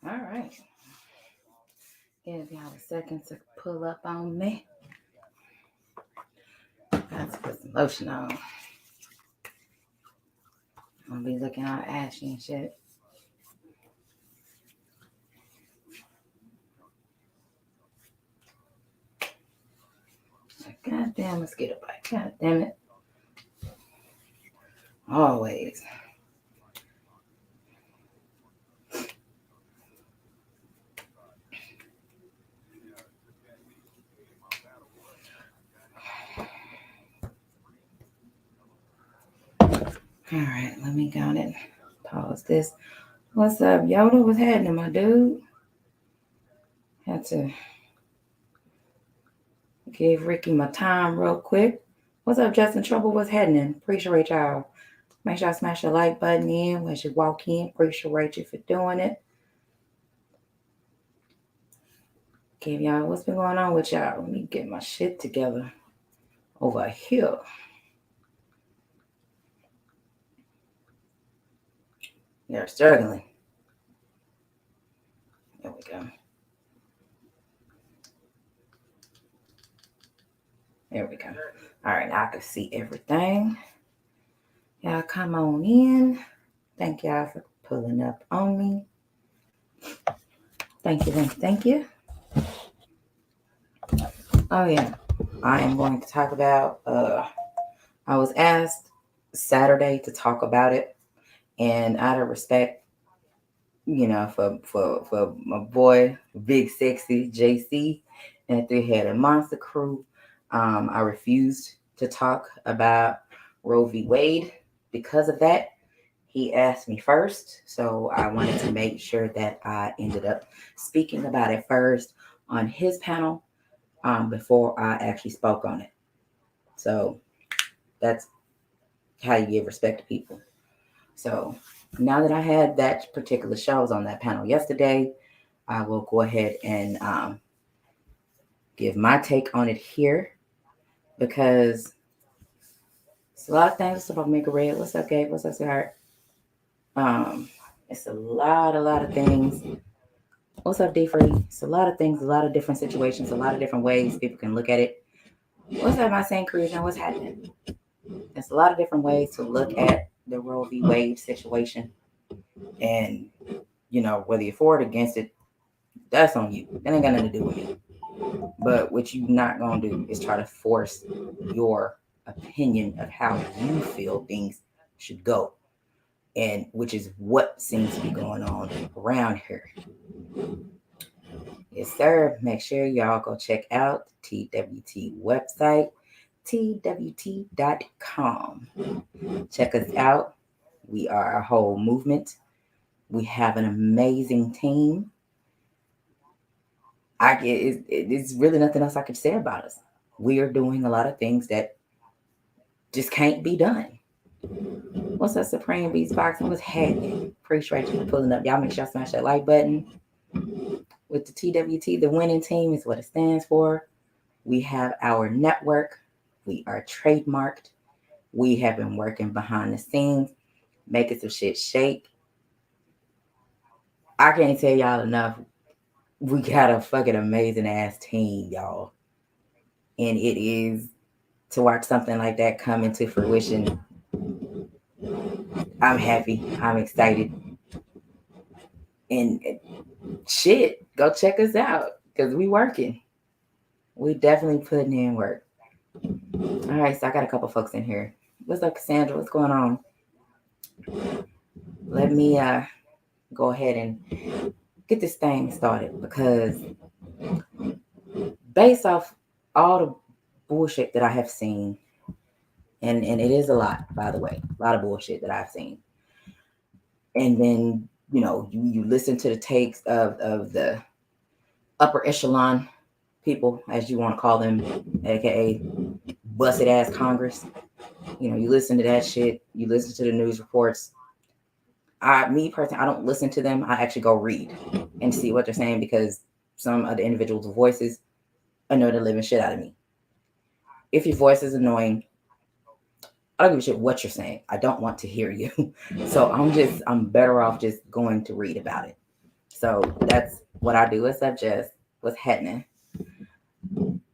All right. Give y'all a second to pull up on me. Got to put some lotion on. I'm gonna be looking all ashy and shit. Goddamn mosquito bite. God damn it. Always. All right, let me go and pause this. What's up, Yoda? What's happening, my dude? Had to give Ricky my time real quick. What's up, Justin Trouble? What's happening? Appreciate y'all. Make sure I smash the like button in as you walk in. Appreciate you for doing it. Okay, y'all, what's been going on with y'all? Let me get my shit together over here. They're struggling. There we go. There we go. All right, now I can see everything. Y'all come on in. Thank y'all for pulling up on me. Thank you. Oh yeah, I am going to talk about. I was asked Saturday to talk about it, and out of respect, for my boy, Big Sexy JC, and the three-headed monster crew, I refused to talk about Roe v. Wade because of that. He asked me first, so I wanted to make sure that I ended up speaking about it first on his panel before I actually spoke on it. So that's how you give respect to people. So now that I had that particular show, I was on that panel yesterday, I will go ahead and give my take on it here because it's a lot of things. What's up, Omega Red? What's up, Gabe? What's up, sweetheart? It's a lot of things. What's up, D Free? It's a lot of things, a lot of different situations, a lot of different ways people can look at it. What's up, my St. Cruz? And what's happening? There's a lot of different ways to look at the Roe v. Wade situation. And, whether you're for it or against it, that's on you. That ain't got nothing to do with me. But what you're not going to do is try to force your opinion of how you feel things should go. And which is what seems to be going on around here. Yes, sir. Make sure y'all go check out the TWT website, twt.com. Check us out. We are a whole movement. We have an amazing team. It's really nothing else I could say about us. We are doing a lot of things that just can't be done. What's up, Supreme Beats Boxing? What's happening? Appreciate you for pulling up. Y'all make sure y'all smash that like button. With the TWT, the winning team is what it stands for. We have our network. We are trademarked. We have been working behind the scenes, making some shit shake. I can't tell y'all enough. We got a fucking amazing ass team, y'all. And it is to watch something like that come into fruition. I'm happy. I'm excited. And shit, go check us out because we working. We definitely putting in work. All right, so I got a couple folks in here. What's up, Cassandra? What's going on? Let me go ahead and get this thing started because based off all the bullshit that I have seen, and it is a lot, by the way, a lot of bullshit that I've seen. And then, you listen to the takes of the upper echelon people, as you want to call them, aka busted ass Congress. You listen to that shit, you listen to the news reports. Me personally, I don't listen to them. I actually go read and see what they're saying because some of the individuals' voices annoy the living shit out of me. If your voice is annoying, I don't give a shit what you're saying. I don't want to hear you. So I'm better off just going to read about it. So that's what I do is just what's happening.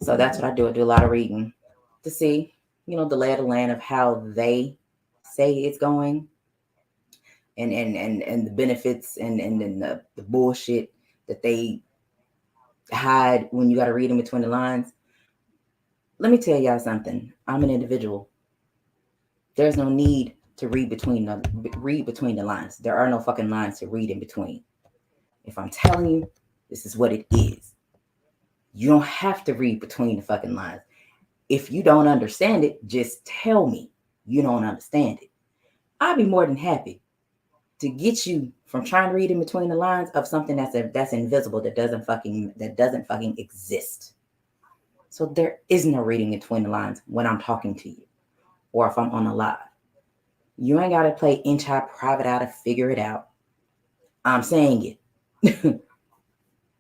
So that's what I do. I do a lot of reading to see, the lay of the land of how they say it's going, and the benefits and the bullshit that they hide when you got to read in between the lines. Let me tell y'all something. I'm an individual. There's no need to read between the lines. There are no fucking lines to read in between. If I'm telling you, this is what it is. You don't have to read between the fucking lines. If you don't understand it, just tell me you don't understand it. I'd be more than happy to get you from trying to read in between the lines of something that's invisible, that doesn't fucking exist. So there is no reading between the lines when I'm talking to you, or if I'm on a live. You ain't gotta play inch high, private eye to figure it out. I'm saying it.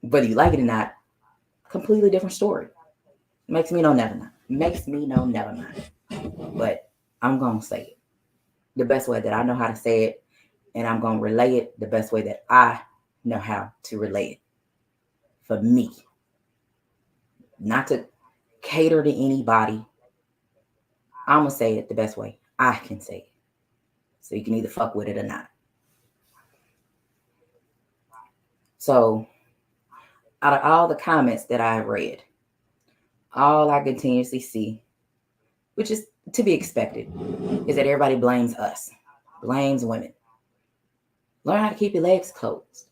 Whether you like it or not, completely different story. Makes me know never mind. But I'm gonna say it the best way that I know how to say it, and I'm gonna relay it the best way that I know how to relay it. For me. Not to cater to anybody. I'm gonna say it the best way I can say it. So you can either fuck with it or not. So, out of all the comments that I've read, all I continuously see, which is to be expected, is that everybody blames us, blames women. Learn how to keep your legs closed.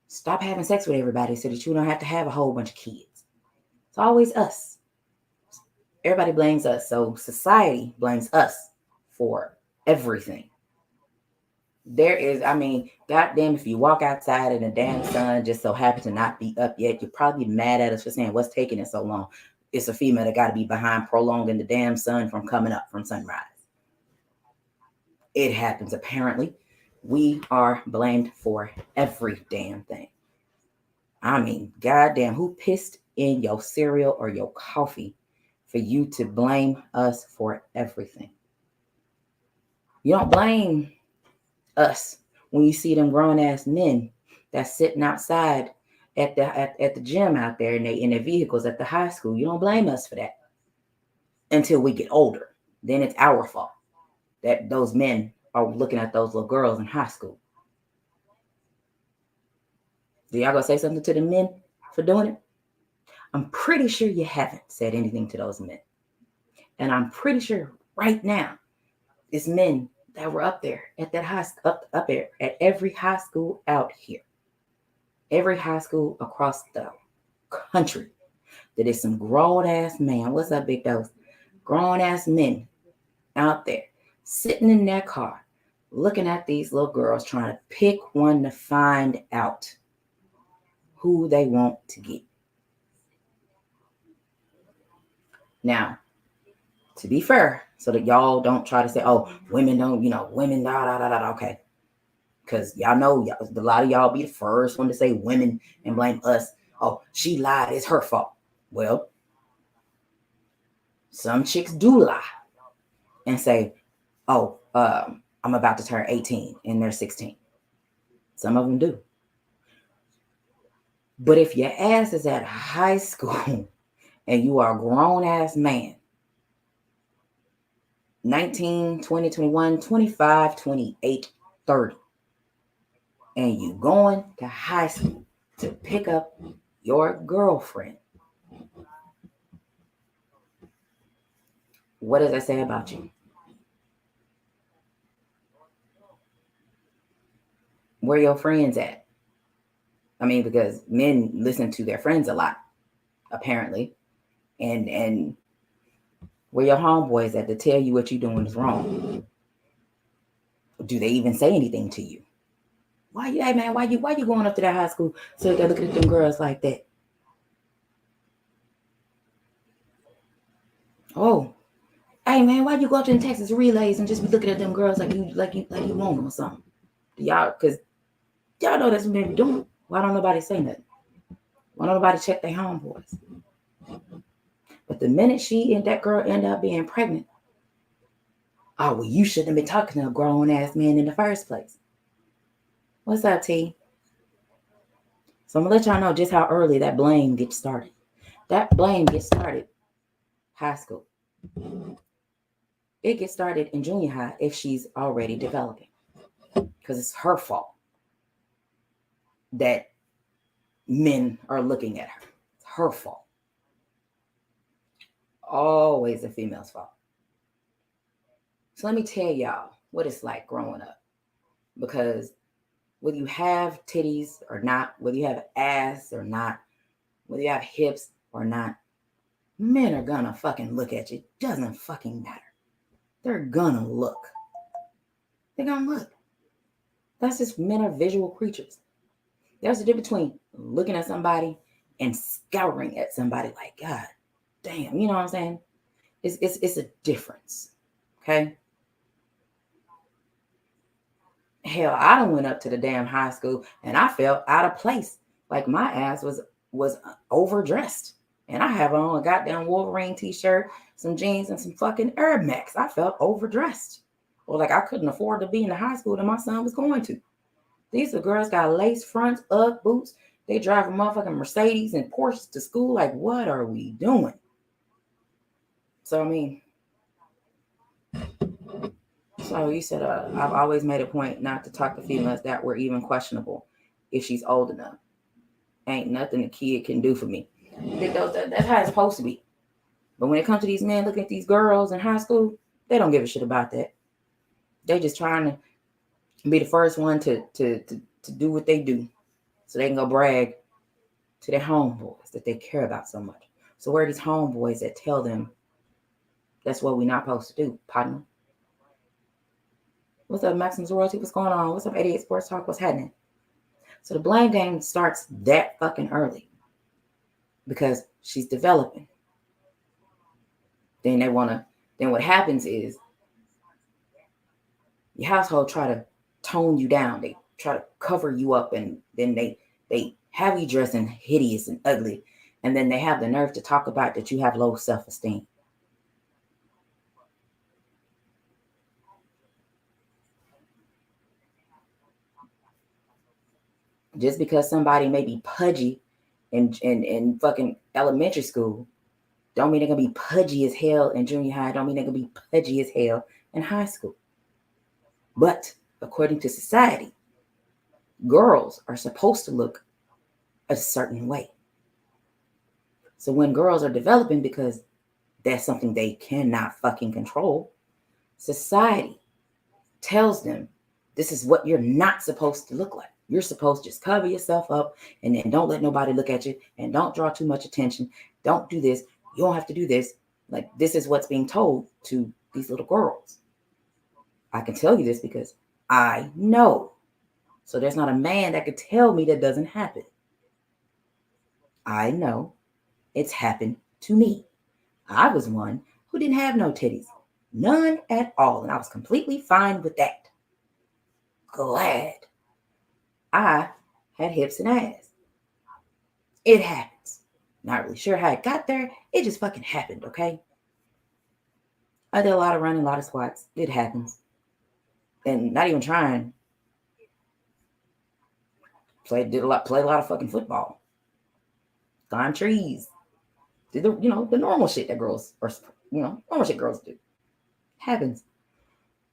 Stop having sex with everybody so that you don't have to have a whole bunch of kids. It's always us. Everybody blames us. So society blames us for everything. Goddamn, if you walk outside and the damn sun just so happens to not be up yet, you're probably mad at us for saying, what's taking it so long? It's a female that got to be behind prolonging the damn sun from coming up from sunrise. It happens, apparently. We are blamed for every damn thing. Goddamn, who pissed in your cereal or your coffee for you to blame us for everything? You don't blame us when you see them grown ass men that's sitting outside at the gym out there in their vehicles at the high school. You don't blame us for that until we get older. Then it's our fault that those men are looking at those little girls in high school. Do y'all gonna say something to the men for doing it? I'm pretty sure you haven't said anything to those men. And I'm pretty sure right now, it's men that were up there at that up there at every high school out here. Every high school across the country. That is some grown ass man. What's up, big dose? Grown ass men out there sitting in their car looking at these little girls trying to pick one to find out who they want to get. Now, to be fair, so that y'all don't try to say, oh, women don't, women, okay. Because y'all know, a lot of y'all be the first one to say women and blame us. Oh, she lied, it's her fault. Well, some chicks do lie and say, oh, I'm about to turn 18 and they're 16. Some of them do. But if your ass is at high school and you are a grown ass man, 19, 20, 21, 25, 28, 30, and you going to high school to pick up your girlfriend, what does that say about you? Where your friends at? Because men listen to their friends a lot, apparently. And where your homeboys at to tell you what you're doing is wrong? Do they even say anything to you? Why you going up to that high school so you got looking at them girls like that? Oh, hey man, why you go up to the Texas relays and just be looking at them girls like you want them or something? Because y'all know that's what men be doing. Why don't nobody say nothing? Why don't nobody check their homeboys? But the minute that girl end up being pregnant, oh well, you shouldn't have been talking to a grown ass man in the first place. What's up, T? So I'm going to let y'all know just how early that blame gets started. That blame gets started high school. It gets started in junior high if she's already developing. Because it's her fault that men are looking at her. It's her fault. Always a female's fault. So let me tell y'all what it's like growing up. Because whether you have titties or not, whether you have ass or not, whether you have hips or not, men are gonna fucking look at you. It doesn't fucking matter. They're gonna look. They're gonna look. That's just, men are visual creatures. There's a difference between looking at somebody and scouring at somebody like, God damn, you know what I'm saying? It's a difference. Okay? Hell, I done went up to the damn high school and I felt out of place. Like my ass was overdressed. And I have on a goddamn Wolverine t-shirt, some jeans, and some fucking Air Max. I felt overdressed. Or like I couldn't afford to be in the high school that my son was going to. These are girls got lace fronts, Ugg boots. They drive a motherfucking Mercedes and Porsches to school. Like, what are we doing? So, I mean, so you said, I've always made a point not to talk to females that were even questionable if she's old enough. Ain't nothing a kid can do for me. That's how it's supposed to be. But when it comes to these men looking at these girls in high school, they don't give a shit about that. They just trying to be the first one to do what they do so they can go brag to their homeboys that they care about so much. So where are these homeboys that tell them that's what we're not supposed to do, partner? What's up, Maximus Royalty? What's going on? What's up, 88 Sports Talk? What's happening? So the blame game starts that fucking early because she's developing. Then what happens is your household try to tone you down. They try to cover you up, and then they have you dressing hideous and ugly, and then they have the nerve to talk about that you have low self-esteem. Just because somebody may be pudgy in fucking elementary school, don't mean they're gonna be pudgy as hell in junior high. Don't mean they're gonna be pudgy as hell in high school. But according to society, girls are supposed to look a certain way. So when girls are developing, because that's something they cannot fucking control, society tells them this is what you're not supposed to look like. You're supposed to just cover yourself up and then don't let nobody look at you and don't draw too much attention. Don't do this. You don't have to do this. Like, this is what's being told to these little girls. I can tell you this because I know. So there's not a man that could tell me that doesn't happen. I know it's happened to me. I was one who didn't have no titties. None at all. And I was completely fine with that. Glad I had hips and ass. It happens. Not really sure how it got there. It just fucking happened, okay? I did a lot of running, a lot of squats. It happens. And not even trying. Played a lot of fucking football. Climb trees. Did the normal shit that girls or normal shit girls do. Happens.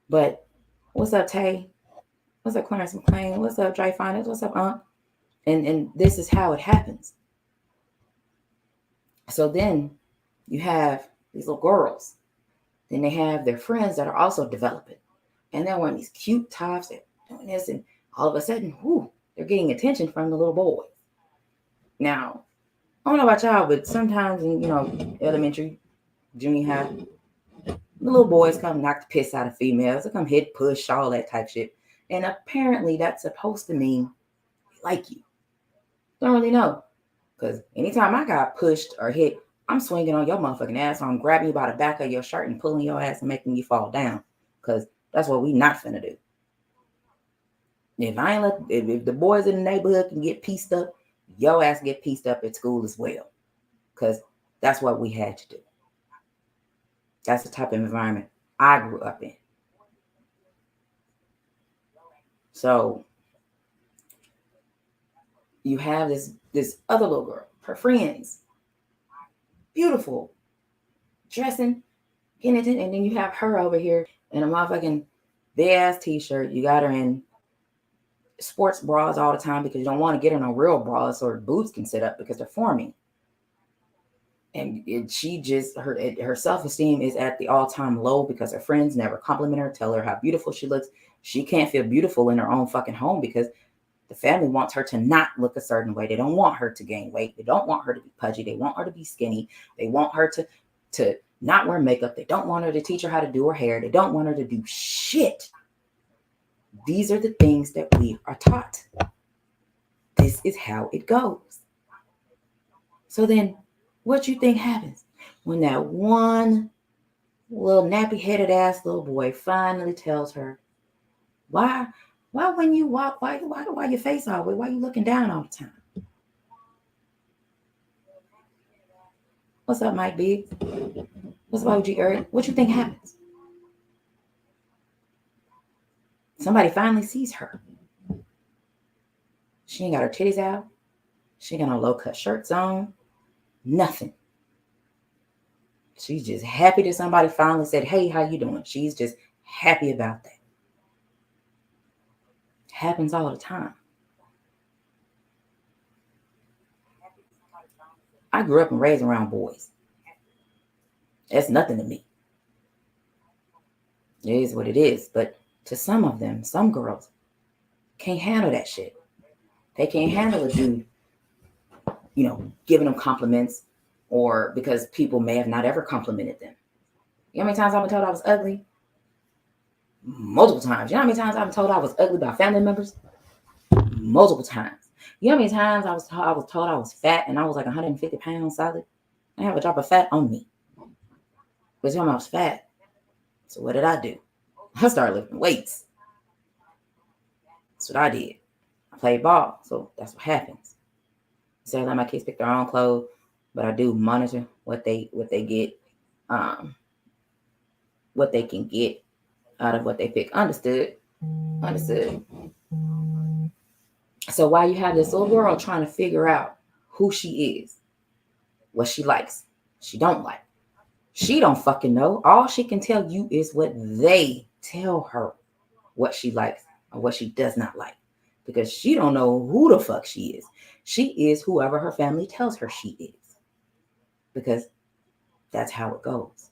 But what's up, Tay? What's up, Clarence McLean? What's up, Dry Finance? What's up, Aunt? And this is how it happens. So then you have these little girls. Then they have their friends that are also developing. And they're wearing these cute tops. They're doing this. And all of a sudden, they're getting attention from the little boys. Now, I don't know about y'all, but sometimes in, elementary, junior high, the little boys come knock the piss out of females. They come hit, push, all that type shit. And apparently that's supposed to mean they like you. Don't really know. Because anytime I got pushed or hit, I'm swinging on your motherfucking ass. Or I'm grabbing you by the back of your shirt and pulling your ass and making you fall down. Because that's what we not finna do. If the boys in the neighborhood can get pieced up, your ass get pieced up at school as well. Because that's what we had to do. That's the type of environment I grew up in. So you have this other little girl, her friends, beautiful, dressing, getting it, and then you have her over here in a motherfucking big ass t-shirt. You got her in sports bras all the time because you don't want to get her no real bras so her boobs can sit up because they're forming. And she just her self-esteem is at the all-time low because her friends never compliment her, tell her how beautiful she looks. She can't feel beautiful in her own fucking home because the family wants her to not look a certain way. They don't want her to gain weight. They don't want her to be pudgy. They want her to be skinny. They want her to not wear makeup. They don't want her to teach her how to do her hair. They don't want her to do shit. These are the things that we are taught. This is how it goes. So then what you think happens when that one little nappy-headed ass little boy finally tells her, why when you walk, why your face all the way? Why you looking down all the time? What's up, Mike Biggs? What's up, OG Eric? What you think happens? Somebody finally sees her. She ain't got her titties out. She ain't got no low-cut shirts on. Nothing. She's just happy that somebody finally said, hey, how you doing? She's just happy about that. Happens all the time. I grew up and raised around boys. That's nothing to me. It is what it is. But to some of them, some girls can't handle that shit. They can't handle a dude, giving them compliments, or because people may have not ever complimented them. You know how many times I've been told I was ugly? Multiple times. You know how many times I've been told I was ugly by family members? Multiple times. You know how many times I was told I was fat and I was like 150 pounds solid? I have a drop of fat on me. But you know I was fat. So what did I do? I started lifting weights. That's what I did. I played ball. So that's what happens. So I let my kids pick their own clothes, but I do monitor what they get, what they can get out of what they pick. Understood. So while you have this little girl trying to figure out who she is, what she likes, she don't like, she don't fucking know. All she can tell you is what they tell her what she likes or what she does not like, because she don't know who the fuck she is. She is whoever her family tells her she is, because that's how it goes.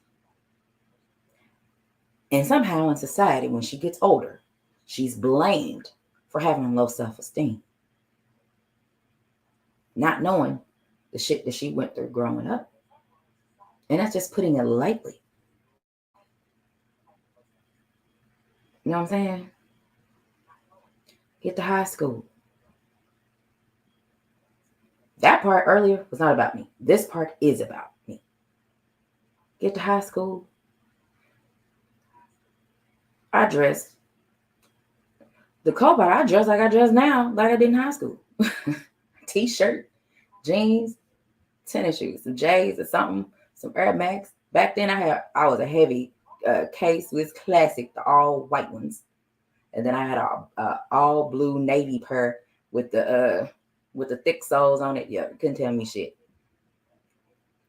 And somehow in society, when she gets older, she's blamed for having low self-esteem, not knowing the shit that she went through growing up. And that's just putting it lightly. You know what I'm saying? Get to high school. That part earlier was not about me. This part is about me. Get to high school. I dressed. The cold part, I dress like I dress now, like I did in high school. T-shirt, jeans, tennis shoes, some J's or something, some Air Max. Back then I was a heavy K-Swiss Classic, the all white ones. And then I had a all blue navy pair with the thick soles on it. Yeah, couldn't tell me shit.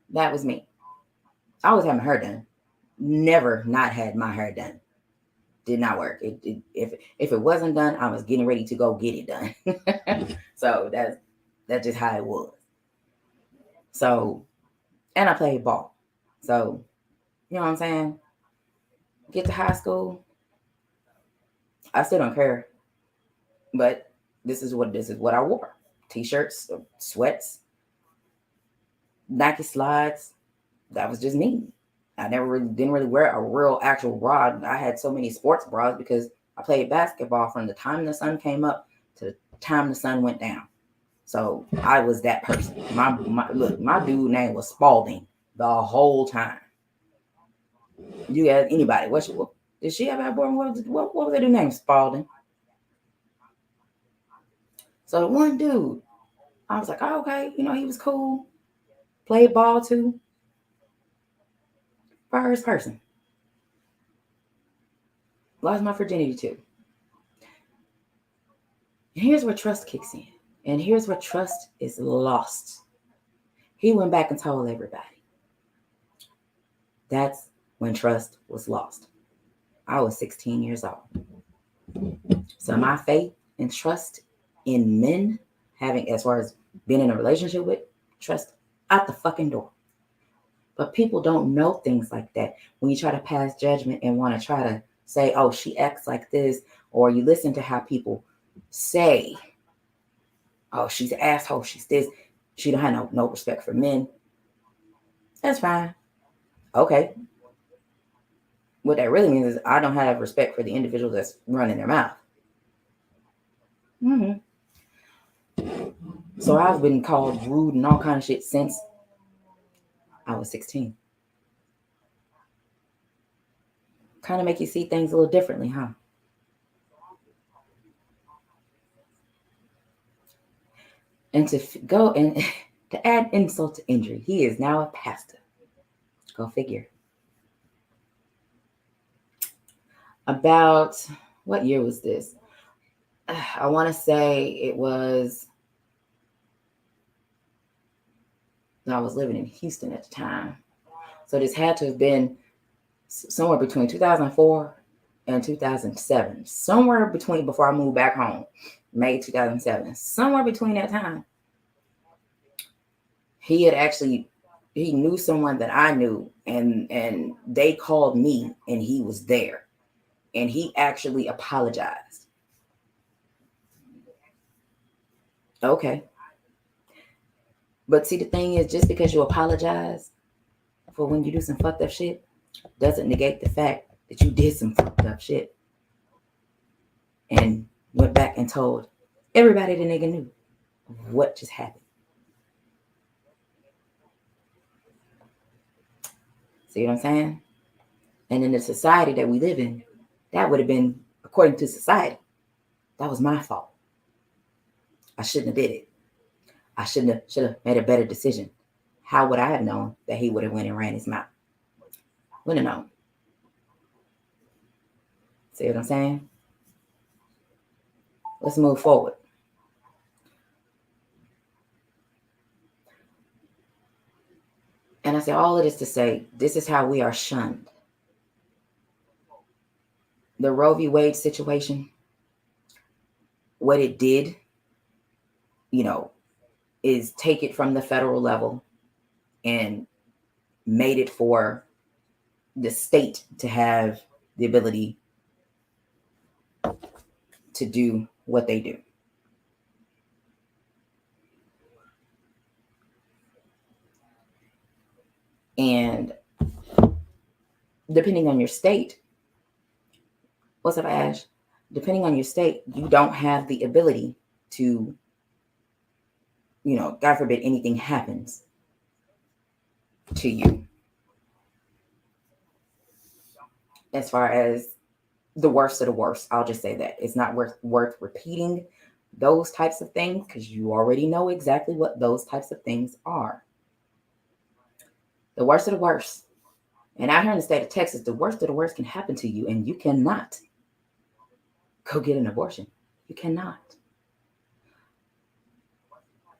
That was me. I was having my hair done. Never not had my hair done. Did not work. If it wasn't done, I was getting ready to go get it done. So that's just how it was. So, and I played ball. So, you know what I'm saying? Get to high school. I still don't care. But this is what I wore. T-shirts, sweats, Nike slides. That was just me. I didn't really wear a real actual bra. I had so many sports bras because I played basketball from the time the sun came up to the time the sun went down. So I was that person. My dude name was Spalding the whole time. You ask anybody, did she ever have a boyfriend? What was that dude name? Spalding. So the one dude, I was like, oh, okay, he was cool. Played ball too. First person. Lost my virginity too. And here's where trust kicks in. And here's where trust is lost. He went back and told everybody. That's when trust was lost. I was 16 years old. So my faith and trust in men, having as far as being in a relationship with, trust out the fucking door. But people don't know things like that. When you try to pass judgment and want to try to say, oh, she acts like this, or you listen to how people say, oh, she's an asshole, she's this, she don't have no respect for men. That's fine. Okay. What that really means is I don't have respect for the individual that's running their mouth. Mm-hmm. So I've been called rude and all kind of shit since I was 16. Kind of make you see things a little differently, huh? And to go and to add insult to injury, he is now a pastor. Go figure. About what year was this? I want to say it was. I was living in Houston at the time, so this had to have been somewhere between 2004 and 2007. Somewhere between before I moved back home, May 2007. Somewhere between that time, he knew someone that I knew, and they called me, and he was there, and he actually apologized. Okay. But see, the thing is, just because you apologize for when you do some fucked up shit doesn't negate the fact that you did some fucked up shit and went back and told everybody the nigga knew what just happened. See what I'm saying? And in the society that we live in, that would have been, according to society, that was my fault. I shouldn't have did it. I should have made a better decision. How would I have known that he would have went and ran his mouth? Wouldn't have known. See what I'm saying? Let's move forward. And I say all of this to say, this is how we are shunned. The Roe v. Wade situation, what it did, is take it from the federal level and made it for the state to have the ability to do what they do. And depending on your state, what's up, Ash? Depending on your state, you don't have the ability to, God forbid anything happens to you. As far as the worst of the worst, I'll just say that. It's not worth repeating those types of things because you already know exactly what those types of things are. The worst of the worst. And out here in the state of Texas, the worst of the worst can happen to you, and you cannot go get an abortion. You cannot.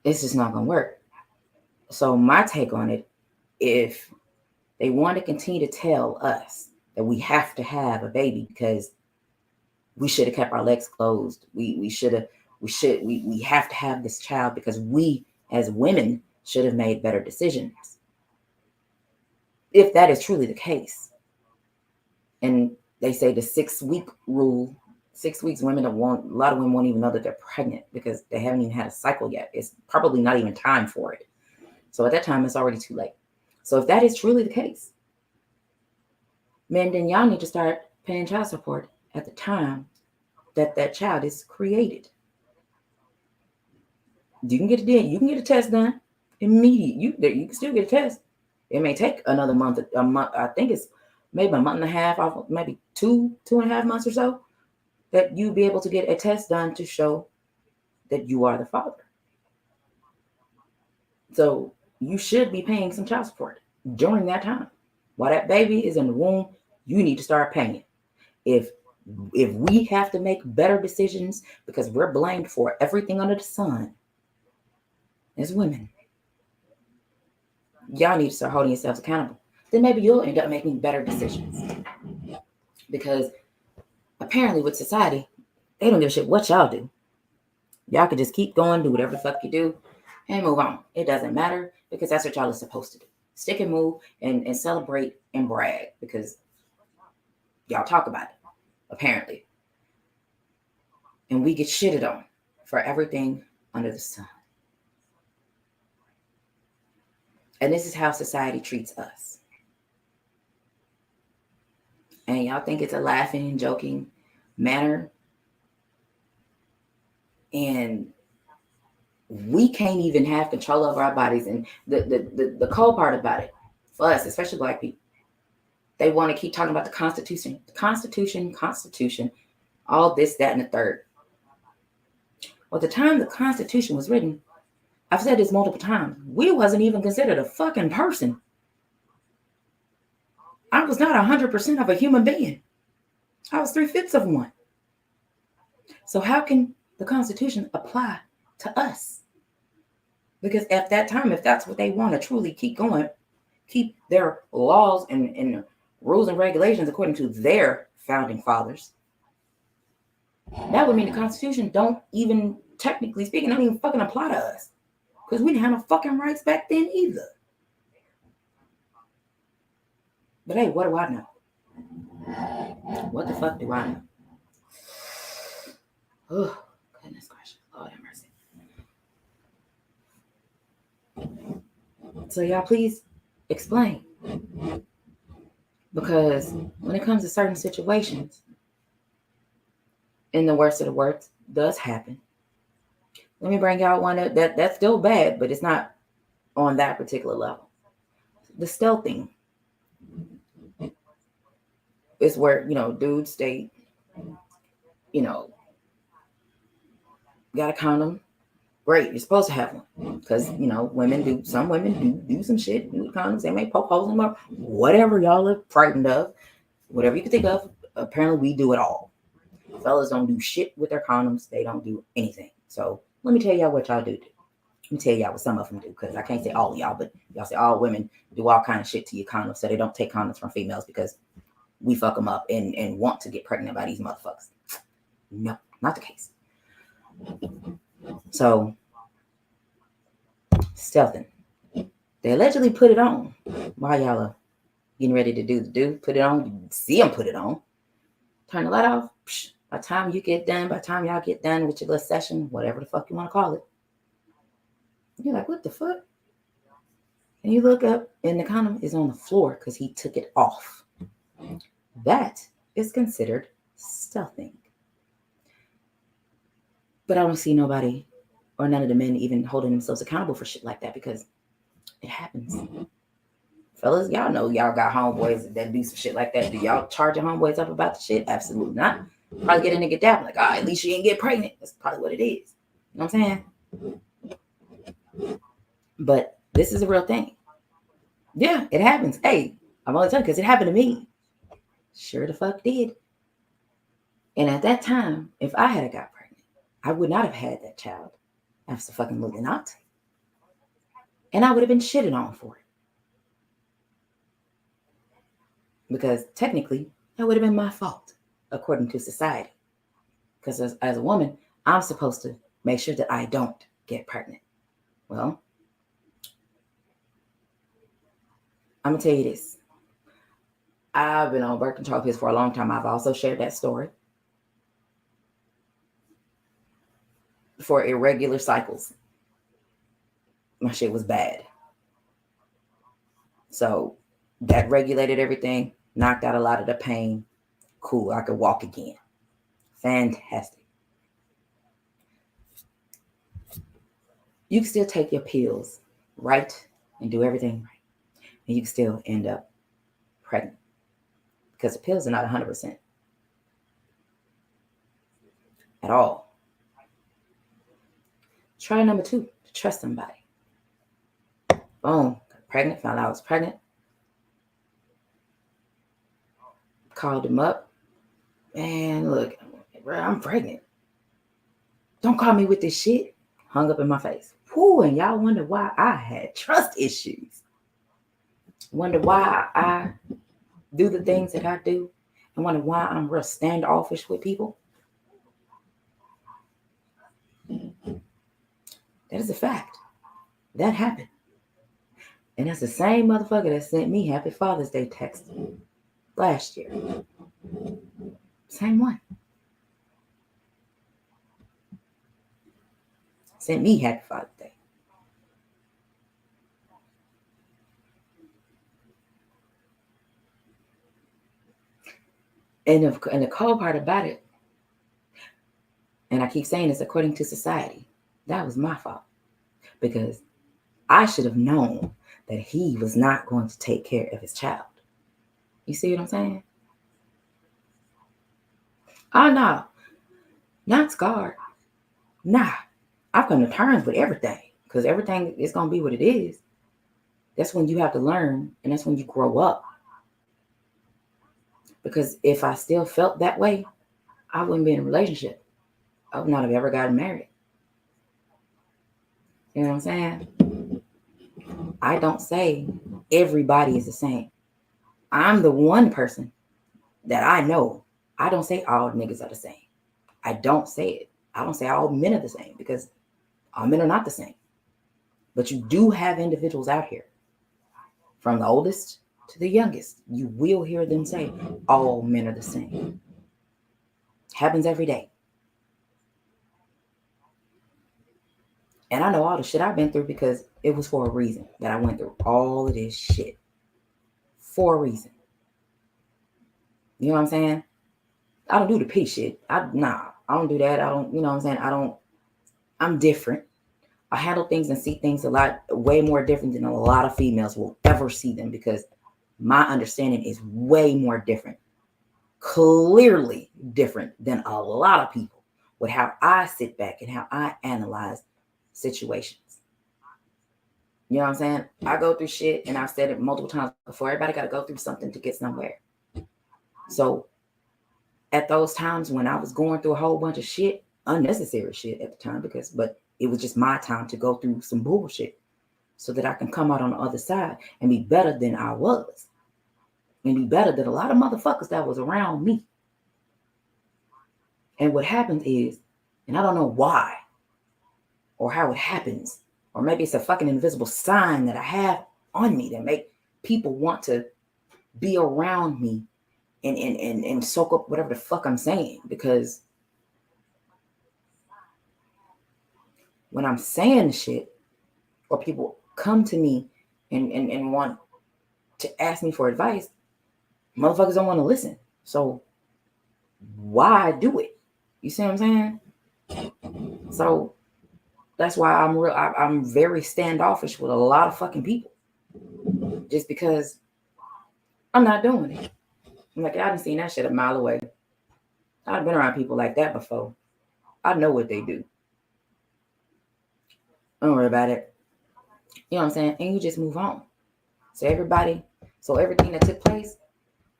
It's just not going to work. So my take on it, if they want to continue to tell us that we have to have a baby because we should have kept our legs closed, we have to have this child because we as women should have made better decisions. If that is truly the case, and they say the 6-week rule, 6 weeks, a lot of women won't even know that they're pregnant because they haven't even had a cycle yet. It's probably not even time for it. So at that time, it's already too late. So if that is truly the case, men, then y'all need to start paying child support at the time that child is created. You can get a test done immediately. You can still get a test. It may take another month. I think it's maybe a month and a half, maybe 2.5 months or so, that you'll be able to get a test done to show that you are the father. So you should be paying some child support during that time. While that baby is in the womb, you need to start paying. If we have to make better decisions because we're blamed for everything under the sun, as women, y'all need to start holding yourselves accountable. Then maybe you'll end up making better decisions. Because apparently with society, they don't give a shit what y'all do. Y'all can just keep going, do whatever the fuck you do, and move on. It doesn't matter because that's what y'all are supposed to do. Stick and move and celebrate and brag because y'all talk about it, apparently. And we get shitted on for everything under the sun. And this is how society treats us. And y'all think it's a laughing, joking manner. And we can't even have control over our bodies. And the cold part about it, for us, especially Black people, they want to keep talking about the Constitution, all this, that, and the third. Well, the time the Constitution was written, I've said this multiple times, we wasn't even considered a fucking person. I was not 100% of a human being. I was 3/5 of one. So how can the Constitution apply to us? Because at that time, if that's what they want to truly keep going, keep their laws and rules and regulations according to their founding fathers, that would mean the Constitution don't even, technically speaking, don't even fucking apply to us. Because we didn't have no fucking rights back then either. But hey, what do I know? What the fuck do I know? Oh, goodness gracious. Lord have mercy. So y'all please explain. Because when it comes to certain situations, in the worst of the worst, does happen. Let me bring y'all one that's still bad, but it's not on that particular level. The stealthing is where, dudes stay, got a condom. Great, you're supposed to have one. Because, some women do some shit with condoms. They may poke holes in them, whatever y'all are frightened of, whatever you can think of. Apparently, we do it all. Fellas don't do shit with their condoms. They don't do anything. So let me tell y'all what y'all do. Let me tell y'all what some of them do, because I can't say all of y'all, but y'all say all women do all kind of shit to your condoms, so they don't take condoms from females because we fuck them up and want to get pregnant by these motherfuckers. No, not the case. So, stealthing. They allegedly put it on while y'all are getting ready to do. Put it on. You see them put it on. Turn the light off. By the time you get done, by the time y'all get done with your little session, whatever the fuck you want to call it, you're like, what the fuck? And you look up and the condom is on the floor because he took it off. That is considered stealthing. But I don't see nobody or none of the men even holding themselves accountable for shit like that because it happens. Fellas, y'all know y'all got homeboys that do some shit like that. Do y'all charge your homeboys up about the shit? Absolutely not. Probably get a nigga down like, at least she didn't get pregnant. That's probably what it is. You know what I'm saying? But this is a real thing. Yeah, it happens. Hey, I'm only telling you because it happened to me. Sure the fuck did. And at that time, if I had got pregnant, I would not have had that child. Absolutely not. And I would have been shitted on for it. Because technically, that would have been my fault, according to society. Because as a woman, I'm supposed to make sure that I don't get pregnant. Well, I'm going to tell you this. I've been on birth control pills for a long time. I've also shared that story. For irregular cycles. My shit was bad. So that regulated everything, knocked out a lot of the pain. Cool, I could walk again. Fantastic. You can still take your pills right and do everything right. And you can still end up pregnant. Because the pills are not 100%. At all. Try number 2, to trust somebody. Boom, got pregnant, found out I was pregnant. Called him up. Man, look, I'm pregnant. Don't call me with this shit. Hung up in my face. And y'all wonder why I had trust issues. Wonder why I do the things that I do. And wonder why I'm real standoffish with people. That is a fact. That happened. And that's the same motherfucker that sent me Happy Father's Day text last year. Same one. Sent me Happy Father's Day. And the cold part about it, and I keep saying this, according to society, that was my fault. Because I should have known that he was not going to take care of his child. You see what I'm saying? Oh, no. Not scarred. Nah. I've come to terms with everything. Because everything is going to be what it is. That's when you have to learn. And that's when you grow up. Because if I still felt that way, I wouldn't be in a relationship. I would not have ever gotten married. You know what I'm saying? I don't say everybody is the same. I'm the one person that I know. I don't say all niggas are the same. I don't say it. I don't say all men are the same because all men are not the same. But you do have individuals out here, from the oldest to the youngest. You will hear them say all men are the same. Happens every day. And I know all the shit I've been through because it was for a reason that I went through all of this shit. For a reason. You know what I'm saying? I don't do the P shit. I don't do that. I don't, you know what I'm saying? I'm different. I handle things and see things a lot, way more different than a lot of females will ever see them because my understanding is way more different. Clearly different than a lot of people with how I sit back and how I analyze situations. You know what I'm saying? I go through shit, and I've said it multiple times before. Everybody got to go through something to get somewhere. So at those times when I was going through a whole bunch of shit, unnecessary shit at the time, but it was just my time to go through some bullshit so that I can come out on the other side and be better than I was. And be better than a lot of motherfuckers that was around me. And what happens is, and I don't know why or how it happens, or maybe it's a fucking invisible sign that I have on me that make people want to be around me and soak up whatever the fuck I'm saying. Because when I'm saying shit, or people come to me and want to ask me for advice, motherfuckers don't want to listen. So why do it? You see what I'm saying? So that's why I'm very standoffish with a lot of fucking people. Just because I'm not doing it. I'm like, I done seen that shit a mile away. I've been around people like that before. I know what they do. Don't worry about it. You know what I'm saying? And you just move on. So everything that took place,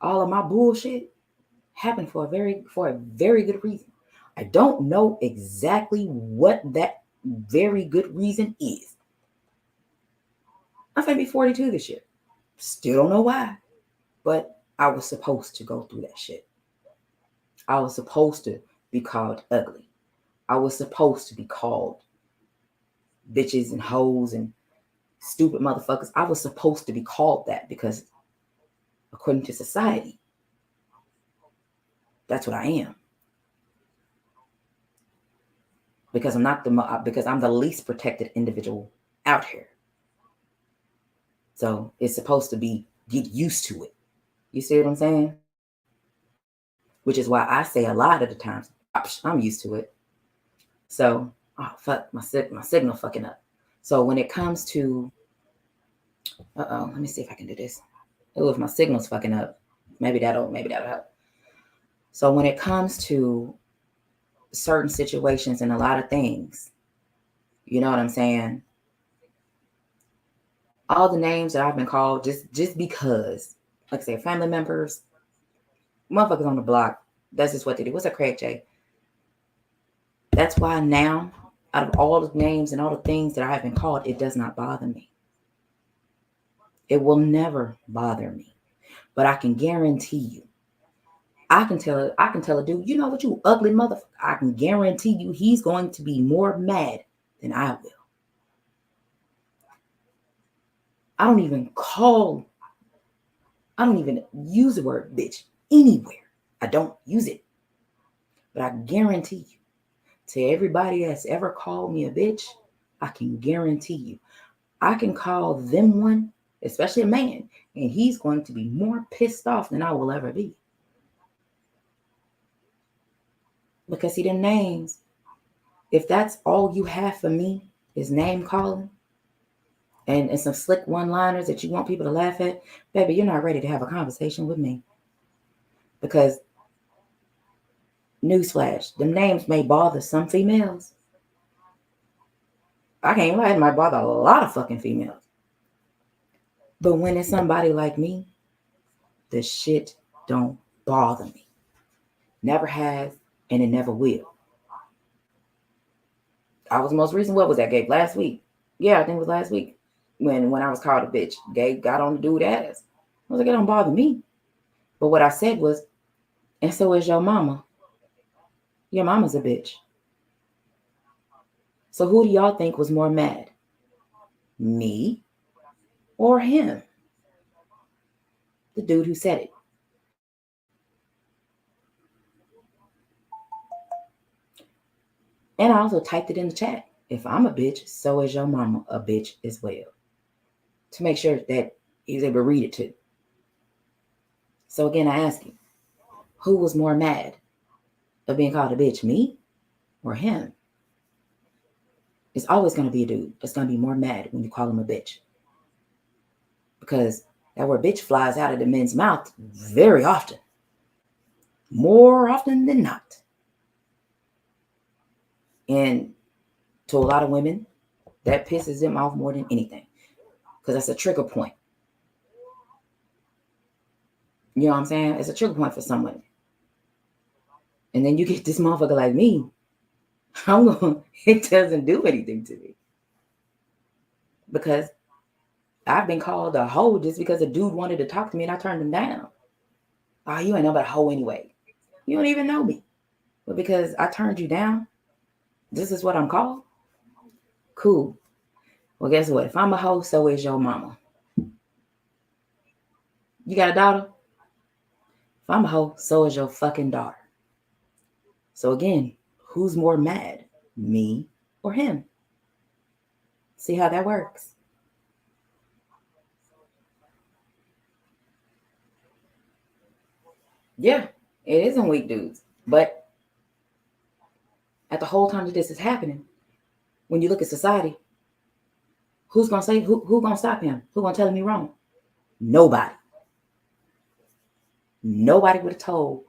all of my bullshit happened for a very good reason. I don't know exactly what that very good reason is. I'm gonna be 42 this year. Still don't know why, but I was supposed to go through that shit. I was supposed to be called ugly. I was supposed to be called bitches and hoes and stupid motherfuckers. I was supposed to be called that because according to society, that's what I am. Because I'm the least protected individual out here. So it's supposed to be get used to it. You see what I'm saying? Which is why I say a lot of the times, I'm used to it. So, oh fuck, my signal fucking up. So when it comes to, let me see if I can do this. Oh, if my signal's fucking up, maybe that'll help. So when it comes to certain situations and a lot of things, you know what I'm saying? All the names that I've been called just because, like I say, family members, motherfuckers on the block, that's just what they do. What's up, Craig J? That's why now Out of all the names and all the things that I have been called, it does not bother me. It will never bother me. But I can guarantee you, I can tell a dude, you know what, you ugly motherfucker. I can guarantee you he's going to be more mad than I will. I don't even use the word bitch anywhere. I don't use it. But I guarantee you, to everybody that's ever called me a bitch, I can guarantee you, I can call them one, especially a man, and he's going to be more pissed off than I will ever be. Because see, them names, if that's all you have for me is name calling and some slick one-liners that you want people to laugh at, baby, you're not ready to have a conversation with me. Because, newsflash, them names may bother some females. I can't lie, it might bother a lot of fucking females. But when it's somebody like me, the shit don't bother me. Never has, and it never will. I was most recent, what was that, Gabe? Last week. Yeah, I think it was last week. When I was called a bitch. Gabe got on the dude's ass. I was like, it don't bother me. But what I said was, and so is your mama. Your mama's a bitch. So who do y'all think was more mad? Me or him? The dude who said it. And I also typed it in the chat. If I'm a bitch, so is your mama a bitch as well. To make sure that he's able to read it too. So again, I ask you, who was more mad of being called a bitch, me or him? It's always going to be a dude that's going to be more mad when you call him a bitch. Because that word bitch flies out of the men's mouth very often. More often than not. And to a lot of women, that pisses them off more than anything. Because that's a trigger point. You know what I'm saying? It's a trigger point for some women. And then you get this motherfucker like me. It doesn't do anything to me. Because I've been called a hoe just because a dude wanted to talk to me and I turned him down. Oh, you ain't nobody hoe anyway. You don't even know me. But because I turned you down, this is what I'm called? Cool. Well, guess what? If I'm a hoe, so is your mama. You got a daughter? If I'm a hoe, so is your fucking daughter. So again, who's more mad? Me or him? See how that works? Yeah, it isn't weak dudes. But at the whole time that this is happening, when you look at society, who's gonna say who gonna stop him? Who gonna tell him he's wrong? Nobody. Nobody told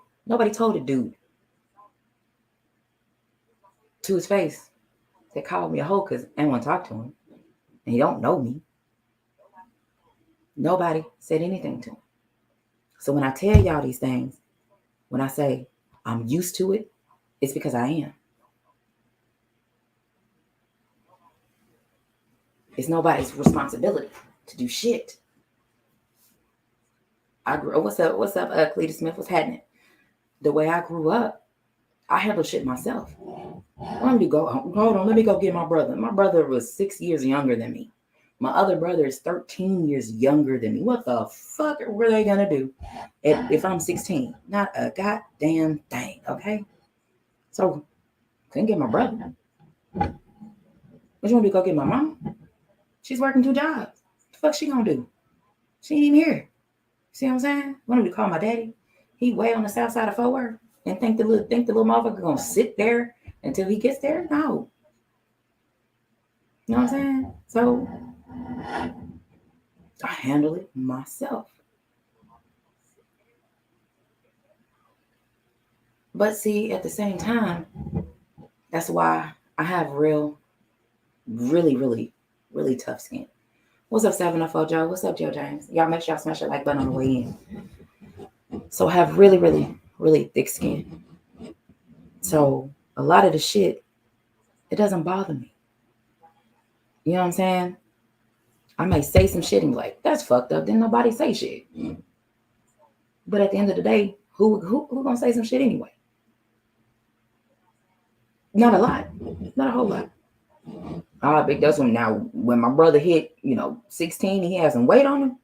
a dude to his face. They called me a hoe because I didn't want to talk to him. And he don't know me. Nobody said anything to him. So when I tell y'all these things, when I say I'm used to it, it's because I am. It's nobody's responsibility to do shit. I grew. What's up, Cleta Smith? What's happening? The way I grew up, I handled shit myself. Let me go. Hold on. Let me go get my brother. My brother was 6 years younger than me. My other brother is 13 years younger than me. What the fuck were they gonna do if I'm 16? Not a goddamn thing. Okay. So couldn't get my brother. What you want to do? Go get my mom? She's working 2 jobs. What the fuck she gonna do? She ain't even here. See what I'm saying? Want me to call my daddy? He way on the south side of Fort Worth and think the little motherfucker gonna sit there until he gets there? No. You know what I'm saying? So I handle it myself. But see, at the same time, that's why I have really, really tough skin. What's up, 704 Joe? What's up, Joe James? Y'all make sure y'all smash that like button on the way in. So I have really thick skin. So a lot of the shit It doesn't bother me. You know what I'm saying? I may say some shit and be like, that's fucked up. Didn't nobody say shit. But at the end of the day, who gonna say some shit anyway? Not a lot. Not a whole lot. Big that's when now when my brother hit, 16 and he has some weight on him.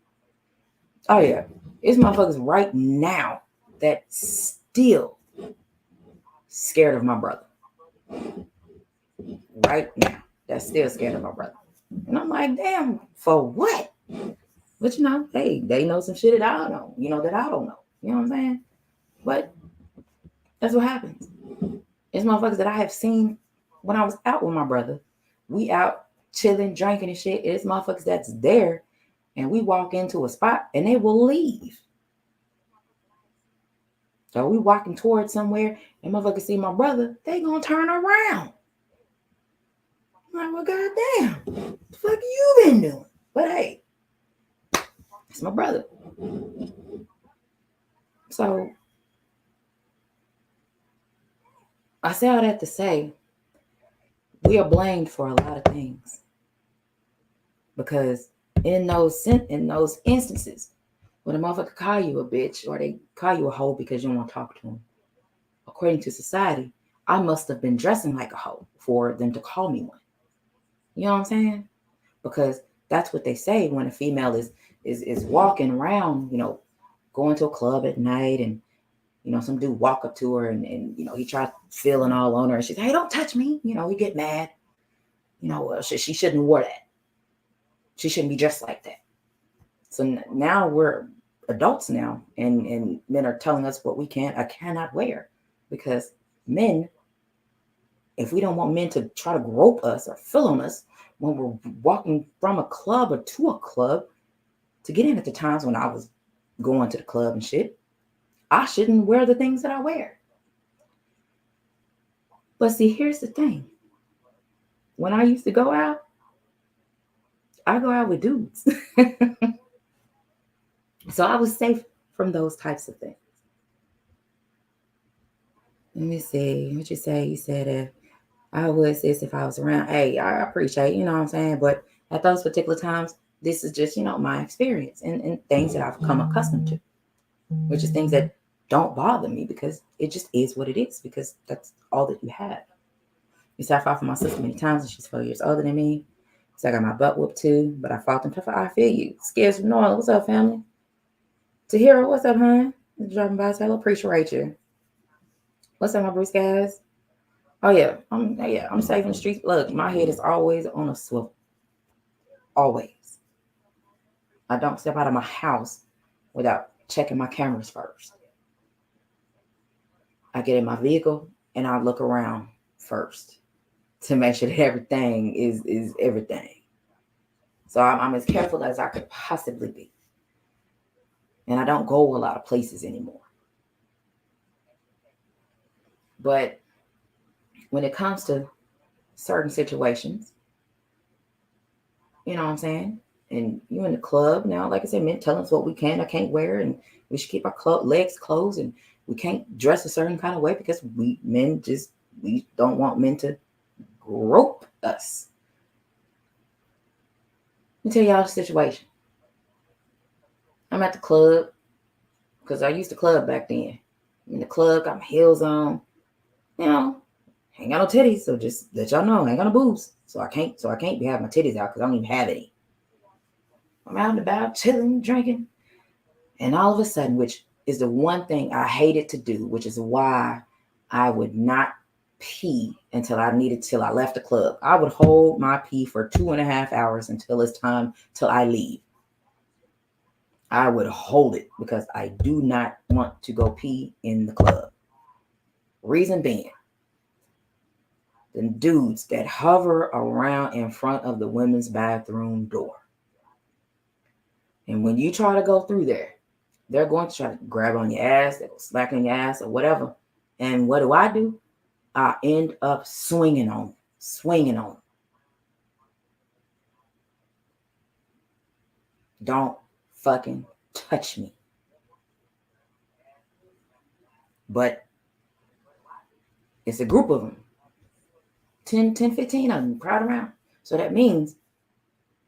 Oh yeah. It's motherfuckers right now that still scared of my brother. Right now. That's still scared of my brother. And I'm like, damn, for what? But hey, they know some shit that I don't know, that I don't know. You know what I'm saying? But that's what happens. It's motherfuckers that I have seen when I was out with my brother. We out chilling, drinking and shit. It's motherfuckers that's there and we walk into a spot and they will leave. So we walking towards somewhere and motherfuckers see my brother, they gonna turn around. I'm like, well, goddamn, what the fuck you been doing? But hey, it's my brother. So I say all that to say we are blamed for a lot of things. Because in those instances, when a motherfucker call you a bitch or they call you a hoe because you don't want to talk to them, according to society, I must have been dressing like a hoe for them to call me one. You know what I'm saying? Because that's what they say when a female is walking around, going to a club at night and some dude walk up to her and he tried feeling all on her and she's like, hey, don't touch me. He get mad. She shouldn't wear that. She shouldn't be dressed like that. So now we're adults now, and men are telling us what we cannot wear, because men, if we don't want men to try to grope us or fill on us when we're walking from a club or to a club to get in at the times when I was going to the club and shit, I shouldn't wear the things that I wear. But see, here's the thing. When I used to go out, I go out with dudes. So I was safe from those types of things. Let me see. What you say? You said if I would sis if I was around. Hey, I appreciate, what I'm saying? But at those particular times, this is just, my experience and things that I've come accustomed to, which is things that don't bother me because it just is what it is, because that's all that you have. You see, I fought for my sister many times and she's 4 years older than me. So I got my butt whooped too, but I fought them. I feel you. Scares from Noah. What's up, family? Tahira, what's up, hon? Driving by, so I appreciate you. What's up, my Bruce guys? Oh yeah, I'm safe in the streets. Look, my head is always on a swivel. Always. I don't step out of my house without checking my cameras first. I get in my vehicle and I look around first to make sure that everything is everything. So I'm as careful as I could possibly be. And I don't go a lot of places anymore. But when it comes to certain situations, you know what I'm saying? And you in the club now, like I said, men telling us what we can or can't wear, and we should keep our legs closed, and we can't dress a certain kind of way because we don't want men to grope us. Let me tell y'all the situation. I'm at the club because I used to club back then. I'm in the club, got my heels on, ain't got no titties, so just let y'all know, I ain't got no boobs, so I can't be having my titties out because I don't even have any. I'm out and about, chilling, drinking, and all of a sudden, which is the one thing I hated to do, which is why I would not pee until I left the club. I would hold my pee for 2.5 hours until it's time till I leave. I would hold it because I do not want to go pee in the club. Reason being, the dudes that hover around in front of the women's bathroom door. And when you try to go through there, they're going to try to grab on your ass, they'll slack on your ass or whatever. And what do? I end up swinging on them. Don't fucking touch me. But it's a group of them. 10, 15 of them crowd around. So that means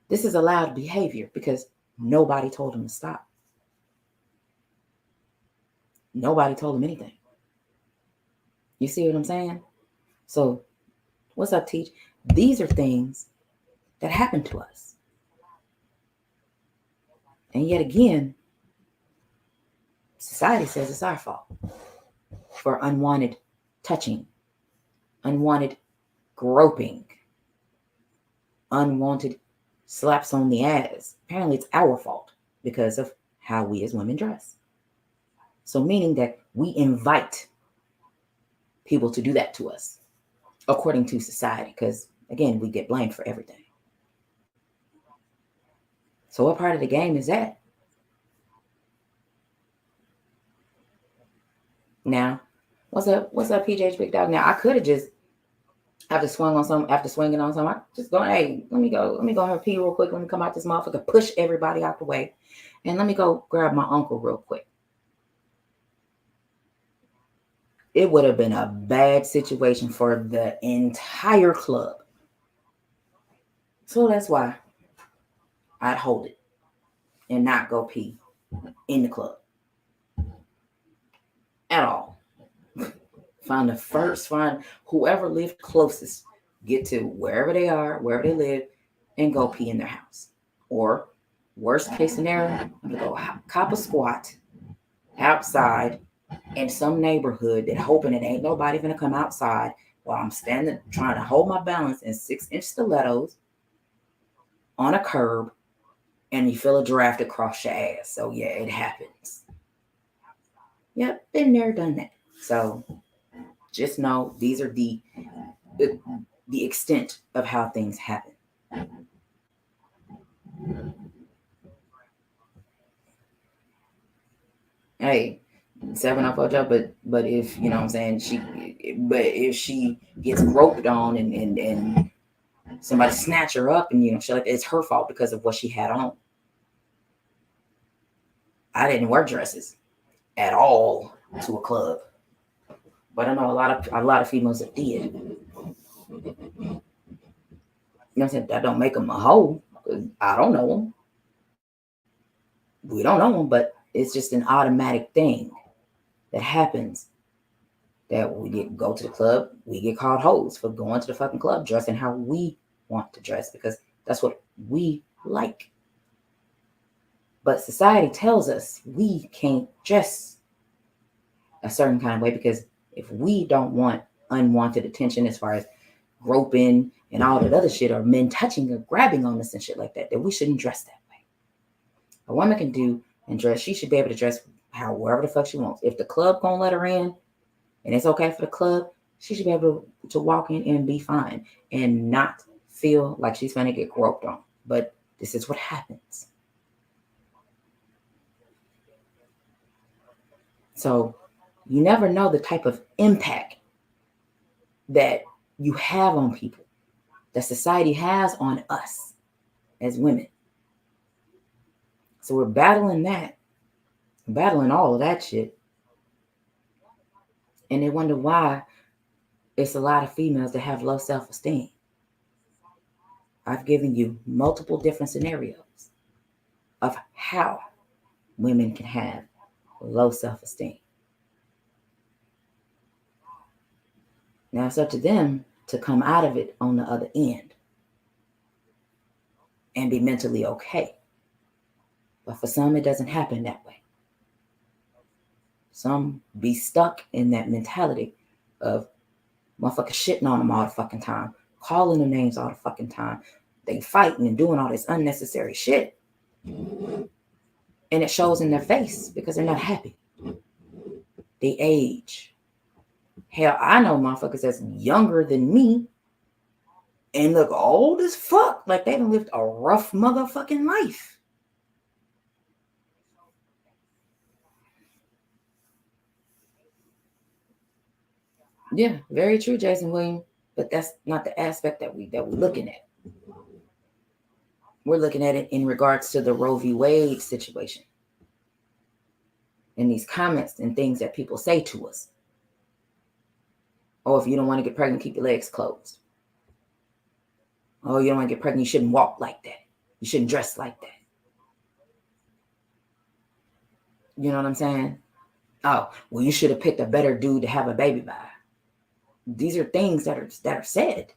this is allowed behavior because nobody told them to stop. Nobody told them anything. You see what I'm saying? So, what's up, Teach? These are things that happen to us. And yet again, society says it's our fault for unwanted touching, unwanted groping, unwanted slaps on the ass. Apparently, it's our fault because of how we as women dress. So, meaning that we invite people to do that to us, according to society, because again, we get blamed for everything. So, what part of the game is that? Now, what's up, PJ's Big Dog? Now, I could have just after swinging on some, I just go, hey, let me go and pee real quick. Let me come out this motherfucker, push everybody out the way, and let me go grab my uncle real quick. It would have been a bad situation for the entire club. So that's why I'd hold it and not go pee in the club at all. Find whoever lived closest, get to wherever they are, wherever they live, and go pee in their house. Or worst case scenario, I'm gonna go cop a squat outside in some neighborhood that hoping it ain't nobody gonna come outside while I'm standing trying to hold my balance in 6-inch stilettos on a curb, and you feel a draft across your ass. So yeah, it happens. Yep, been there, done that. So just know these are the extent of how things happen. Hey, 704 job, but if you know what I'm saying, if she gets groped on and somebody snatch her up and she like it's her fault because of what she had on. I didn't wear dresses at all to a club, but I know a lot of females that did. You know what I'm saying? That don't make them a hoe. I don't know them. We don't know them, but it's just an automatic thing that happens. That we go to the club, we get called hoes for going to the fucking club, dressing how we want to dress because that's what we like. But society tells us we can't dress a certain kind of way because if we don't want unwanted attention as far as groping and all that other shit, or men touching or grabbing on us and shit like that, that we shouldn't dress that way. A woman can do and dress, she should be able to dress however the fuck she wants. If the club gonna let her in and it's okay for the club, she should be able to walk in and be fine and not feel like she's gonna get groped on. But this is what happens. So you never know the type of impact that you have on people, that society has on us as women. So we're battling all of that shit. And they wonder why it's a lot of females that have low self-esteem. I've given you multiple different scenarios of how women can have low self-esteem. Now it's up to them to come out of it on the other end and be mentally okay. But for some, it doesn't happen that way. Some be stuck in that mentality of motherfuckers shitting on them all the fucking time, calling them names all the fucking time. They fighting and doing all this unnecessary shit. And it shows in their face because they're not happy. They age. Hell, I know motherfuckers that's younger than me and look old as fuck, like they done lived a rough motherfucking life. Yeah, very true, Jason Williams. But that's not the aspect that we're looking at. We're looking at it in regards to the Roe v. Wade situation and these comments and things that people say to us. Oh, if you don't want to get pregnant, keep your legs closed. Oh, you don't want to get pregnant. You shouldn't walk like that. You shouldn't dress like that. You know what I'm saying? Oh, well, you should have picked a better dude to have a baby by. These are things that are said.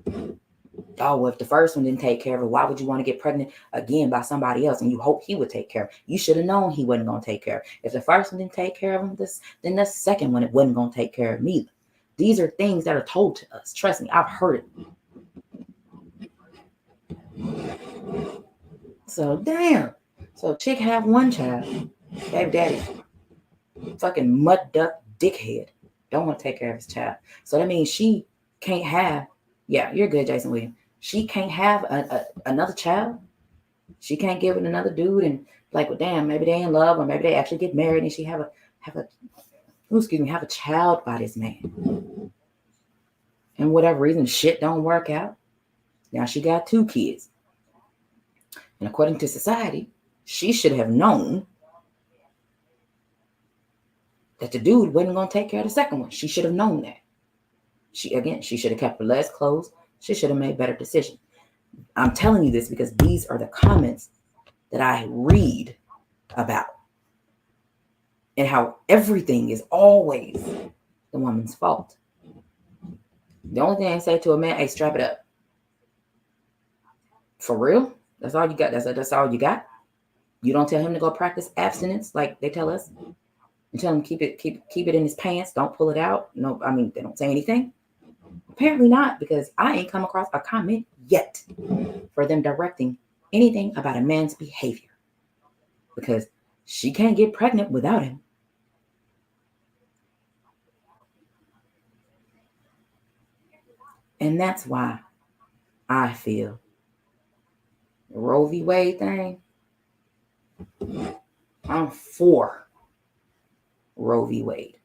Oh, well, if the first one didn't take care of it, why would you want to get pregnant again by somebody else and you hope he would take care of it? You should have known he wasn't going to take care of it. If the first one didn't take care of him, then the second one, it wasn't going to take care of me. These are things that are told to us. Trust me, I've heard it. So, damn. So, chick have one child. Baby daddy, fucking mud duck dickhead, don't want to take care of his child. So that means she can't have, yeah, you're good, Jason Williams. She can't have another child. She can't get with another dude and like, well, damn, maybe they in love or maybe they actually get married and she have a child by this man. And whatever reason, shit don't work out. Now she got 2 kids. And according to society, she should have known that the dude wasn't going to take care of the second one. She should have known that. She should have kept her legs closed. She should have made better decisions. I'm telling you this because these are the comments that I read about and how everything is always the woman's fault. The only thing I say to a man, hey, strap it up. For real? That's all you got? That's all you got? You don't tell him to go practice abstinence like they tell us? You tell him keep it in his pants, don't pull it out? No, I mean, they don't say anything? Apparently not, because I ain't come across a comment yet for them directing anything about a man's behavior. Because she can't get pregnant without him. And that's why I feel the Roe v. Wade thing, I'm for Roe v. Wade.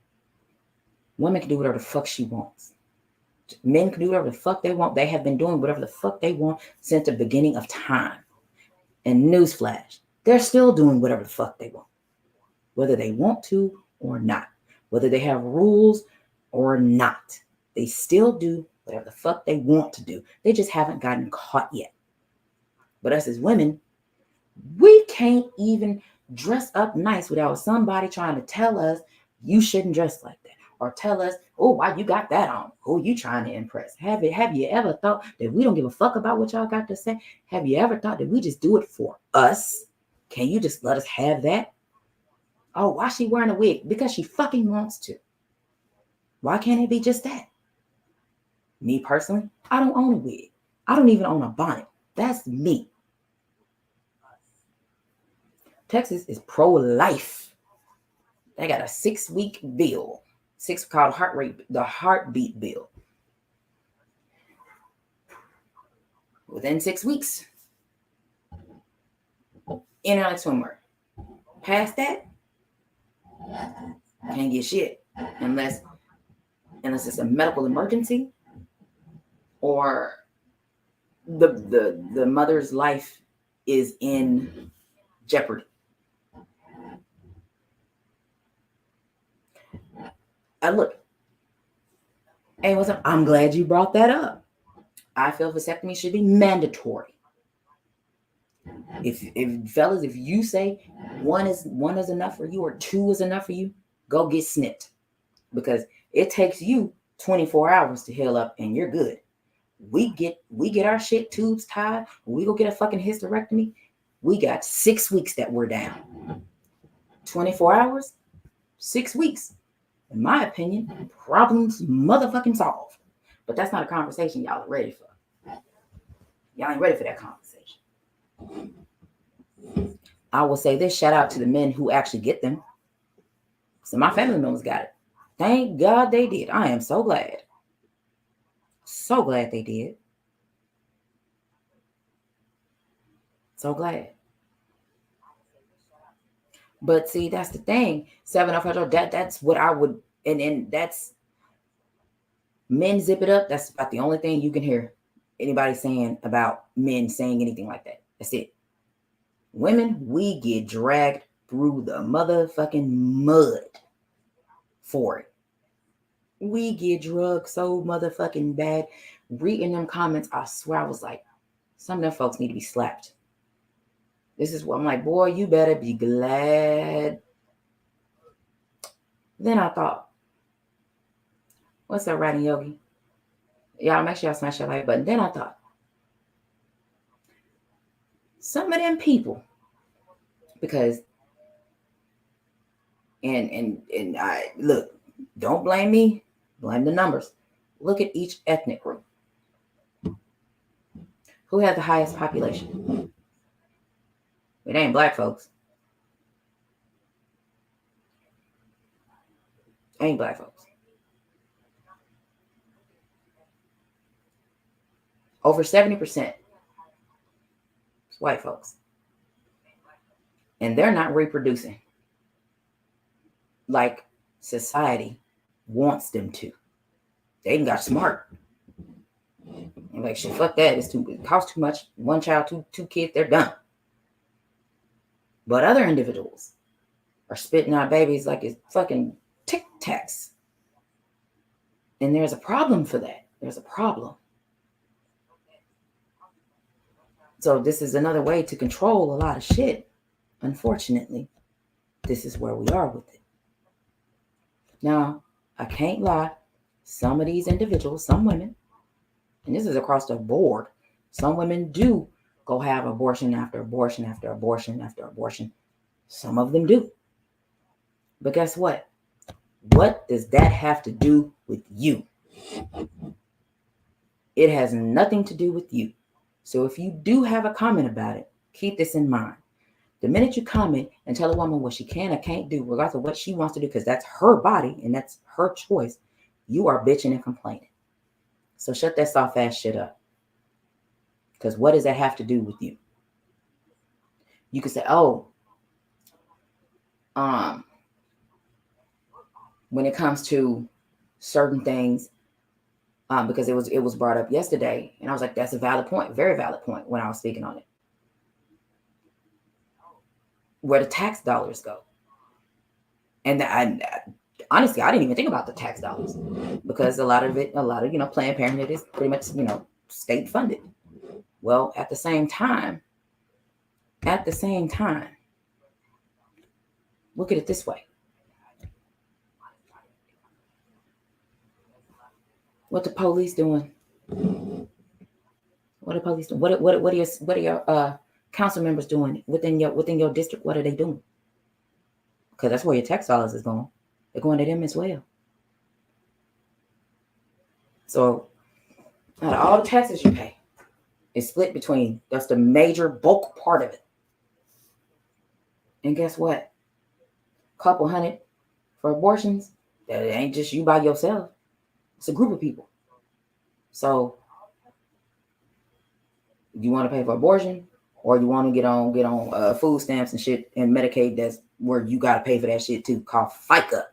Women can do whatever the fuck she wants. Men can do whatever the fuck they want. They have been doing whatever the fuck they want since the beginning of time. And newsflash, they're still doing whatever the fuck they want. Whether they want to or not. Whether they have rules or not. They still do whatever the fuck they want to do. They just haven't gotten caught yet. But us as women, we can't even dress up nice without somebody trying to tell us you shouldn't dress like that. Or tell us, oh, why you got that on? Who you trying to impress? Have you ever thought that we don't give a fuck about what y'all got to say? Have you ever thought that we just do it for us? Can you just let us have that? Oh, why she wearing a wig? Because she fucking wants to. Why can't it be just that? Me personally, I don't own a wig. I don't even own a bonnet. That's me. Texas is pro-life. They got a 6-week bill. Called the heartbeat bill. Within 6 weeks, in and out of swimwear. Past that, can't get shit unless it's a medical emergency or the mother's life is in jeopardy. Look, hey, what's up? I'm glad you brought that up. I feel vasectomy should be mandatory. If fellas, if you say one is enough for you or 2 is enough for you, go get snipped, because it takes you 24 hours to heal up and you're good. We get our shit tubes tied. When we go get a fucking hysterectomy, we got 6 weeks that we're down. 24 hours, 6 weeks. In my opinion, problems motherfucking solved. But that's not a conversation y'all are ready for. Y'all ain't ready for that conversation. I will say this, shout out to the men who actually get them. So my family members got it. Thank God they did. I am so glad. So glad they did. So glad. But see, that's the thing. 705, that's what I would, and that's, men zip it up. That's about the only thing you can hear anybody saying about men saying anything like that. That's it. Women, we get dragged through the motherfucking mud for it. We get drugged so motherfucking bad. reading them comments, I swear I was like, some of them folks need to be slapped. This is what I'm like, boy, you better be glad. Then I thought, what's that writing, Yogi? Y'all make sure y'all smash that like button. Then I thought, some of them people, because and I look, don't blame me, blame the numbers. Look at each ethnic group. Who has the highest population? It ain't black folks. Ain't black folks. Over 70% is white folks. And they're not reproducing like society wants them to. They ain't got smart. I'm like, shit, fuck that. It costs too much. One child, two kids, they're done. But other individuals are spitting out babies like it's fucking Tic Tacs. And there's a problem for that. There's a problem. So this is another way to control a lot of shit. Unfortunately, this is where we are with it. Now, I can't lie. Some of these individuals, some women, and this is across the board, some women do go have abortion after abortion after abortion after abortion. Some of them do. But guess what? What does that have to do with you? It has nothing to do with you. So if you do have a comment about it, keep this in mind. The minute you comment and tell a woman what she can or can't do, regardless of what she wants to do, because that's her body and that's her choice, you are bitching and complaining. So shut that soft ass shit up. Because what does that have to do with you? You could say, when it comes to certain things, because it was brought up yesterday, and I was like, that's a valid point, very valid point when I was speaking on it. Where the tax dollars go. And honestly, I didn't even think about the tax dollars because a lot of Planned Parenthood is pretty much, state funded. Well, at the same time, look at it this way. What the police doing? What are police doing? What are your council members doing within your district? What are they doing? Because that's where your tax dollars is going. They're going to them as well. So out of all the taxes you pay, it's split between, that's the major bulk part of it. And guess what? Couple hundred for abortions, that ain't just you by yourself. It's a group of people. So you want to pay for abortion, or you want to get on food stamps and shit and Medicaid, that's where you got to pay for that shit too, called FICA.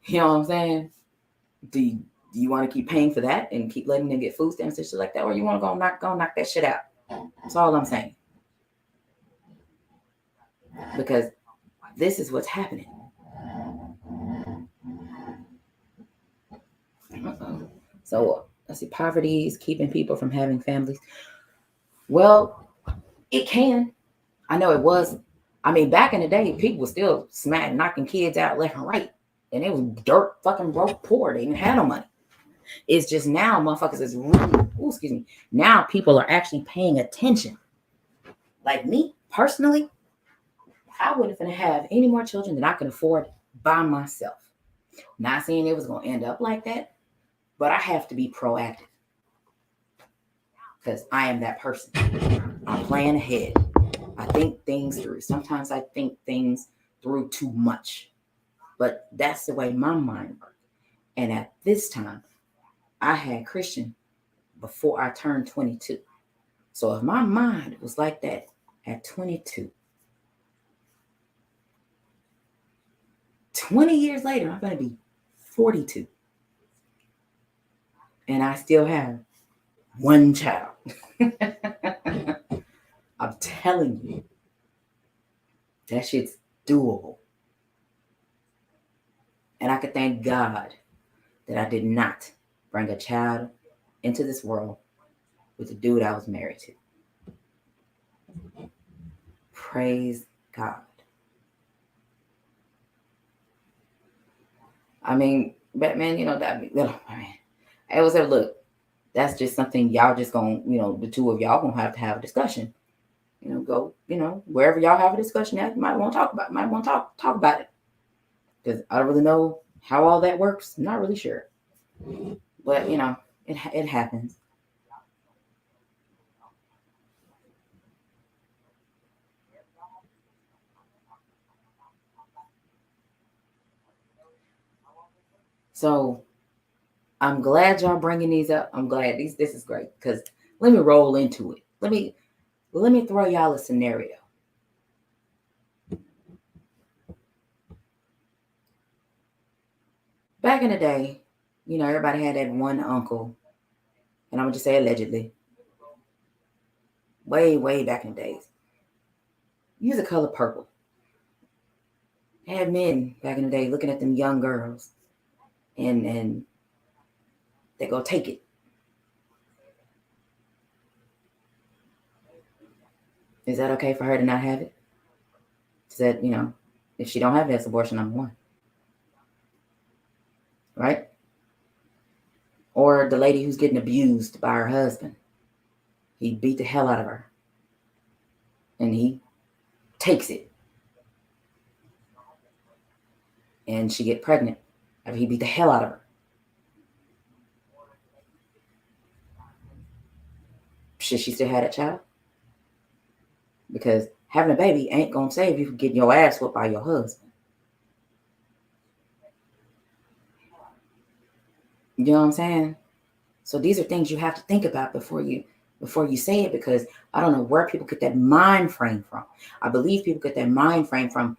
You know what I'm saying? Do you want to keep paying for that and keep letting them get food stamps and shit like that, or you want to go knock that shit out? That's all I'm saying. Because this is what's happening. So let's see, poverty is keeping people from having families. Well, it can. I know it was. I mean, back in the day, people were still knocking kids out left and right. And it was dirt fucking broke poor. They didn't have no money. It's just now motherfuckers is really, now people are actually paying attention. Like me, personally, I wouldn't have any more children than I can afford by myself. Not saying it was going to end up like that, but I have to be proactive. Because I am that person. I'm planning ahead. I think things through. Sometimes I think things through too much. But that's the way my mind works. And at this time, I had Christian before I turned 22. So if my mind was like that at 22, 20 years later, I'm going to be 42. And I still have one child. I'm telling you, that shit's doable. And I could thank God that I did not bring a child into this world with a dude I was married to. Praise God. I mean, Batman, that, I mean, I was there, look, that's just something y'all just gonna, the two of y'all gonna have to have a discussion. Go, wherever y'all have a discussion at, you might want to talk about it. Might want to talk about it. Because I don't really know how all that works. I'm not really sure. But, it happens. So I'm glad y'all bringing these up. I'm glad this is great, because let me roll into it. Let me throw y'all a scenario. Back in the day, everybody had that one uncle, and I'm gonna just say allegedly, way, way back in the days. Use the color purple. Had men back in the day looking at them young girls, and they go take it. Is that okay for her to not have it? Is that, if she don't have it, it's abortion number one. Right? Or the lady who's getting abused by her husband. He beat the hell out of her. And he takes it. And she get pregnant after he beat the hell out of her. Should she still have that child? Because having a baby ain't gonna save you from getting your ass whooped by your husband. You know what I'm saying? So these are things you have to think about before you say it, because I don't know where people get that mind frame from. I believe people get that mind frame from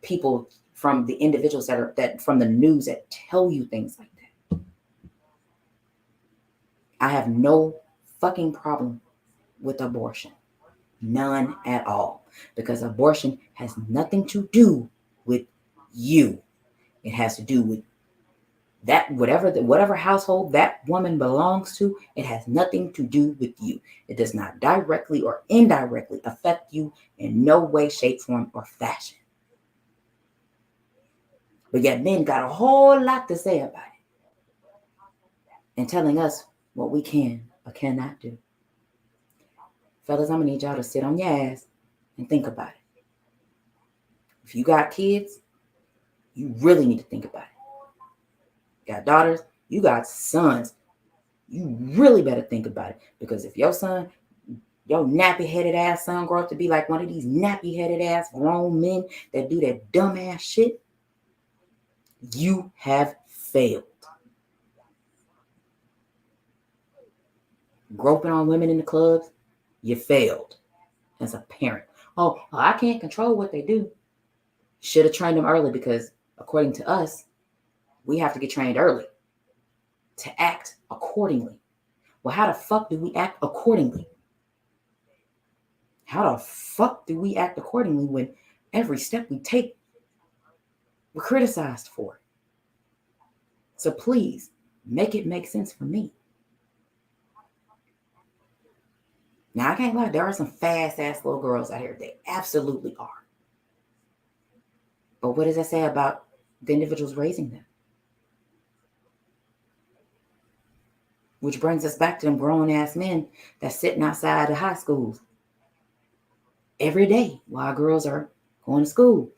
people, from the individuals that from the news that tell you things like that. I have no fucking problem with abortion. None at all. Because abortion has nothing to do with you. It has to do with that whatever household that woman belongs to. It has nothing to do with you. It does not directly or indirectly affect you in no way, shape, form, or fashion. But yet men got a whole lot to say about it, and telling us what we can or cannot do. Fellas, I'm gonna need y'all to sit on your ass and think about it. If you got kids, you really need to think about it. You got daughters, you got sons, you really better think about it. Because if your nappy-headed ass son grow up to be like one of these nappy-headed ass grown men that do that dumb ass shit, you have failed. Groping on women in the clubs, you failed as a parent. Oh, I can't control what they do. Should have trained them early, because according to us, we have to get trained early to act accordingly. Well, how the fuck do we act accordingly? How the fuck do we act accordingly when every step we take, we're criticized for it? So please, make it make sense for me. Now, I can't lie, there are some fast-ass little girls out here. They absolutely are. But what does that say about the individuals raising them? Which brings us back to them grown-ass men that's sitting outside the high schools every day while girls are going to school.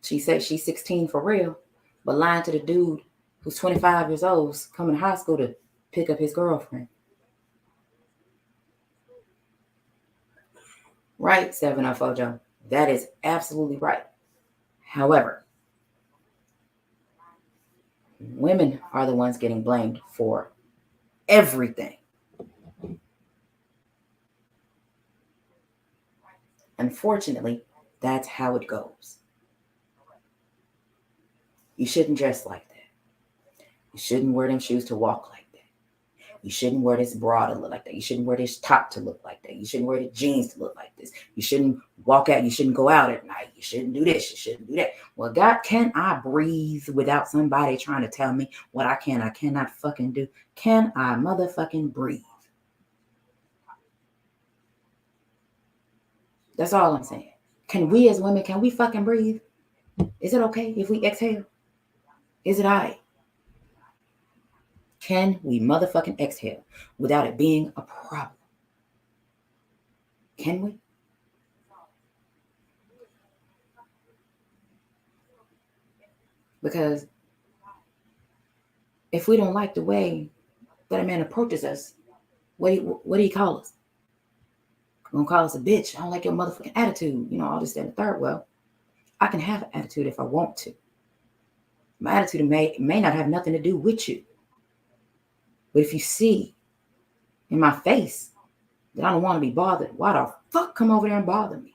She says she's 16 for real, but lying to the dude who's 25 years old, coming to high school to pick up his girlfriend. Right, 704 Joe. That is absolutely right. However, women are the ones getting blamed for everything. Unfortunately, that's how it goes. You shouldn't dress like that. You shouldn't wear them shoes to walk like that. You shouldn't wear this bra to look like that. You shouldn't wear this top to look like that. You shouldn't wear the jeans to look like this. You shouldn't walk out. You shouldn't go out at night. You shouldn't do this. You shouldn't do that. Well, God, can I breathe without somebody trying to tell me what I cannot fucking do? Can I motherfucking breathe? That's all I'm saying. Can we as women, can we fucking breathe? Is it okay if we exhale? Is it all right? Can we motherfucking exhale without it being a problem? Can we? Because if we don't like the way that a man approaches us, what do you call us? Gonna call us a bitch. I don't like your motherfucking attitude. All this, that, and the third. Well, I can have an attitude if I want to. My attitude may not have nothing to do with you. But if you see in my face that I don't want to be bothered, why the fuck come over there and bother me?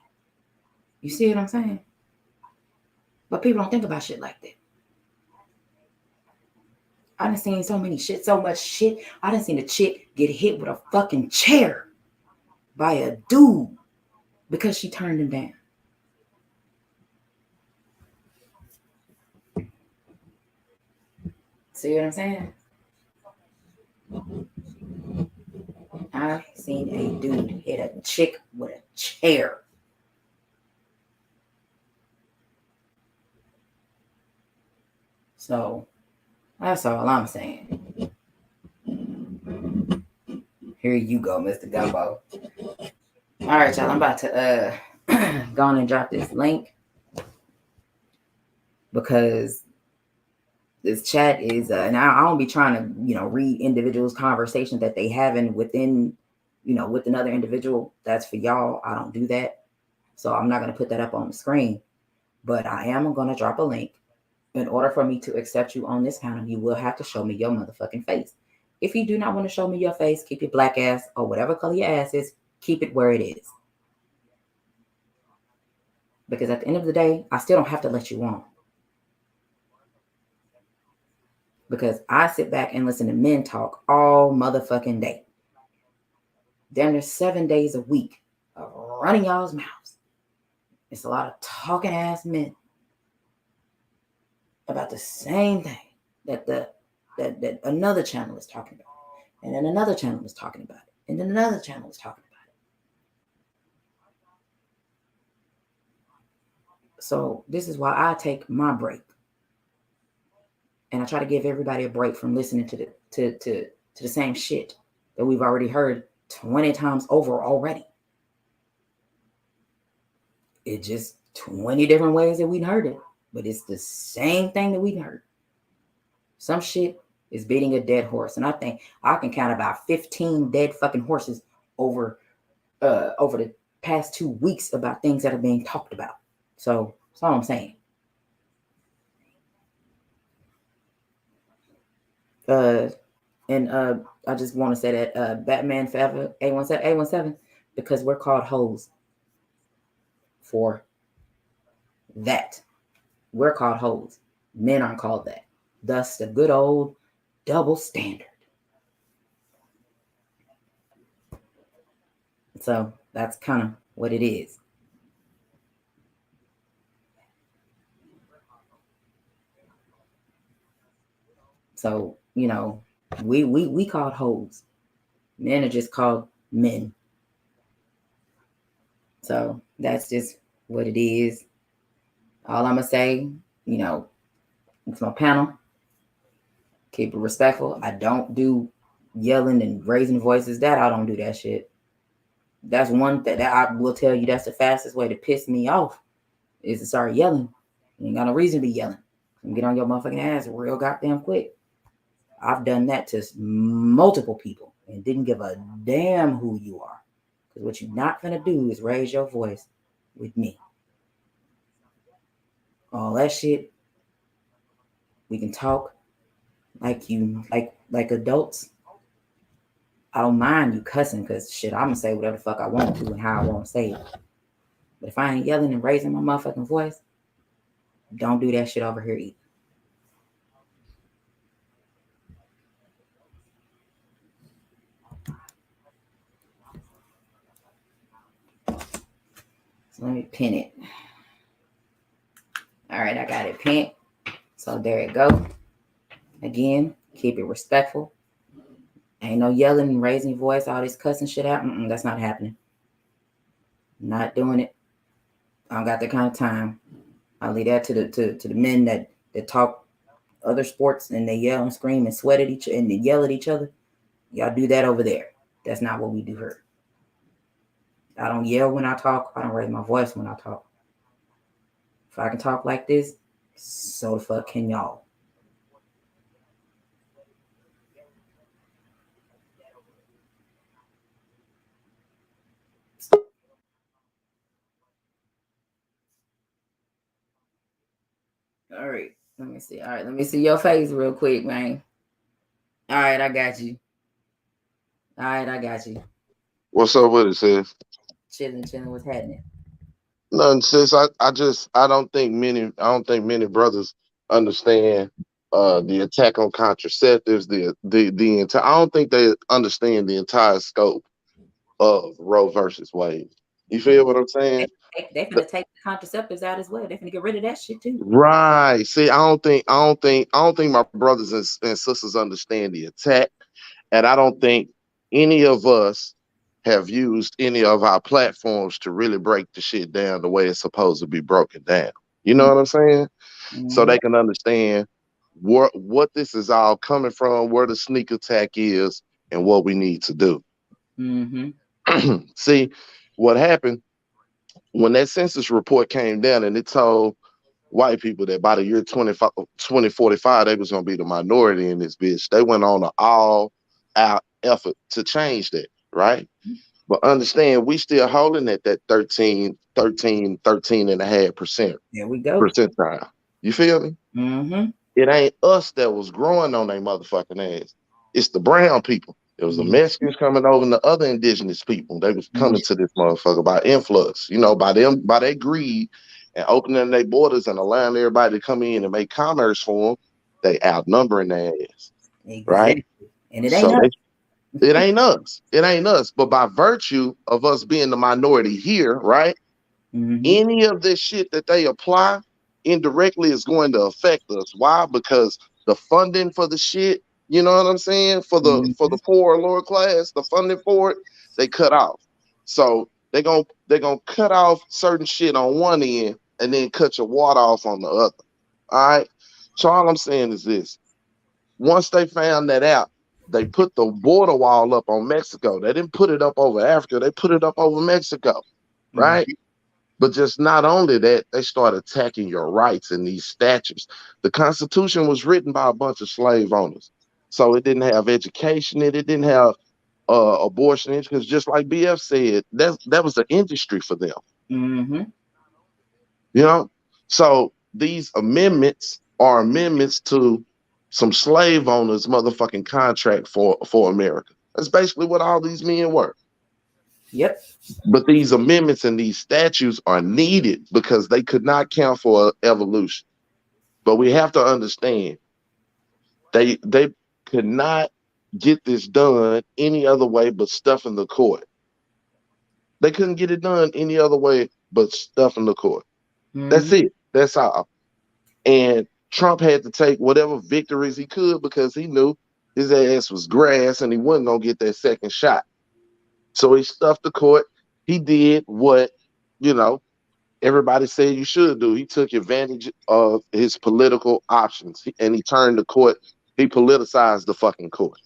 You see what I'm saying? But people don't think about shit like that. I done seen so much shit. I done seen a chick get hit with a fucking chair by a dude because she turned him down. See what I'm saying? I've seen a dude hit a chick with a chair. So that's all I'm saying. Here you go, Mr. Gumbo. All right, y'all. I'm about to go on and drop this link because this chat is, and I don't be trying to, read individuals' conversations that they having within, with another individual. That's for y'all. I don't do that. So I'm not going to put that up on the screen, but I am going to drop a link. In order for me to accept you on this panel, you will have to show me your motherfucking face. If you do not want to show me your face, keep your black ass or whatever color your ass is, keep it where it is. Because at the end of the day, I still don't have to let you on. Because I sit back and listen to men talk all motherfucking day. Damn near 7 days a week of running y'all's mouths. It's a lot of talking ass men about the same thing that another channel is talking about. And then another channel is talking about it. And then another channel is talking about it. So this is why I take my break. And I try to give everybody a break from listening to the same shit that we've already heard 20 times over already. It's just 20 different ways that we'd heard it. But it's the same thing that we'd heard. Some shit is beating a dead horse. And I think I can count about 15 dead fucking horses over the past 2 weeks about things that are being talked about. So that's all I'm saying. I just want to say that Batman Forever A17 because we're called hoes for that. We're called hoes. Men aren't called that. Thus the good old double standard. So that's kind of what it is. So, we called hoes. Men are just called men. So that's just what it is. All I'm going to say, it's my panel. Keep it respectful. I don't do yelling and raising voices. I don't do that shit. That's one thing that I will tell you. That's the fastest way to piss me off is to start yelling. You ain't got no reason to be yelling. Get on your motherfucking ass real goddamn quick. I've done that to multiple people and didn't give a damn who you are. Because what you're not going to do is raise your voice with me. All that shit, we can talk like adults. I don't mind you cussing because shit, I'm going to say whatever the fuck I want to and how I want to say it. But if I ain't yelling and raising my motherfucking voice, don't do that shit over here either. Let me pin it. All right, I got it pinned. So there it go. Again, keep it respectful. Ain't no yelling and raising your voice, all this cussing shit out. That's not happening. Not doing it. I don't got that kind of time. I'll leave that to the men that talk other sports and they yell and scream and sweat at each and they yell at each other. Y'all do that over there. That's not what we do here. I don't yell when I talk. I don't raise my voice when I talk. If I can talk like this, so the fuck can y'all. All right. Let me see. All right. Let me see your face real quick, man. All right. I got you. All right. I got you. What's up with it, sis? Chilling, chilling. What's happening? Nothing, sis. I don't think many brothers understand the attack on contraceptives, the entire I don't think they understand the entire scope of Roe versus Wade. You They, feel what I'm saying? they finna take the contraceptives out as well. They finna get rid of that shit too. Right. See, I don't think my brothers and sisters understand the attack. And I don't think any of us have used any of our platforms to really break the shit down the way it's supposed to be broken down. You know what I'm saying? So Mm-hmm. they can understand what this is all coming from, where the sneak attack is, and what we need to do. Mm-hmm. See, what happened when that census report came down and it told white people that by the year 2045 they was going to be the minority in this bitch. They went on an all out effort to change that, right? But understand, we still holding at that 13.5% There we go. percentile. You feel me? Mm-hmm. It ain't us that was growing on their motherfucking ass. It's the brown people. It was the Mexicans coming over and the other indigenous people. They was Mm-hmm. coming to this motherfucker by influx, by them, by their greed and opening their borders and allowing everybody to come in and make commerce for them. They outnumbering their ass, right? Exactly. And it ain't So us. it ain't us. It ain't us. But by virtue of us being the minority here, right? Mm-hmm. Any of this shit that they apply indirectly is going to affect us. Why? Because the funding for the shit, you know what I'm saying? For the Mm-hmm. poor or lower class, the funding for it, they cut off. So they're gonna cut off certain shit on one end and then cut your water off on the other. All right. So all I'm saying is this. Once they found that out, they put the border wall up on Mexico. They didn't put it up over Africa, they put it up over Mexico. Right? Mm-hmm. But just not only that, they start attacking your rights in these statutes. The Constitution was written by a bunch of slave owners. So it didn't have education, it didn't have abortion, because just like BF said, that was the industry for them. Mm-hmm. You know? So these amendments are amendments to some slave owners' motherfucking contract for America. That's basically what all these men were. Yep. But these amendments and these statutes are needed because they could not count for evolution. But we have to understand they could not get this done any other way but stuffing the court. They couldn't get it done any other way but stuffing the court. That's Mm-hmm. it. That's all. And Trump had to take whatever victories he could because he knew his ass was grass and he wasn't gonna get that second shot. So he stuffed the court. He did what, you know, everybody said you should do. He took advantage of his political options and he turned the court, he politicized the fucking court.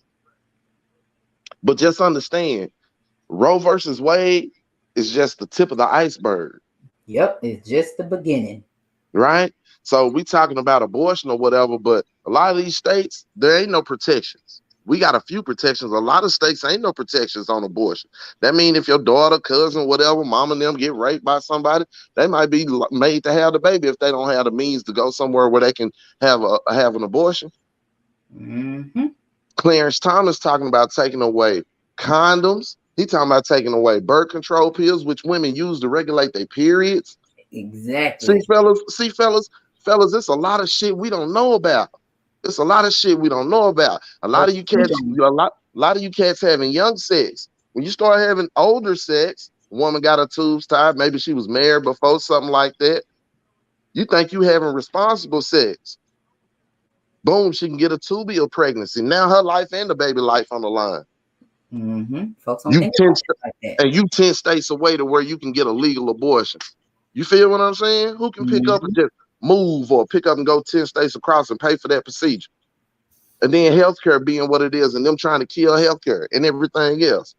But just understand, Roe versus Wade is just the tip of the iceberg, Yep. It's just the beginning. right? So we talking about abortion or whatever, but a lot of these states, there ain't no protections. We got a few protections. A lot of states ain't no protections on abortion. That mean if your daughter, cousin, whatever, mom and them get raped by somebody, they might be made to have the baby if they don't have the means to go somewhere where they can have an abortion. Mm-hmm. Clarence Thomas talking about taking away condoms. He talking about taking away birth control pills, which women use to regulate their periods. See, Exactly. fellas, it's a lot of shit we don't know about. It's a lot of shit we don't know about. A But lot of you we cats, don't. a lot of you cats having young sex. When you start having older sex, woman got her tubes tied. Maybe she was married before, something like that. You think you having responsible sex. Boom, she can get a tubal pregnancy. Now her life and the baby life on the line. Folks don't You think 10 about it like that. and you 10 states away to where you can get a legal abortion. You feel what I'm saying? Who can pick up and Mm-hmm. just move or pick up and go 10 states across and pay for that procedure? And then healthcare being what it is, and them trying to kill healthcare and everything else.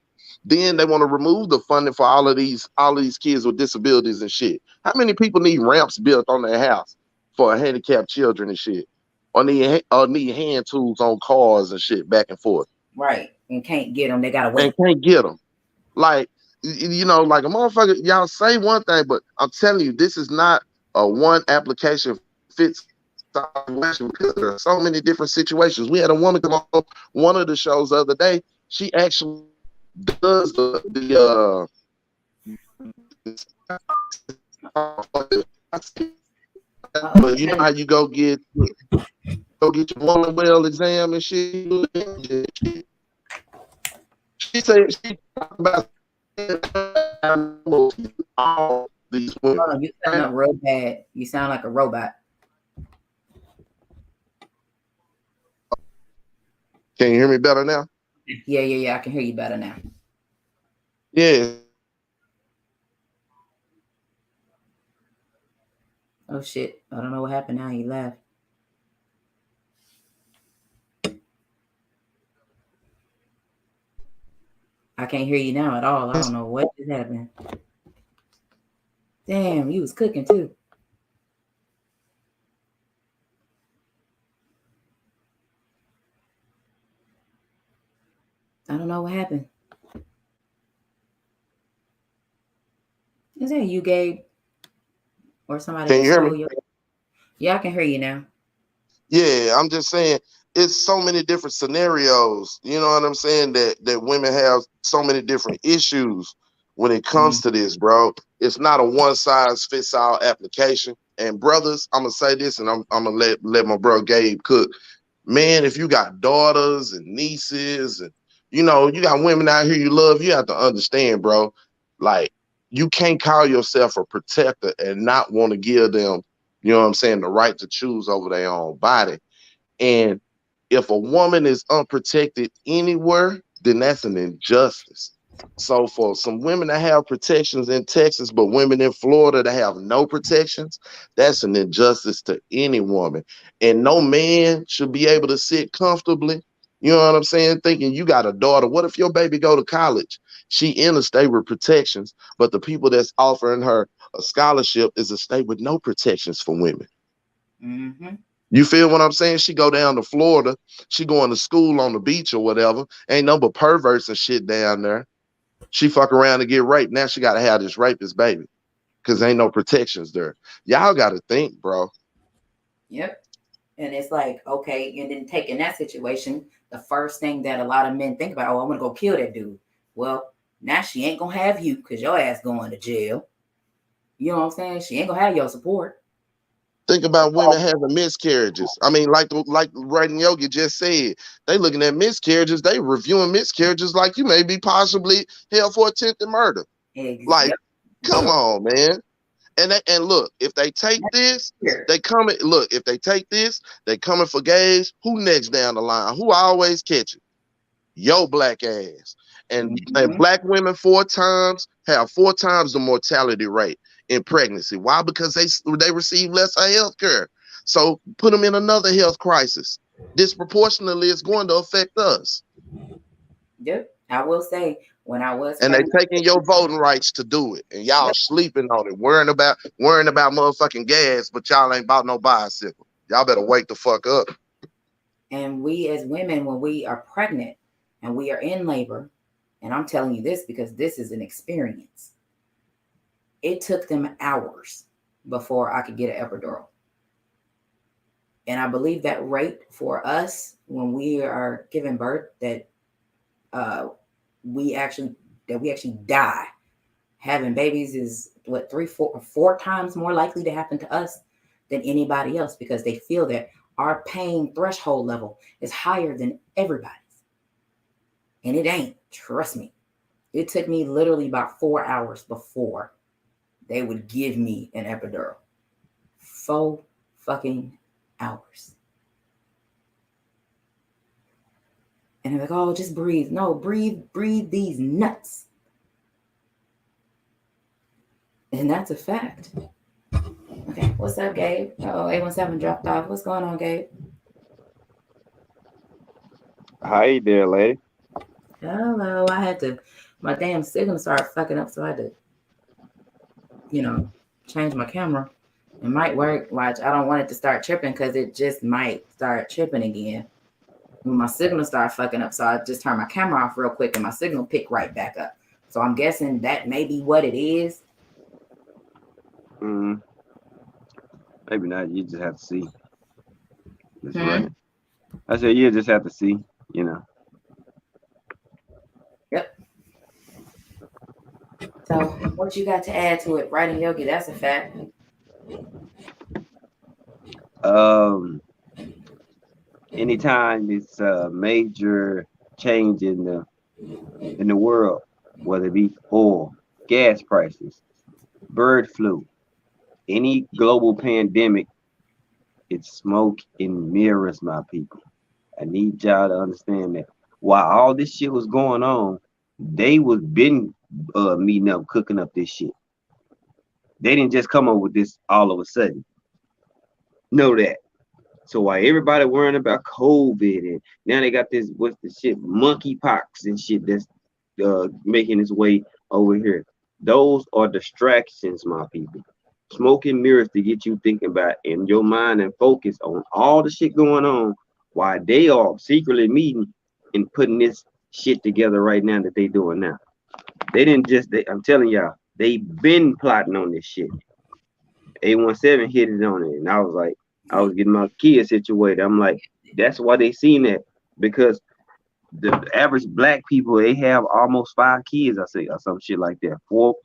Then they want to remove the funding for all of these kids with disabilities and shit. How many people need ramps built on their house for handicapped children and shit? Or need hand tools on cars and shit back and forth Right. And can't get them. They gotta and wait. can't get them. Like, like a motherfucker, y'all say one thing, but I'm telling you, this is not a one application fits all situation because there are so many different situations. We had a woman come on one of the shows the other day. She actually does Uh-oh. but you know how you go get your woman well exam and shit. She said she talked about all these women. Hold on, you sound up real bad. You sound like a robot. Can you hear me better now? Yeah. I can hear you better now. Yeah. Oh shit. I don't know what happened now. He left. I can't hear you now at all. I don't know what is happening. Damn, you was cooking too. I don't know what happened. Is that you, Gabe? Or somebody Can you that hear me? stole your. Yeah, I can hear you now. Yeah, I'm just saying it's so many different scenarios, you know what I'm saying, that women have so many different issues when it Mm. comes to this, bro. It's not a one size fits all application. And brothers, I'm gonna say this and I'm gonna let my bro Gabe cook. Man, if you got daughters and nieces and you got women out here you love, you have to understand, bro. Like, you can't call yourself a protector and not want to give them, you know what I'm saying, the right to choose over their own body. And if a woman is unprotected anywhere, then that's an injustice. So for some women to have protections in Texas, but women in Florida to have no protections, that's an injustice to any woman. And no man should be able to sit comfortably, you know what I'm saying, thinking you got a daughter. What if your baby go to college? She in a state with protections, but the people that's offering her a scholarship is a state with no protections for women. Mm-hmm. You feel what I'm saying? She go down to Florida. She going to school on the beach or whatever. Ain't no but perverts and shit down there. She fuck around and get raped. Now she got to have this rapist baby because ain't no protections there. Y'all got to think, bro. Yep. And it's like, okay, and then taking that situation, the first thing that a lot of men think about, oh, I'm gonna go kill that dude. Well, now she ain't gonna have you because your ass going to jail. You know what I'm saying? She ain't gonna have your support. Think about women having miscarriages. I mean, like Right and Yogi just said, they looking at miscarriages. They reviewing miscarriages like you may be possibly held for attempted murder. Like, Yep. come on, man. And look, if they take this, Here. they coming. Look, if they take this, they coming for gays. Who next down the line? Who always catch it? Yo, black ass. And Mm-hmm. black women 4 times have 4 times the mortality rate in pregnancy. Why? Because they receive less health care. So put them in another health crisis. Disproportionately, it's going to affect us. Yep. I will say when I was And they pregnant. taking your voting rights to do it, and y'all Yep. sleeping on it, worrying about motherfucking gas, but y'all ain't bought no bicycle. Y'all better wake the fuck up. And we as women, when we are pregnant and we are in labor, and I'm telling you this because this is an experience. It took them hours before I could get an epidural. And I believe that rate for us when we are giving birth uh, we actually we actually die having babies is what 3 4 4 times more likely to happen to us than anybody else because they feel that our pain threshold level is higher than everybody's, and it ain't. Trust me. It took me literally about 4 hours before they would give me an epidural. 4 fucking hours. And they're like, oh, just breathe. No, breathe these nuts. And that's a fact. Okay, what's up, Gabe? Oh, 817 dropped off. What's going on, Gabe? How you there, lady? Hello. My damn signal started fucking up, so I had to, you know, change my camera. It might work. Watch, I don't want it to start tripping because it just might start tripping again. When my signal started fucking up, so I just turned my camera off real quick and my signal picked right back up. So I'm guessing that may be what it is. Mm, maybe not. You just have to see. That's Hmm. right. I said you just have to see. You know. Yep. So what you got to add to it? Writing yogi, that's a fact. Um. Anytime it's a major change in the world, whether it be oil, gas prices, bird flu, any global pandemic, it's smoke and mirrors, my people. I need y'all to understand that. While all this shit was going on, they was been meeting up, cooking up this shit. They didn't just come up with this all of a sudden. Know that. So while everybody worrying about COVID and now they got this what's the shit monkeypox and shit that's making its way over here. Those are distractions, my people. Smoke and mirrors to get you thinking about in your mind and focus on all the shit going on while they are secretly meeting and putting this shit together right now that they doing now. They didn't just I'm telling y'all, they been plotting on this shit. 817 hit it on it. And I was like, I was getting my kids situated. I'm like, that's why they seen that. Because the average black people, they have almost 5 kids, I say, or some shit like that. 4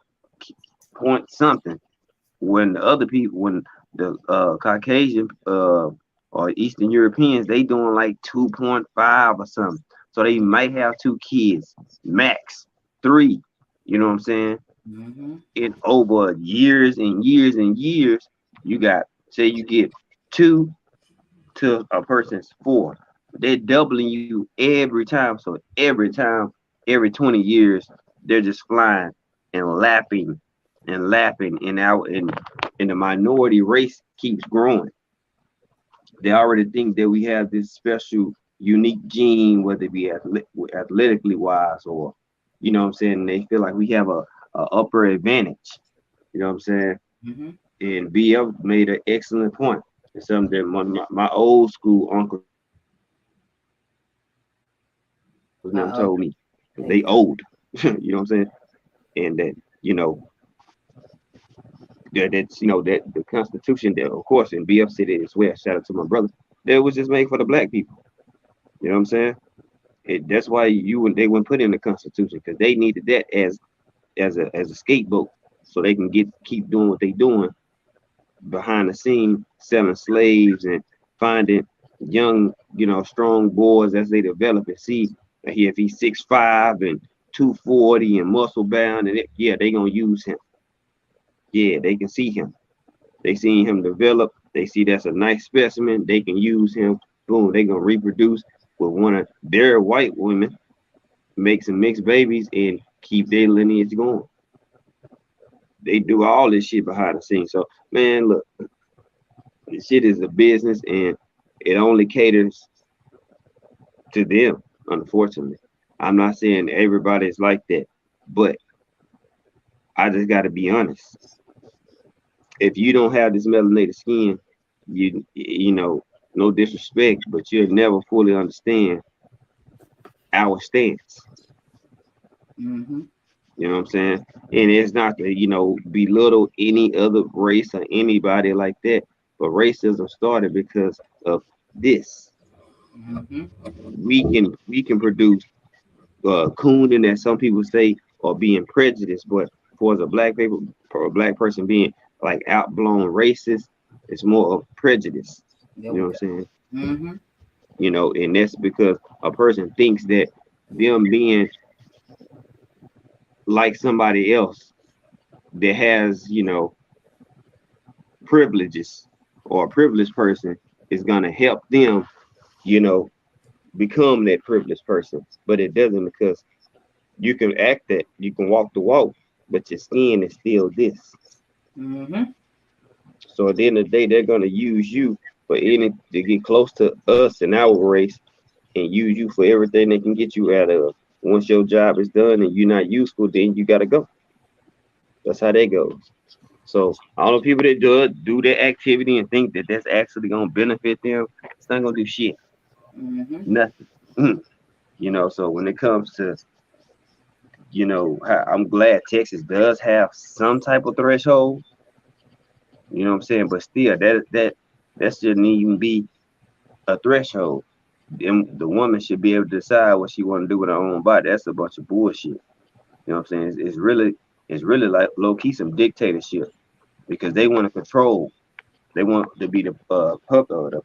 point something. When the other people, when the Caucasian or Eastern Europeans, they doing like 2.5 or something. So they might have 2 kids, max 3. You know what I'm saying? Mm-hmm. In over years and years and years, you got say you get 2 to a person's 4. They're doubling you every time. So every 20 years, they're just flying and lapping, and the minority race keeps growing. They already think that we have this special, unique gene, whether it be athletically wise or, you know what I'm saying. They feel like we have a upper advantage. You know what I'm saying. Mm-hmm. And BF made an excellent point. It's something that my old school uncles and them told me because they old. You know what I'm saying? There you And go. that that the Constitution that of course in BF City as well. Shout out to my brother. That was just made for the black people. You know what I'm saying? That's why they wouldn't put in the Constitution because they needed that as a scapegoat so they can keep doing what they doing behind the scene selling slaves and finding young, strong boys as they develop and see if he's 6'5" and 240 and muscle bound and yeah, they gonna use him. Yeah, they can see him. They seen him develop. They see that's a nice specimen. They can use him. Boom, they gonna reproduce with one of their white women, make some mixed babies and keep their lineage going. They do all this shit behind the scenes. So man, look, this shit is a business and it only caters to them, unfortunately. I'm not saying everybody's like that, but I just gotta be honest. If you don't have this melanated skin, no disrespect, but you'll never fully understand our stance. Mm-hmm. You know what I'm saying? And it's not to, belittle any other race or anybody like that, but racism started because of this. Mm-hmm. We can produce cooning that some people say or being prejudiced, but for as a black person being like outblown racist, it's more of prejudice. There You know we what I'm go. saying? Mm-hmm. And that's because a person thinks that them being like somebody else that has, privileges, or a privileged person is gonna help them, you know, become that privileged person. But it doesn't, because you can act that, you can walk the walk, but your skin is still this. Mm-hmm. So at the end of the day, they're gonna use you for any to get close to us in our race, and use you for everything they can get you out of. Once your job is done and you're not useful, then you gotta go. That's how that goes. So all the people that do that activity and think that that's actually gonna benefit them, it's not gonna do shit, Mm-hmm. nothing. So when it comes to, I'm glad Texas does have some type of threshold. You know what I'm saying? But still, that shouldn't even be a threshold. The woman should be able to decide what she want to do with her own body. That's a bunch of bullshit. You know what I'm saying? It's really like low key some dictatorship, because they want to control. They want to be the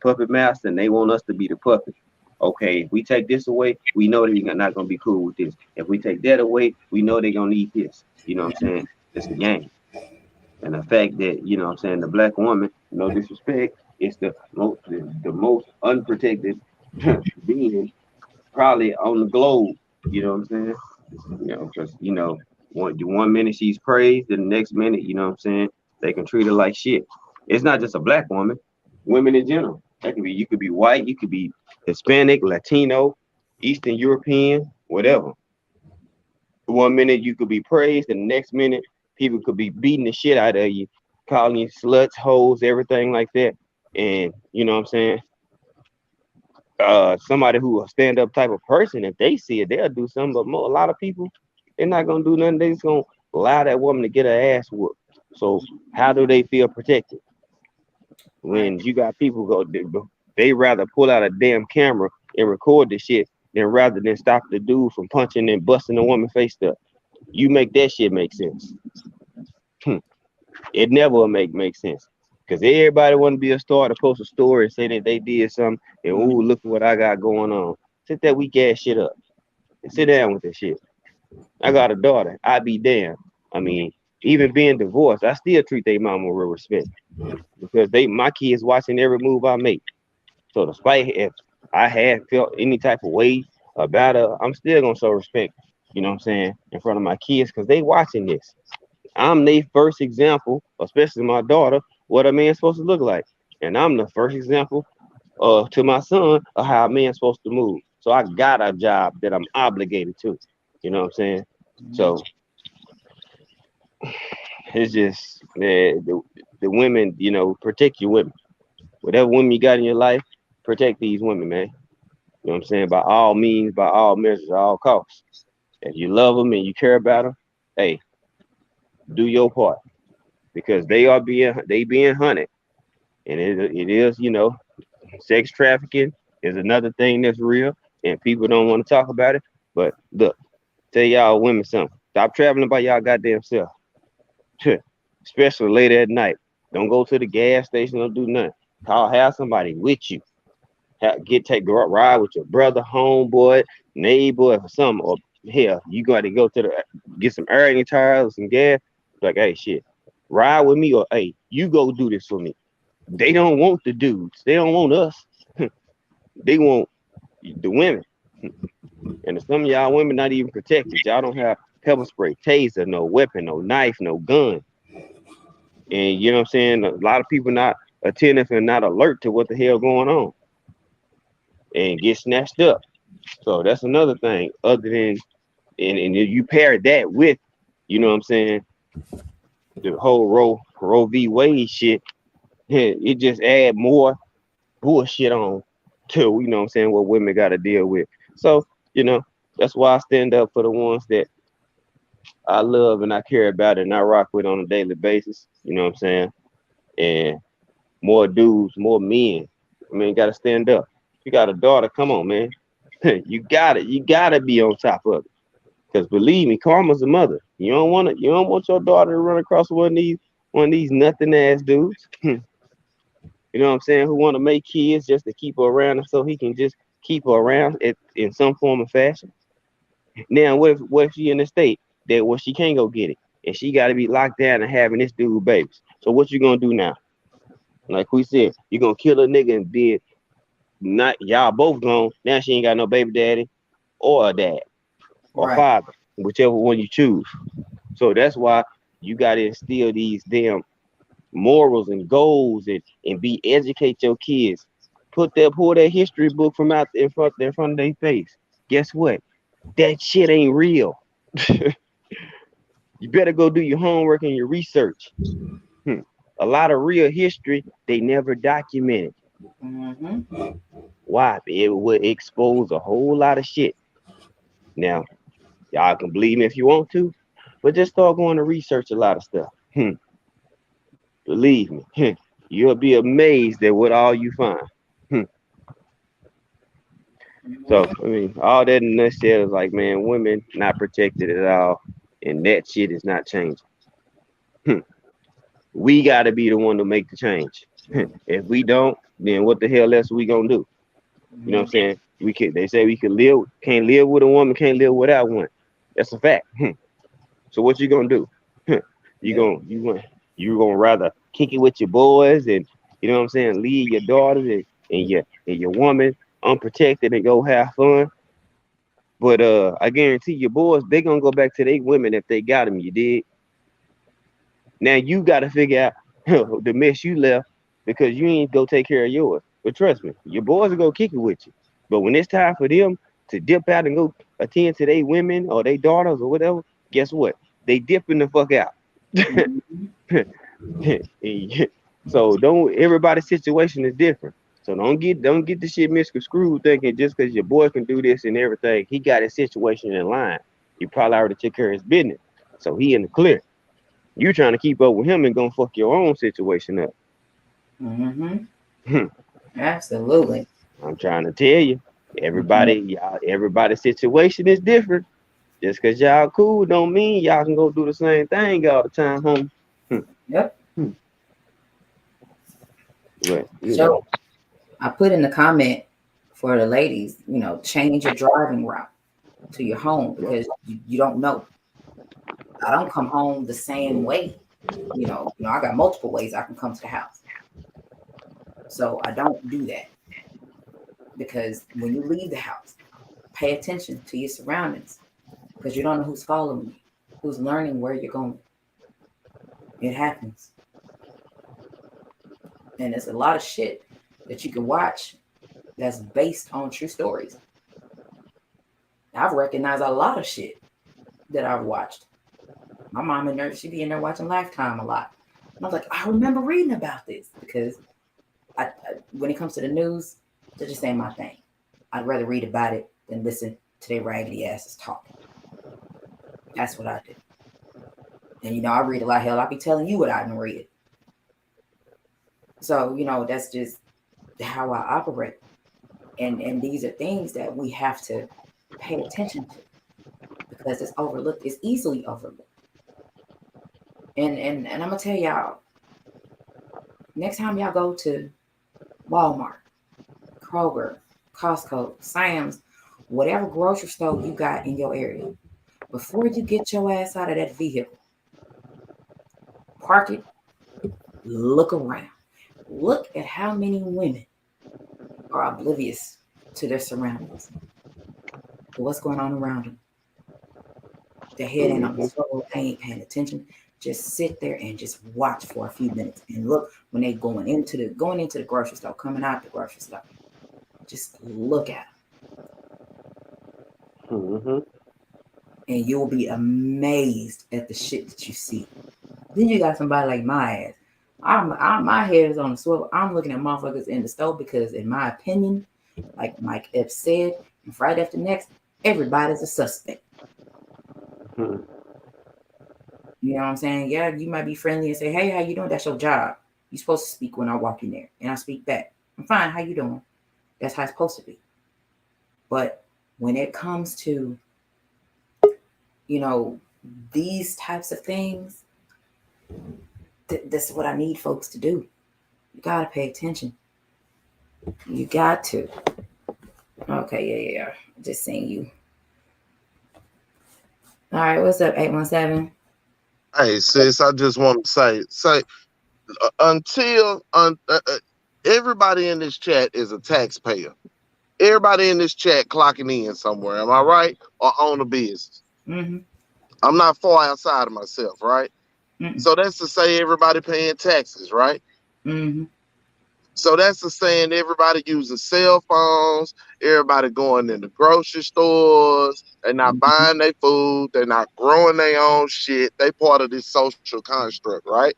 puppet master, and they want us to be the puppet. Okay, if we take this away, we know they're not gonna be cool with this. If we take that away, we know they're gonna need this. You know what I'm saying? It's a game. And the fact that, what I'm saying, the black woman, no disrespect, is the most unprotected being probably on the globe. You know what I'm saying? Because one minute she's praised, and the next minute, what I'm saying, they can treat her like shit. It's not just a black woman, women in general. That could be You could be white, you could be Hispanic, Latino, Eastern European, whatever. One minute you could be praised, and the next minute people could be beating the shit out of you, calling you sluts, hoes, everything like that. And what I'm saying, somebody who a stand up type of person, if they see it, they'll do something. But a lot of people, they're not gonna do nothing. They just gonna allow that woman to get her ass whooped. So how do they feel protected Right. when you got people they rather pull out a damn camera and record the shit than rather than stop the dude from punching and busting the woman face up? You make that shit make sense. It never will make sense. Because everybody want to be a star to post a story and say that they did something, and Mm-hmm. ooh, look at what I got going on. Sit that weak ass shit up and sit down with this shit. I got a daughter. I be damned. I mean, even being divorced, I still treat their mama with respect, because my kids watching every move I make. So despite if I had felt any type of way about her, I'm still gonna show respect. You know what I'm saying, in front of my kids, because they watching this. I'm the first example, especially my daughter, what a man's supposed to look like. And I'm the first example to my son of how a man's supposed to move. So I got a job that I'm obligated to. You know what I'm saying? Mm-hmm. So it's just the women, protect your women. Whatever women you got in your life, protect these women, man. You know what I'm saying? By all means, by all measures, at all costs. If you love them and you care about them, hey, do your part, because they being hunted. And it is, sex trafficking is another thing that's real, and people don't want to talk about it. But look, tell y'all women something. Stop traveling by y'all goddamn self, especially late at night. Don't go to the gas station. Don't do nothing. Have somebody with you. Go ride with your brother, homeboy, neighbor, or something. Or hell, you got to go to get some air in your tires or some gas. Like, hey, shit, ride with me, or hey, you go do this for me. They don't want the dudes. They don't want us. They want the women. And some of y'all women not even protected. Y'all don't have pepper spray, taser, no weapon, no knife, no gun. And you know what I'm saying? A lot of people not attentive and not alert to what the hell going on, and get snatched up. So that's another thing. Other than and you pair that with, you know what I'm saying, the whole Roe v. Wade shit, it just add more bullshit on to, what I'm saying, what women got to deal with. So, you know, that's why I stand up for the ones that I love and I care about and I rock with on a daily basis. You know what I'm saying? And more dudes, more men. I mean, got to stand up. You got a daughter, come on, man. You gotta be on top of it. Because believe me, karma's a mother. You don't want your daughter to run across one of these nothing ass dudes. You know what I'm saying? Who want to make kids just to keep her around, so he can just keep her around in some form of fashion. Now, what if she in the state? that well, she can't go get it. And she got to be locked down and having this dude babies. So what you gonna do now? Like we said, you gonna kill a nigga and then not y'all both gone. Now she ain't got no baby daddy or a dad or Right. father, whichever one you choose. So that's why you gotta instill these damn morals and goals and be educate your kids. Pull that history book from out in front of their face. Guess what? That shit ain't real. You better go do your homework and your research. Hmm. A lot of real history they never documented. Mm-hmm. Why? It would expose a whole lot of shit. Now, y'all can believe me if you want to, but just start going to research a lot of stuff. Believe me, you'll be amazed at what all you find. Hmm. So, I mean, all that in a nutshell is like, man, women not protected at all, and that shit is not changing. Hmm. We got to be the one to make the change. If we don't, then what the hell else are we gonna do? You know what I'm Mm-hmm. saying? They say we can live, can't live with a woman, can't live without one. That's a fact. So what you gonna do? you Yep. gonna you gonna you gonna rather kick it with your boys and you know what I'm saying, leave your daughters and your woman unprotected and go have fun. But I guarantee your boys they gonna go back to their women if they got them. You did. Now you gotta figure out the mess you left because you ain't go take care of yours. But trust me, your boys will go kick it with you. But when it's time for them to dip out and go attend to their women or their daughters or whatever, guess what? They dipping the fuck out. Mm-hmm. So don't everybody's situation is different. So don't get the shit misconstrued thinking just because your boy can do this and everything, he got his situation in line. He probably already took care of his business. So he in the clear. You trying to keep up with him and gonna fuck your own situation up. Mm-hmm. Hmm. Absolutely. I'm trying to tell you, Mhm. everybody's situation is different. Just cause y'all cool don't mean y'all can go do the same thing all the time, homie. Hmm. Yep. Hmm. But you know, So I put in the comment for the ladies, change your driving route to your home because you don't know. I don't come home the same way. I got multiple ways I can come to the house. So I don't do that because when you leave the house, pay attention to your surroundings because you don't know who's following you, who's learning where you're going. It happens. And there's a lot of shit that you can watch that's based on true stories. I've recognized a lot of shit that I've watched. My mom in there, she be in there watching Lifetime a lot. And I was like, I remember reading about this because when it comes to the news, that just ain't my thing. I'd rather read about it than listen to their raggedy asses talking. That's what I do. And I read a lot. Hell, I be telling you what I didn't read. So that's just how I operate. And these are things that we have to pay attention to because it's overlooked. It's easily overlooked. And I'm gonna tell y'all, next time y'all go to Walmart, Kroger, Costco, Sam's, whatever grocery store you got in your area, before you get your ass out of that vehicle, park it, look around. Look at how many women are oblivious to their surroundings, to what's going on around them. Their head ain't on the mhm. swivel, they ain't paying attention. Just sit there and just watch for a few minutes and look when they going into the grocery store, coming out the grocery store. Just look at Mhm. them, and you'll be amazed at the shit that you see. Then you got somebody like my ass. My head is on the swivel. I'm looking at motherfuckers in the store because, in my opinion, like Mike Epps said, and Friday after next, everybody's a suspect. Mhm. You know what I'm saying? Yeah, you might be friendly and say, "Hey, how you doing?" That's your job. You're supposed to speak when I walk in there, and I speak back. I'm fine. How you doing? That's how it's supposed to be. But when it comes to you know these types of things, this is what I need folks to do. You gotta pay attention. You got to. Okay, yeah. Just seeing you. All right, what's up, 817? Hey, sis, I just want to say, everybody in this chat is a taxpayer. Everybody in this chat clocking in somewhere. Am I right? Or own a business. Mm-hmm. I'm not far outside of myself, right? Mm-mm. So that's to say everybody paying taxes, right? Mm-hmm. So that's the saying everybody using cell phones, everybody going in the grocery stores, they're not Mm-hmm. buying their food, they're not growing their own shit. They part of this social construct, right?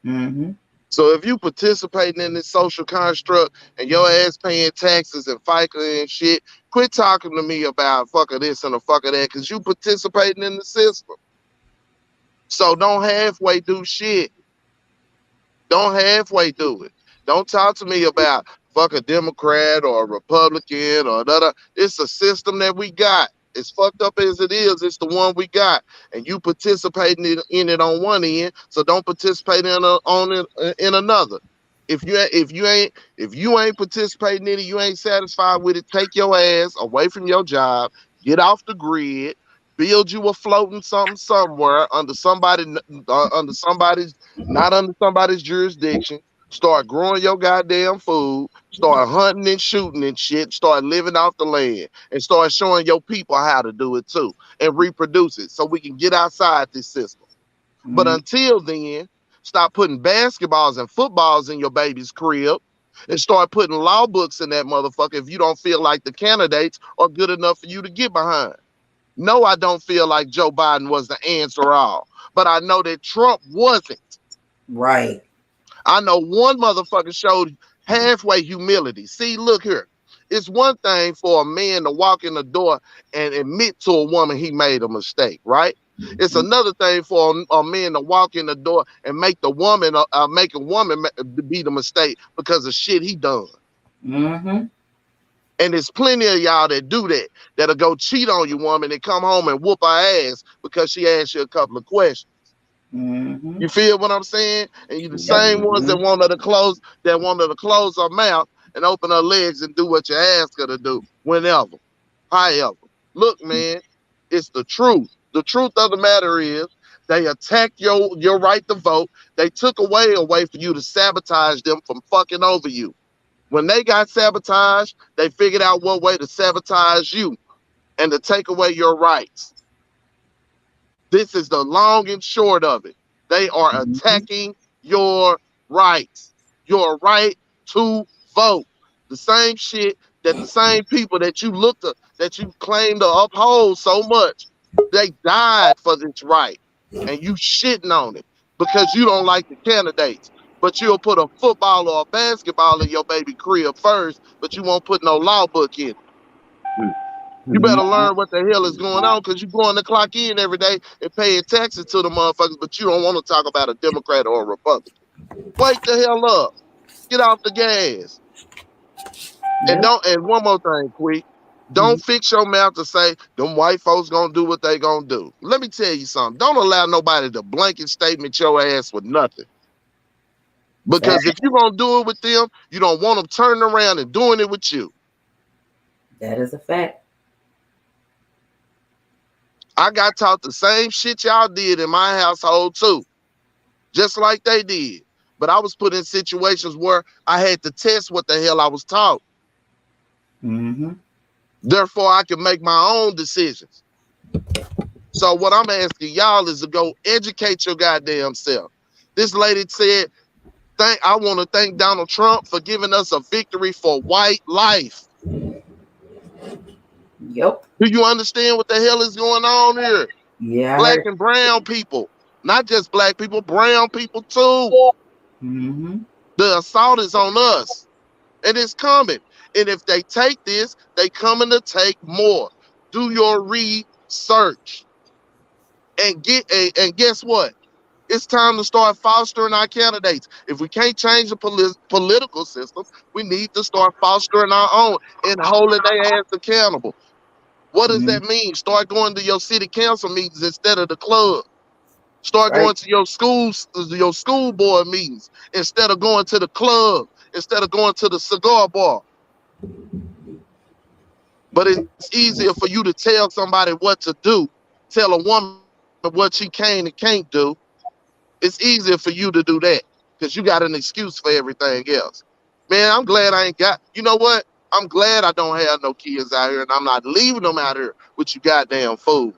Mm-hmm. So if you participating in this social construct and your ass paying taxes and FICA and shit, quit talking to me about fuck of this and a fuck of that, because you participating in the system. So don't halfway do shit. Don't halfway do it. Don't talk to me about fuck a Democrat or a Republican or another. It's a system that we got. As fucked up as it is, it's the one we got, and you participating in it on one end, so don't participate on it in another. If you ain't participating in it, you ain't satisfied with it. Take your ass away from your job, get off the grid, build you a floating something somewhere under somebody's not under somebody's jurisdiction. Start growing your goddamn food. Start hunting and shooting and shit. Start living off the land and start showing your people how to do it too and reproduce it so we can get outside this system. But Mm-hmm. until then, stop putting basketballs and footballs in your baby's crib and start putting law books in that motherfucker if you don't feel like the candidates are good enough for you to get behind. No, I don't feel like Joe Biden was the answer all, but I know that Trump wasn't. Right. I know one motherfucker showed halfway humility. See, look here. It's one thing for a man to walk in the door and admit to a woman he made a mistake, right? It's another thing for a man to walk in the door and make a woman be the mistake because of shit he done. Mm-hmm. And there's plenty of y'all that do that, that'll go cheat on your woman and come home and whoop her ass because she asked you a couple of questions. Mm-hmm. You feel what I'm saying? And you the Yep. same ones Mm-hmm. that want her to close her mouth and open her legs and do what you ask her to do whenever, however. Look, man, it's the truth. The truth of the matter is they attacked your right to vote. They took away a way for you to sabotage them from fucking over you. When they got sabotaged, they figured out what way to sabotage you and to take away your rights. This is the long and short of it. They are Mm-hmm. attacking your rights, your right to vote. The same shit that the same people that you claim to uphold so much, they died for this right. And you shitting on it because you don't like the candidates. But you'll put a football or a basketball in your baby crib first, but you won't put no law book in it. You better Mm-hmm. learn what the hell is going on because you're going to clock in every day and paying taxes to the motherfuckers, but you don't want to talk about a Democrat or a Republican. Wake the hell up. Get off the gas. And Yep. don't and one more thing, quick. Mm-hmm. Don't fix your mouth to say them white folks gonna do what they gonna do. Let me tell you something. Don't allow nobody to blanket statement your ass with nothing. That Because if you're gonna do it with them, you don't want them turning around and doing it with you. that is a fact. I got taught the same shit y'all did in my household too, just like they did. But I was put in situations where I had to test what the hell I was taught. Mm-hmm. Therefore, I can make my own decisions. So what I'm asking y'all is to go educate your goddamn self. This lady said, I want to thank Donald Trump for giving us a victory for white life. Yep. Do you understand what the hell is going on here? Yeah, I Black heard. and brown people, not just black people, brown people too. Mm-hmm. The assault is on us. And it's coming. And if they take this, they coming to take more. Do your research and guess what? It's time to start fostering our candidates. If we can't change the political system, we need to start fostering our own and holding their ass accountable. What does Mm-hmm. that mean? Start going to your city council meetings instead of the club. Start Right. going to your school board meetings instead of going to the club, instead of going to the cigar bar. But it's easier for you to tell somebody what to do tell a woman what she can and can't do, it's easier for you to do that because you got an excuse for everything else. Man, I'm glad I ain't got, you know what? I'm glad I don't have no kids out here and I'm not leaving them out here with you goddamn fools.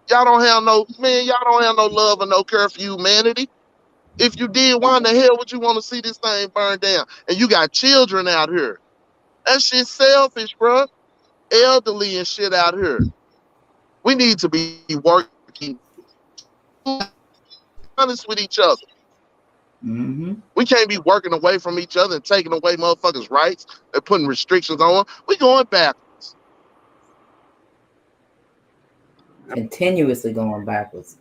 Y'all don't have no, man, y'all don't have no love or no care for humanity. If you did, why in the hell would you want to see this thing burn down? And you got children out here. That shit's selfish, bro. Elderly and shit out here. We need to be working honest with each other. Mm-hmm. We can't be working away from each other and taking away motherfuckers' rights and putting restrictions on them. We going backwards. Continuously going backwards.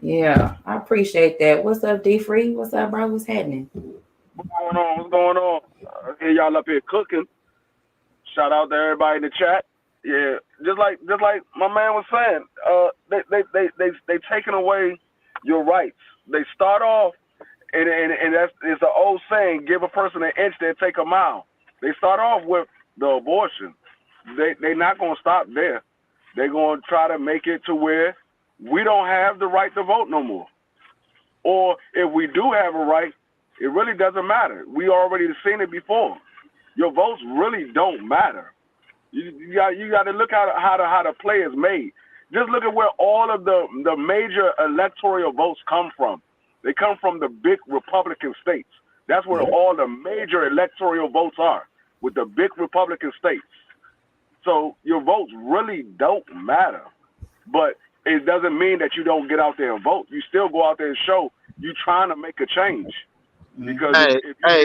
Yeah, I appreciate that. What's up, D Free? What's up, bro? What's happening? What's going on? What's going on? I hear y'all up here cooking. Shout out to everybody in the chat. Yeah, just like my man was saying, they taking away your rights. They start off, and that's it's an old saying: give a person an inch, they take a mile. They start off with the abortion. They not gonna stop there. They're gonna try to make it to where we don't have the right to vote no more. Or if we do have a right, it really doesn't matter. We already seen it before. Your votes really don't matter. You got to look at how the play is made. Just look at where all of the major electoral votes come from. They come from the big Republican states. That's where all the major electoral votes are, with the big Republican states. So your votes really don't matter. But it doesn't mean that you don't get out there and vote. You still go out there and show you trying to make a change. Because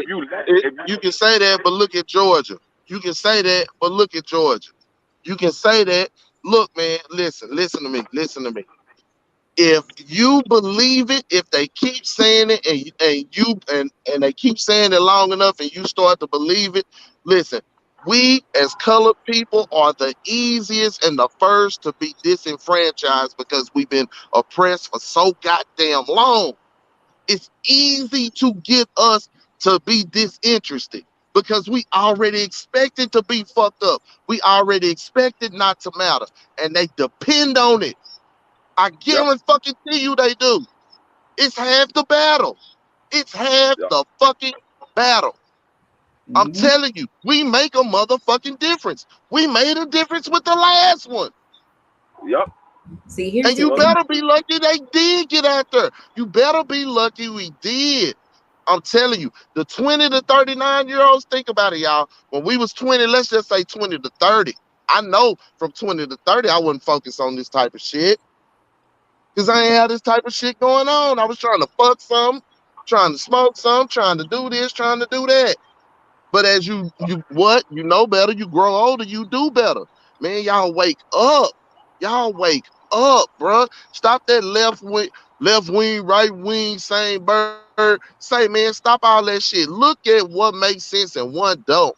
You can say that, but look at Georgia. You can say that, but look at Georgia. You can say that. Look, man, listen to me. If you believe it, if they keep saying it and they keep saying it long enough and you start to believe it, listen, we as colored people are the easiest and the first to be disenfranchised because we've been oppressed for so goddamn long. It's easy to get us to be disinterested because we already expected to be fucked up. We already expected not to matter, and they depend on it. I guarantee you they do. It's half the battle. It's half the fucking battle. I'm Mm-hmm. telling you, we make a motherfucking difference. We made a difference with the last one. Yep. See, here's And the you thing. better be lucky they did get out there. You better be lucky we did. I'm telling you, the 20 to 39-year-olds, think about it, y'all. When we was 20, let's just say 20 to 30. I know from 20 to 30, I wouldn't focus on this type of shit. Because I ain't had this type of shit going on. I was trying to fuck some, trying to smoke some, trying to do this, trying to do that. But as you know better, you grow older, you do better. Man, y'all wake up. Y'all wake up, bruh. Stop that left wing, right wing, same bird. Say, man, stop all that shit. Look at what makes sense and one don't.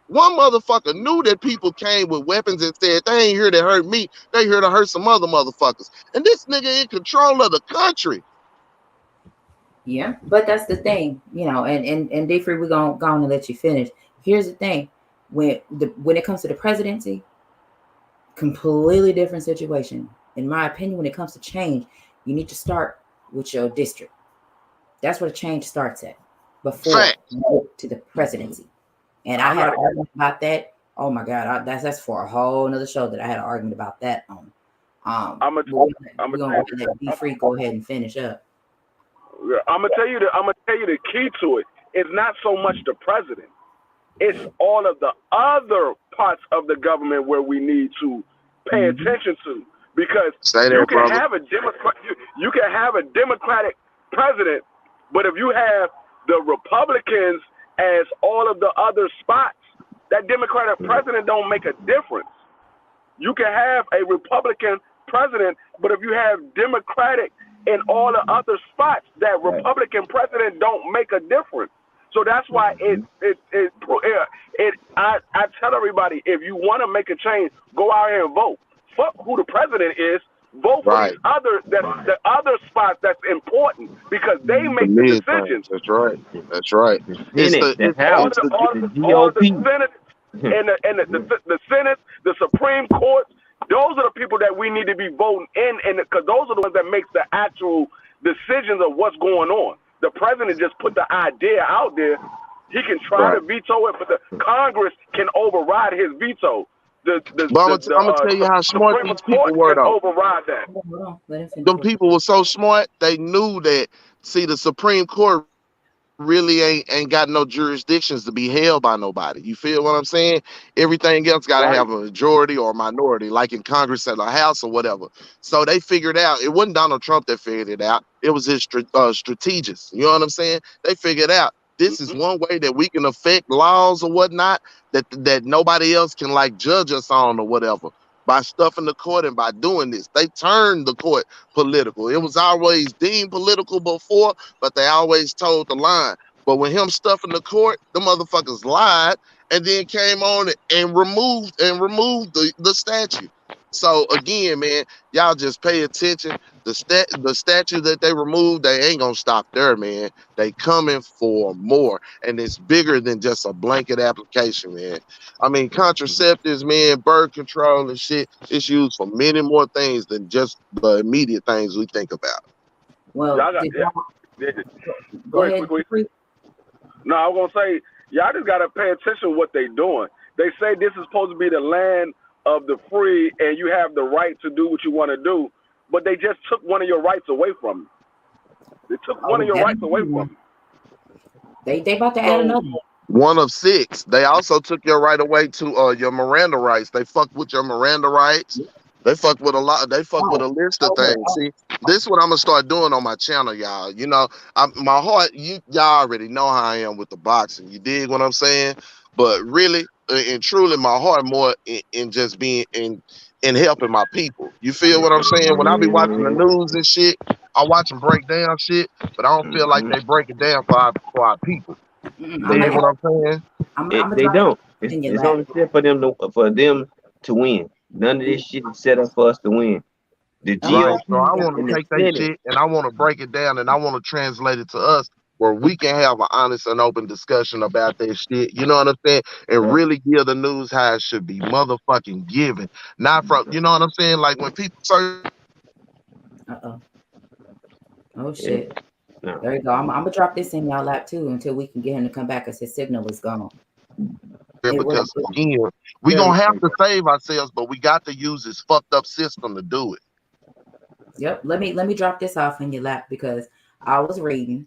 One motherfucker knew that people came with weapons and said, they ain't here to hurt me. They here to hurt some other motherfuckers. And this nigga in control of the country. Yeah, but that's the thing, and D Free, we're gonna let you finish. Here's the thing. When it comes to the presidency, completely different situation. In my opinion, when it comes to change, you need to start with your district. That's where the change starts at before Fact. you go to the presidency. And I had an argument about that. Oh my God, that's for a whole another show that I had an argument about that on. We're gonna let B Free go ahead and finish up. I'm gonna tell you the key to it. It's not so much the president. It's all of the other parts of the government where we need to pay attention to, because you can have a Democratic president, but if you have the Republicans as all of the other spots, that Democratic president don't make a difference. You can have a Republican president, but if you have Democratic in all the other spots, that Republican president don't make a difference. So that's why I tell everybody, if you want to make a change, go out here and vote. Fuck who the president is. Vote for these the other spots that's important, because they make the decisions. That's right. That's right. The Senate, the House, the All the GOP. Senate and the Senate, the Supreme Court, Those are the people that we need to be voting in, and because those are the ones that make the actual decisions of what's going on. The president just put the idea out there. He can try Right. to veto it, but the Congress can override his veto. But I'm gonna tell you how smart Supreme these people Court were can though. override that. Hold on. Let him finish Them real quick. people were so smart, they knew that, see, the Supreme Court really ain't got no jurisdictions to be held by nobody. You feel what I'm saying? Everything else got to have a Right. majority or a minority, like in Congress and the House or whatever. So they figured out, it wasn't Donald Trump that figured it out. It was his strategists. You know what I'm saying? They figured out this is Hmm. one way that we can affect laws or whatnot that nobody else can like judge us on or whatever. By stuffing the court and by doing this, they turned the court political. It was always deemed political before, but they always told the line. But when him stuffing the court, the motherfuckers lied and then came on and removed the statue. So again, man, y'all just pay attention. The statue that they removed, they ain't gonna stop there, man. They coming for more, and it's bigger than just a blanket application, man. I mean, contraceptives, man, birth control and shit. It's used for many more things than just the immediate things we think about. Well, Y'all got did yeah. y'all Yeah. go Go ahead, ahead, quickly. Dupree? No, I was gonna say y'all just gotta pay attention to what they doing. They say this is supposed to be the land of the free, and you have the right to do what you want to do, but they just took one of your rights away from you. They took one Oh, of your that rights ain't away the from one. you. They about to add So another one. One of six. They also took your right away to your Miranda rights. They fucked with your Miranda rights. They fucked with a lot. They fucked with Oh, a list of okay. things. See, this is what I'm gonna start doing on my channel, y'all. You know, my heart. Y'all already know how I am with the boxing. You dig what I'm saying? But really and truly, my heart more in just being in helping my people. You feel what I'm saying? When I be watching the news and shit, I watch them break down shit, but I don't feel like Mm-hmm. they break it down for our people. You I'm They gonna dig don't. what drop. I'm saying? I'm gonna They drop don't. it in your It's lap. only set for them to win. None of this shit is set up for us to win. The I'm gonna Right. drop it So in GOP I your want lap. and to the take that Senate. shit and I want to break it down and I want to translate it to us where we can have an honest and open discussion about that shit. You know what I'm saying? And Yeah. really give the news how it should be motherfucking given. Not from, you know what I'm saying? Like when people say Uh oh. Oh Yeah. shit. No. There you go. I'm gonna drop this in y'all lap too until we can get him to come back because his signal is gone. It went. because again, we There we gonna have go. to save ourselves, but we got to use this fucked up system to do it. Yep. Let me drop this off in your lap because I was reading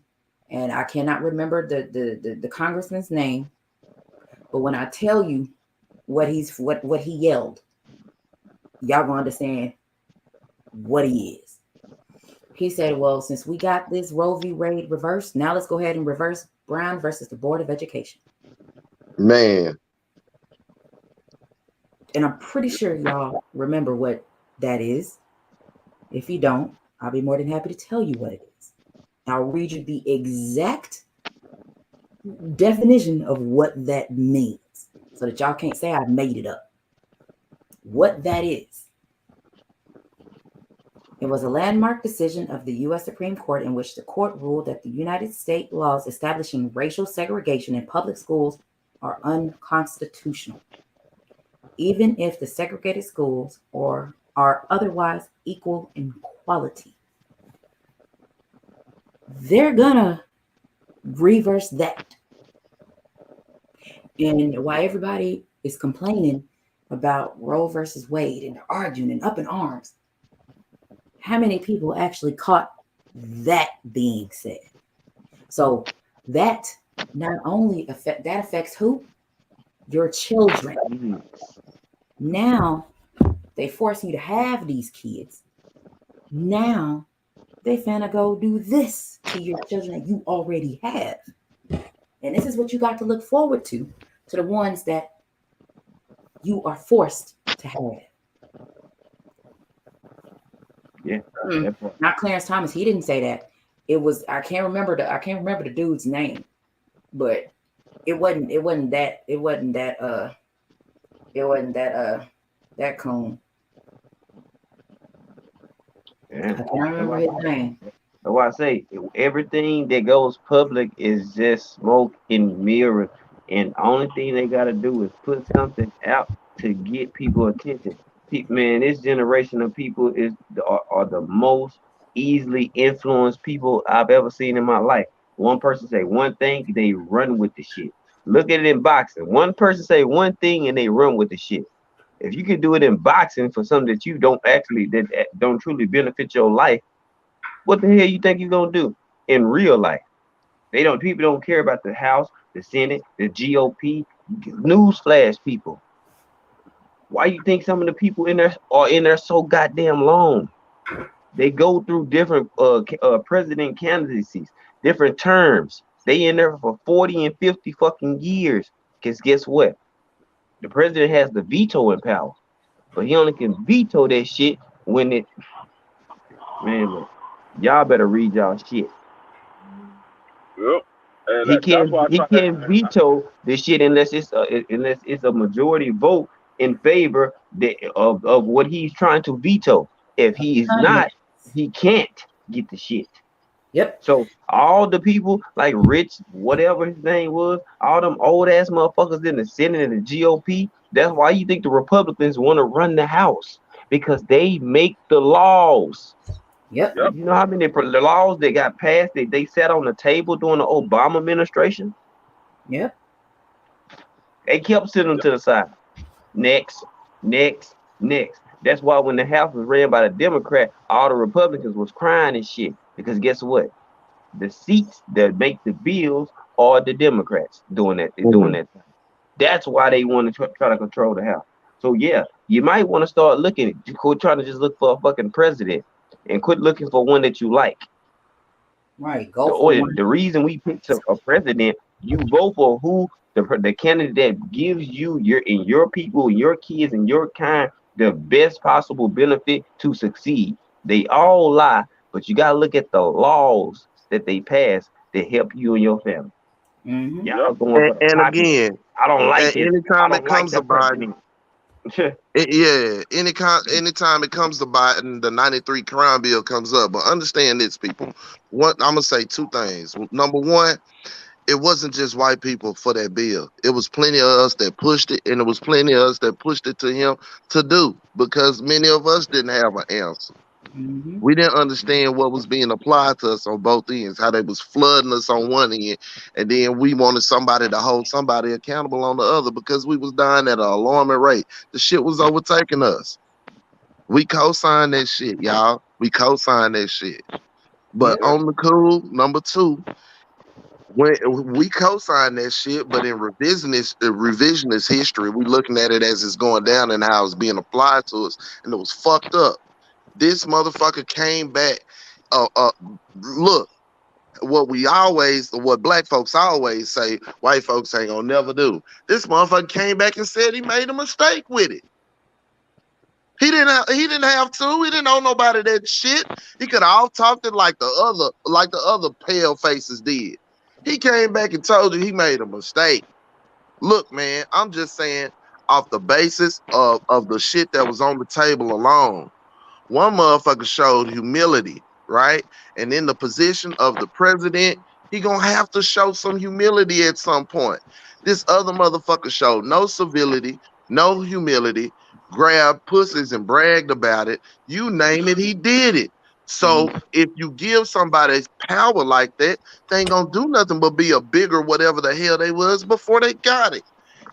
and I cannot remember the congressman's name, but when I tell you what he yelled, y'all gonna understand what he is. He said, "Well, since we got this Roe v. Wade reversed, now let's go ahead and reverse Brown versus the Board of Education." Man, And I'm pretty sure y'all remember what that is. If you don't, I'll be more than happy to tell you what it is. I'll read you the exact definition of what that means so that y'all can't say I made it up. What that is. It was a landmark decision of the U.S. Supreme Court in which the court ruled that the United States laws establishing racial segregation in public schools are unconstitutional, even if the segregated schools are otherwise equal in quality. They're gonna reverse that. And why everybody is complaining about Roe versus Wade and they're arguing and up in arms, how many people actually caught that being said? So that not only affects who? Your children. Mhm. Now they force you to have these kids. Now they finna go do this to your children that you already have. And this is what you got to look forward to the ones that you are forced to have. Yeah. Mm, That part. not Clarence Thomas. He didn't say that. It was I can't remember the dude's name, but it wasn't that coon. Yeah. I can't That's remember why, his name. that's why I say everything that goes public is just smoke and mirror, and only thing they gotta do is put something out to get people attention. Man, this generation of people are the most easily influenced people I've ever seen in my life. One person say one thing, they run with the shit. Look at it in boxing. One person say one thing and they run with the shit. If you can do it in boxing for something that you don't actually that don't truly benefit your life, what the hell you think you're gonna do in real life? People don't care about the House, the Senate, the GOP. Newsflash, people. Why you think some of the people in there are in there so goddamn long? They go through different president candidacies, different terms. They in there for 40 and 50 fucking years. Cause guess what? The president has the vetoing power, but he only can veto that shit when it. Man, look, y'all better read y'all shit. Yep. And He that's can't why I he try can't veto this shit unless it's a majority vote in favor of what he's trying to veto. If he is Yes. not, he can't get the shit. Yep. So all the people like Rich, whatever his name was, all them old ass motherfuckers in the Senate and the GOP, that's why you think the Republicans want to run the House because they make the laws. Yep. Yep. You know how many the laws that got passed that they sat on the table during the Obama administration? Yep. They kept sitting them Yep. to the side. Next, next, next. That's why when the House was ran by the Democrat, all the Republicans was crying and shit. Because guess what? The seats that make the bills are the Democrats doing that. They're doing Mm. that. That's why they want to try to control the House. So yeah, you might want to start looking. Quit trying to just look for a fucking president and quit looking for one that you like. Right. Go The for or one. the reason we picked a president, you vote for who the candidate that gives you your people, your kids, and your kind the best possible benefit to succeed. They all lie, but you gotta look at the laws that they pass that help you and your family. Mm-hmm. Y'all Yep. going for the And pocket. again, I don't like this. I anytime it don't like comes to that Biden, president. anytime it comes to Biden, the 93 crime bill comes up. But understand this, people. What I'm gonna say two things. Number one, it wasn't just white people for that bill. It was plenty of us that pushed it, and it was plenty of us that pushed it to him to do because many of us didn't have an answer. Mm-hmm. We didn't understand what was being applied to us on both ends, how they was flooding us on one end, and then we wanted somebody to hold somebody accountable on the other because we was dying at an alarming rate. The shit was overtaking us. We co-signed that shit, y'all. We co-signed that shit. But Yep. on the cool, number two, when we co-signed that shit, but in revisionist history, we looking at it as it's going down and how it's being applied to us, and it was fucked up. This motherfucker came back. Look, what black folks always say, white folks ain't gonna never do. This motherfucker came back and said he made a mistake with it. He didn't have to. He didn't owe nobody that shit. He could have all talked it like the other pale faces did. He came back and told you he made a mistake. Look, man, I'm just saying off the basis of the shit that was on the table alone. One motherfucker showed humility, right? And in the position of the president, he gonna have to show some humility at some point. This other motherfucker showed no civility, no humility, grabbed pussies and bragged about it. You name it, he did it. So Mm-hmm. if you give somebody power like that, they ain't gonna do nothing but be a bigger whatever the hell they was before they got it.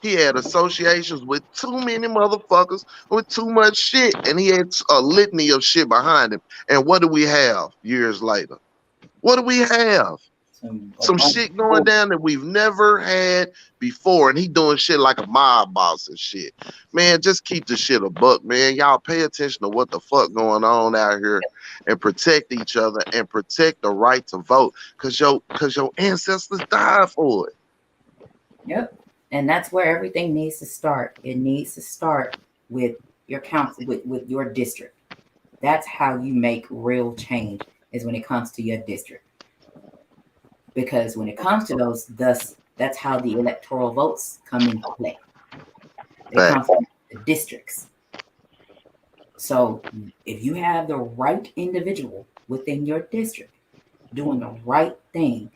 He had associations with too many motherfuckers with too much shit, and he had a litany of shit behind him. And what do we have years later? What do we have? A Some bunch shit of going bull. down that we've never had before, and he doing shit like a mob boss and shit. Man, just keep the shit a buck, man. Y'all pay attention to what the fuck going on out here, and protect each other and protect the right to vote, cause your ancestors died for it. Yep. And that's where everything needs to start. It needs to start with your council, with your district. That's how you make real change is when it comes to your district. Because when it comes to that's how the electoral votes come into play. They Fact. come from the districts. So if you have the right individual within your district doing the right thing,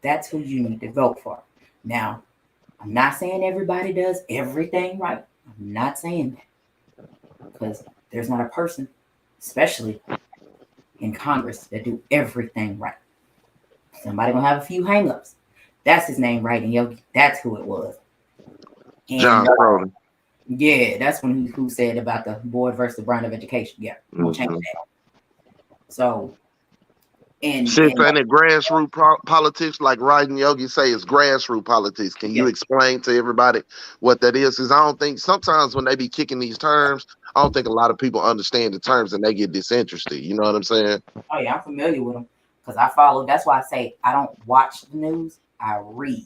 that's who you need to vote for. Now, I'm not saying everybody does everything right. I'm not saying that. because there's not a person, especially in Congress, that do everything right. Somebody gonna have a few hangups. That's his name, right? And Yogi, that's who it was. John And Crowley. yeah, that's when who said about the board versus the brand of education. Yeah, we'll change that. So Since and ain't it grassroots politics, like Ryden Yogi say, it's grassroots politics. Can you yeah, explain to everybody what that is? Because I don't think sometimes when they be kicking these terms, I don't think a lot of people understand the terms and they get disinterested. You know what I'm saying? oh yeah, I'm familiar with them because I follow. That's why I say I don't watch the news. I read,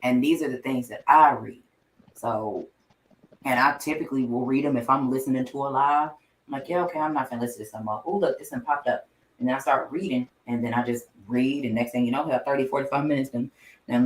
and these are the things that I read. So, and I typically will read them if I'm listening to a live. I'm like, yeah, okay, I'm not gonna listen to some more. Oh, look, this one popped up. And then I start reading, and then I just read, and next thing you know, I have 30, 45 minutes and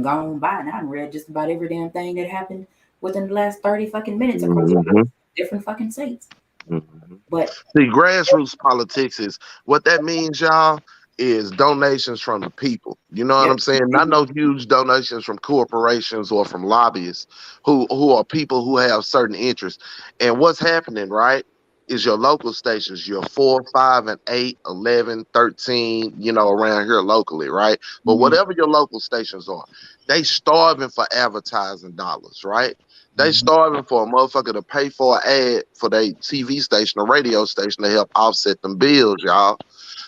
gone by, and I've read just about every damn thing that happened within the last 30 fucking minutes across Mm-hmm. different fucking states. Mm-hmm. But See, grassroots politics is what that means, y'all, is donations from the people. You know what yep, I'm saying? Not no huge donations from corporations or from lobbyists who are people who have certain interests. And what's happening, right, is your local stations, your 4, 5, and 8, 11, 13, around here locally, right? But mm-hmm, whatever your local stations are, they starving for advertising dollars, right? They mm-hmm, starving for a motherfucker to pay for an ad for their TV station or radio station to help offset them bills, y'all.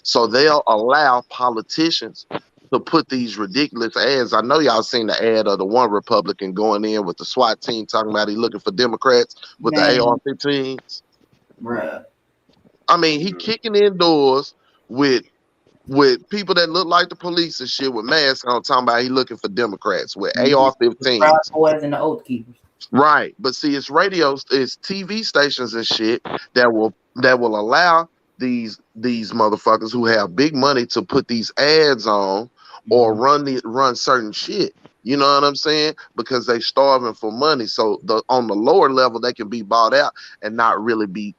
So they'll allow politicians to put these ridiculous ads. I know y'all seen the ad of the one Republican going in with the SWAT team talking about he looking for Democrats with the man, AR-15s. bruh, I mean, he kicking indoors with people that look like the police and shit with masks on, talking about he looking for Democrats with mm-hmm. The Proud AR-15s. Boys and the Oath Keepers. Right. But see, it's TV stations and shit that will allow these motherfuckers who have big money to put these ads on or Mm-hmm. run certain shit. You know what I'm saying? Because they starving for money. So on the lower level they can be bought out and not really be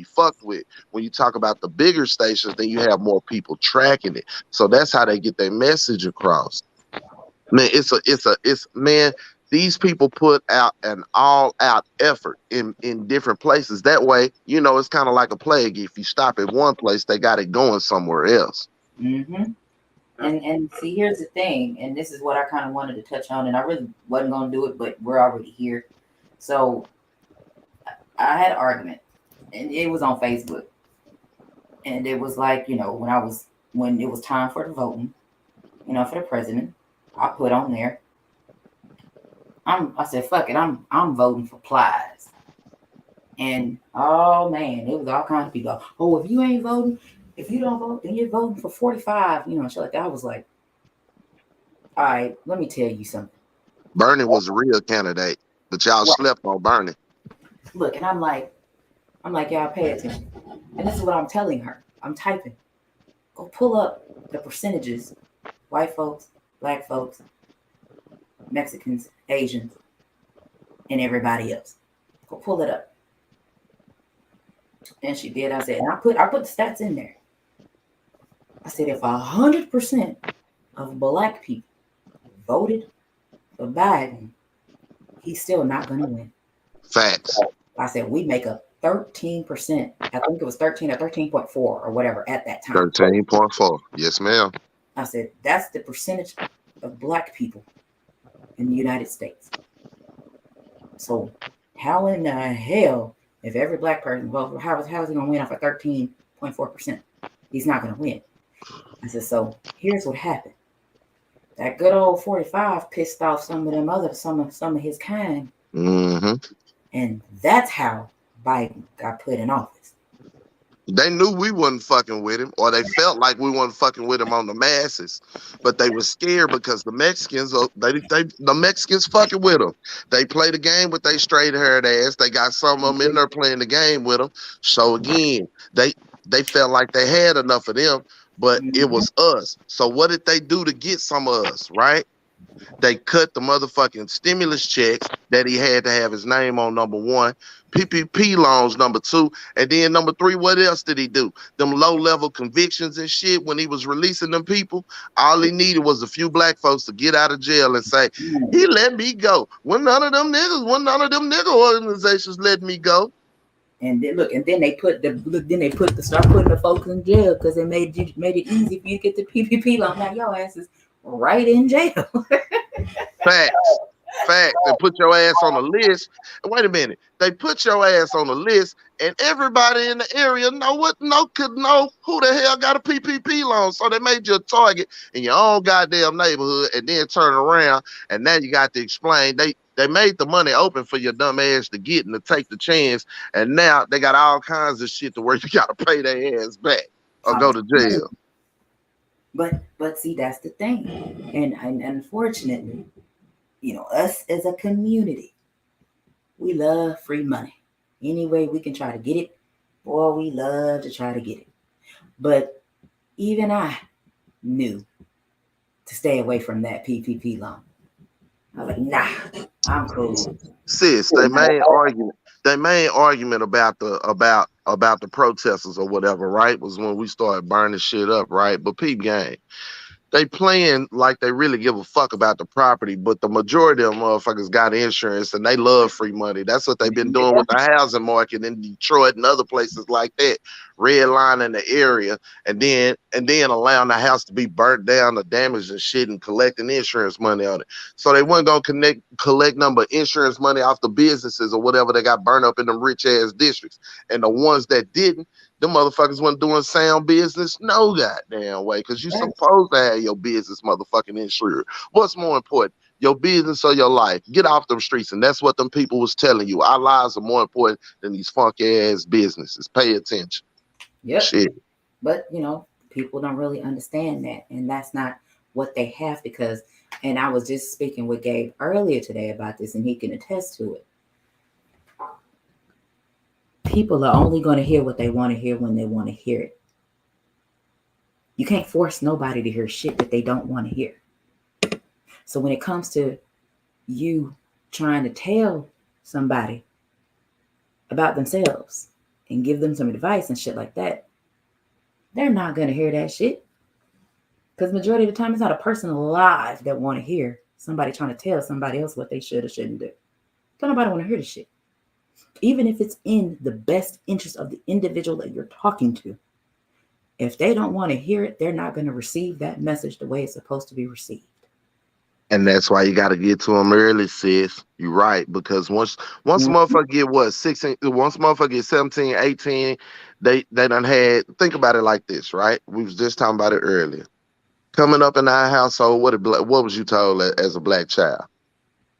fucked with. When you talk about the bigger stations, then you have more people tracking it. So that's how they get their message across. Man, it's man. These people put out an all-out effort in different places. That way, it's kind of like a plague. If you stop at one place, they got it going somewhere else. Mm-hmm. And see, here's the thing, and this is what I kind of wanted to touch on, and I really wasn't gonna do it, but we're already here. So I had an argument, and it was on Facebook, and it was like, when it was time for the voting, for the president, I put on there. I said, fuck it, I'm voting for Plies. And oh man, it was all kinds of people. Oh, if you ain't voting, if you don't vote, then you're voting for 45, shit like that. I was like, all right, let me tell you something. Bernie was a real candidate, but y'all Well, slept on Bernie. look, and I'm like, y'all pay attention. And this is what I'm telling her. I'm typing. Go pull up the percentages, white folks, black folks, Mexicans, Asians, and everybody else. Go pull it up. And she did. I said, and I put the stats in there. I said, if 100% of black people voted for Biden, he's still not going to win. Facts. I said, we make up 13%. I think it was 13 or 13.4 or whatever at that time. 13.4. Yes, ma'am. I said, that's the percentage of black people in the United States. So how in the hell, if every black person votes, how is he going to win off of 13.4%? He's not going to win. I said, so here's what happened. That good old 45 pissed off some of his kind. Mm-hmm. And that's how Biden got put in office. They knew we wasn't fucking with him, or they felt like we wasn't fucking with him on the masses, but they were scared because the Mexicans, the Mexicans fucking with him. They play the game with they straight haired ass. They got some of them in there playing the game with them. So again, they felt like they had enough of them, but it was us. So what did they do to get some of us, right? They cut the motherfucking stimulus checks that he had to have his name on, number one. PPP loans, number two. And then number three, what else did he do? Them low-level convictions and shit when he was releasing them people. All he needed was a few black folks to get out of jail and say, he let me go. When none of them nigga organizations let me go. And then look, and then they put the start putting the folks in jail because they made it easy for you to get the PPP loan. Now your ass is right in jail. Facts. Facts. And put your ass on a list. And wait a minute. They put your ass on a list, and everybody in the area could know who the hell got a PPP loan. So they made you a target in your own goddamn neighborhood, and then turn around, and now you got to explain. They made the money open for your dumb ass to get and to take the chance, and now they got all kinds of shit to where you got to pay their ass back or go to jail. But see, that's the thing, and unfortunately, us as a community, we love free money. Any way we can try to get it, boy, we love to try to get it. But even I knew to stay away from that PPP loan. I was like, nah, I'm cool. Sis, their main argument about the protesters or whatever, right, was when we started burning shit up, right? But peep game. They playing like they really give a fuck about the property, but the majority of them motherfuckers got insurance and they love free money. That's what they've been doing with the housing market in Detroit and other places like that, redlining the area and then allowing the house to be burnt down or damaged and shit and collecting insurance money on it. So they weren't gonna collect number insurance money off the businesses or whatever they got burned up in them rich ass districts. And the ones that didn't, them motherfuckers wasn't doing sound business no goddamn way, because you supposed to have your business motherfucking insured. What's more important, your business or your life? Get off them streets. And that's what them people was telling you. Our lives are more important than these funky ass businesses. Pay attention. Yep. Shit. But people don't really understand that, and that's not what they have because. And I was just speaking with Gabe earlier today about this, and he can attest to it. People are only going to hear what they want to hear when they want to hear it. You can't force nobody to hear shit that they don't want to hear. So when it comes to you trying to tell somebody about themselves and give them some advice and shit like that, they're not going to hear that shit. Because majority of the time, it's not a person alive that want to hear somebody trying to tell somebody else what they should or shouldn't do. Don't nobody want to hear this shit. Even if it's in the best interest of the individual that you're talking to, if they don't want to hear it, they're not going to receive that message the way it's supposed to be received. And that's why you got to get to them early, sis. You're right. Because once a motherfucker get what, 16, once a motherfucker get 17, 18, they done had, think about it like this, right? We was just talking about it earlier. Coming up in our household, what was you told as a black child,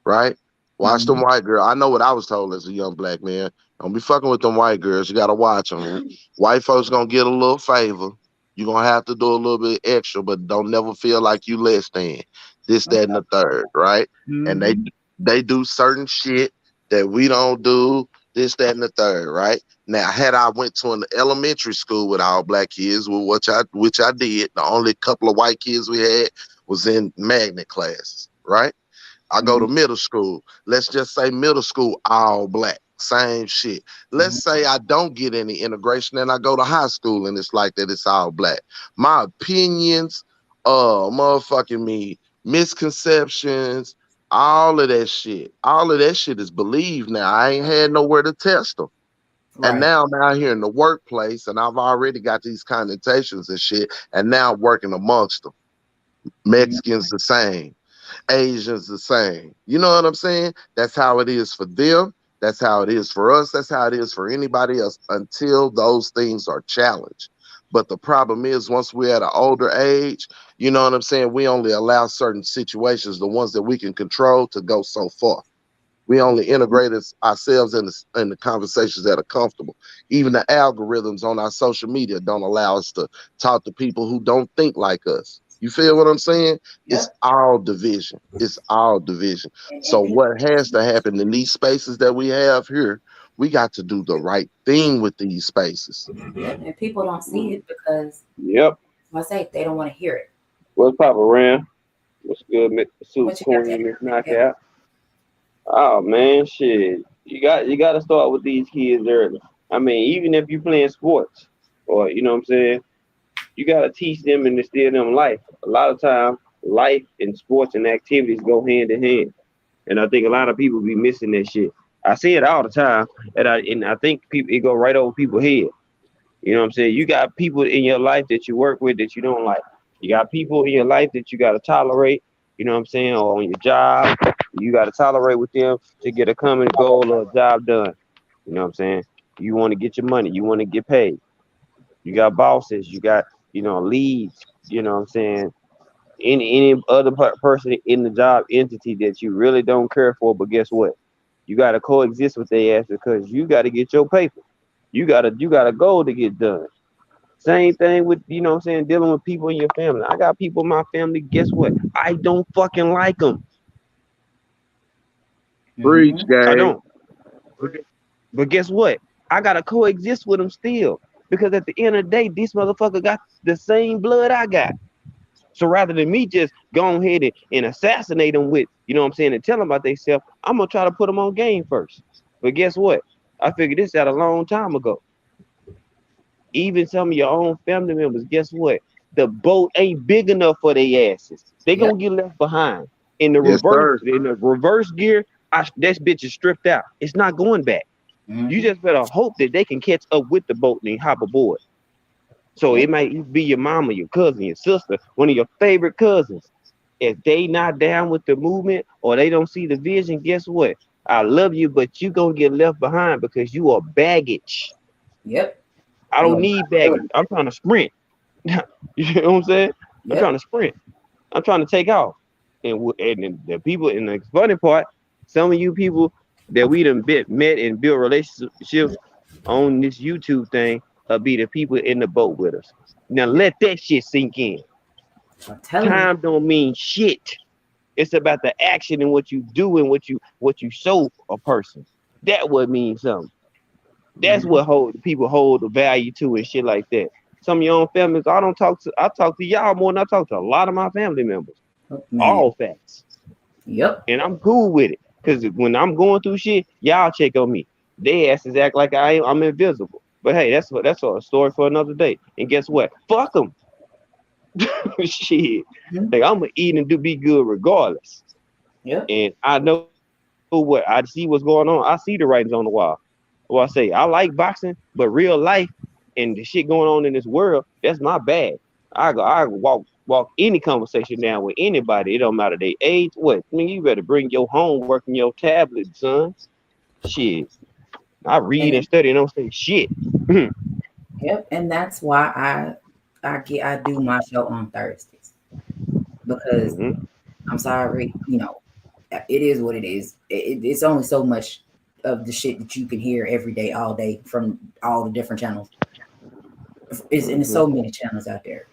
right? Watch them white girl. I know what I was told as a young black man. Don't be fucking with them white girls. You got to watch them. White folks going to get a little favor. You're going to have to do a little bit extra, but don't never feel like you less than. This, that, and the third, right? And they do certain shit that we don't do, this, that, and the third, right? Now, had I went to an elementary school with all black kids, which I did, the only couple of white kids we had was in magnet classes, right? I go to middle school. Let's just say middle school, all black. Same shit. Let's say I don't get any integration and I go to high school and it's like that, it's all black. My opinions, motherfucking me, misconceptions, all of that shit. All of that shit is believed now. I ain't had nowhere to test them. Right. And now I'm out here in the workplace and I've already got these connotations and shit. And now I'm working amongst them. Mexicans the same. Asians the same. You know what I'm saying? That's how it is for them. That's how it is for us. That's how it is for anybody else until those things are challenged. But the problem is once we're at an older age, you know what I'm saying? We only allow certain situations, the ones that we can control, to go so far. We only integrate ourselves in the conversations that are comfortable. Even the algorithms on our social media don't allow us to talk to people who don't think like us. You feel what I'm saying? Yep. It's all division. It's all division. So what has to happen in these spaces that we have here, we got to do the right thing with these spaces. And people don't see it because I say they don't want to hear it. What's Papa Ram? What's good, Mr. Queen, Miss Knockout? Oh man, shit. You got to start with these kids early. I mean, even if you're playing sports or you know what I'm saying, you gotta teach them and instill them life. A lot of times life and sports and activities go hand in hand. And I think a lot of people be missing that shit. I see it all the time, and I think people it go right over people's head. You know what I'm saying? You got people in your life that you work with that you don't like. You got people in your life that you gotta tolerate. You know what I'm saying? Or on your job, you gotta tolerate with them to get a common goal or a job done. You know what I'm saying? You want to get your money. You want to get paid. You got bosses. You got leads. You know what I'm saying? Any other person in the job entity that you really don't care for, but guess what? You got to coexist with their ass because you got to get your paper. You got a goal to get done. Same thing with what I'm saying, dealing with people in your family. I got people in my family. Guess what? I don't fucking like them. Preach, Mm-hmm. I gang. don't. But guess what? I gotta coexist with them still because at the end of the day, this motherfucker got the same blood I got. So rather than me just go ahead and assassinate them with, what I'm saying, and tell them about themselves, I'm gonna try to put them on game first. But guess what? I figured this out a long time ago. Even some of your own family members, guess what? The boat ain't big enough for their asses. They Yep. gonna get left behind. Yes, sir. In the reverse gear, that bitch is stripped out. It's not going back. You Mm-hmm. just better hope that they can catch up with the boat and hop aboard. So Yep. it might be your mama, your cousin, your sister, one of your favorite cousins. If they not down with the movement or they don't see the vision, guess what? I love you, but you gonna get left behind because you are baggage. Yep. I You don't are need baggage. liability. I'm trying to sprint. You know what I'm saying? I'm trying Yep. to sprint. I'm trying to take off. And the people in the funny part, some of you people that we done met and built relationships on this YouTube thing be the people in the boat with us. Now Yep. let that shit sink in. I'm telling you. Time don't mean shit. It's about the action and what you do and what you show a person. That would mean something. That's Mm-hmm. what people hold the value to and shit like that. Some of your own families, I talk to y'all more than I talk to a lot of my family members. Oh, man. All facts. Yep. And I'm cool with it. Cause when I'm going through shit, y'all check on me. They asses act like I'm invisible. But hey, that's a story for another day. And guess what? Fuck them. Shit. Mm-hmm. Like I'm gonna eat and do be good regardless. Yep. And I know I see what's going on. I see the writings on the wall. Well, I say I like boxing, but real life and the shit going on in this world, that's my bad. I walk any conversation down with anybody. It don't matter their age. What? I mean, you better bring your homework and your tablet, son. Shit. I read and And study and don't say shit. yep. And that's why I do my show on Thursdays because Hmm. I'm sorry, it is what it is. It's only so much of the shit that you can hear every day, all day from all the different channels. And there's Hmm. so many channels out there.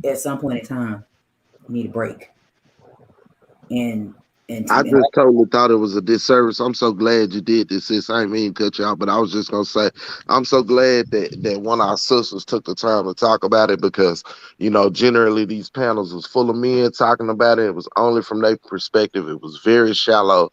At some point in time, you need a break. And and to I and just totally thought it was a disservice. I'm so glad you did this, sis. I ain't mean to cut you out, but I was just gonna say I'm so glad that one of our sisters took the time to talk about it because generally these panels was full of men talking about it. It was only from their perspective. It was very shallow.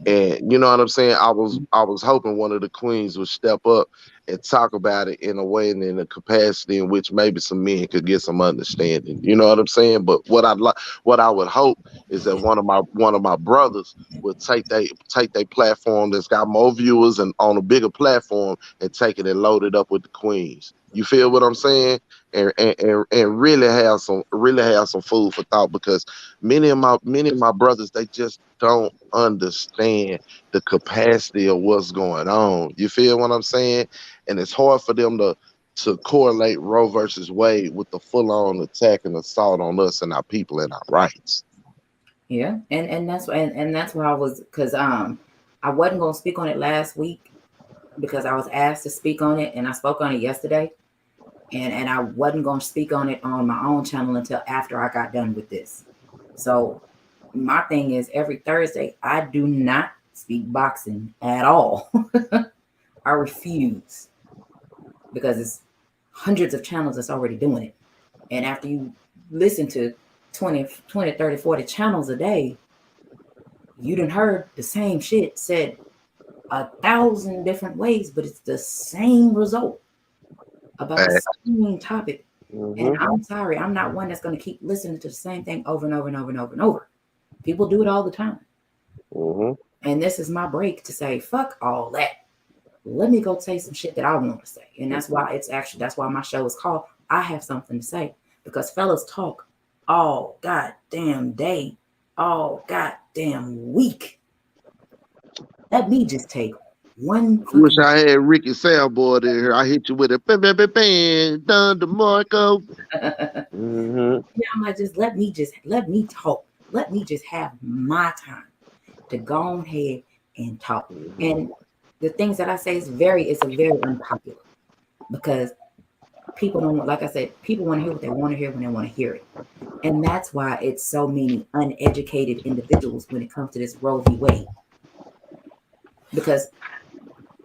And you know what I'm saying? I was hoping one of the queens would step up and talk about it in a way and in a capacity in which maybe some men could get some understanding. You know what I'm saying? But what I would hope is that one of my brothers would take their platform that's got more viewers and on a bigger platform and take it and load it up with the queens. You feel what I'm saying? And really have some food for thought because many of my brothers they just don't understand the capacity of what's going on. You feel what I'm saying? And it's hard for them to correlate Roe versus Wade with the full on attack and assault on us and our people and our rights. yeah, and that's why I was because I wasn't gonna speak on it last week because I was asked to speak on it and I spoke on it yesterday and I wasn't gonna speak on it on my own channel until after I got done with this. So my thing is every Thursday I do not speak boxing at all. I refuse because it's hundreds of channels that's already doing it. And after you listen to 20, 30, 40 channels a day, you done heard the same shit said 1,000 different ways, but it's the same result about the same topic. And Hmm. I'm sorry, I'm not one that's going to keep listening to the same thing over and over and over and over and over. People do it all the time. Hmm. And this is my break to say, fuck all that. Let me go say some shit that I want to say. And that's why my show is called I Have Something to Say. Because fellas talk all goddamn day, all goddamn week. Let me just take one I wish fucking. I had Ricky Soundboard in here. I hit you with a bam, bam, bam, bam, done DeMarco. Mm-hmm. Yeah, I'm like, let me talk. Let me just have my time to go ahead and talk. And the things that I say it's a very unpopular because people don't, like I said, people want to hear what they want to hear when they want to hear it. And that's why it's so many uneducated individuals when it comes to this Roe v. Wade, because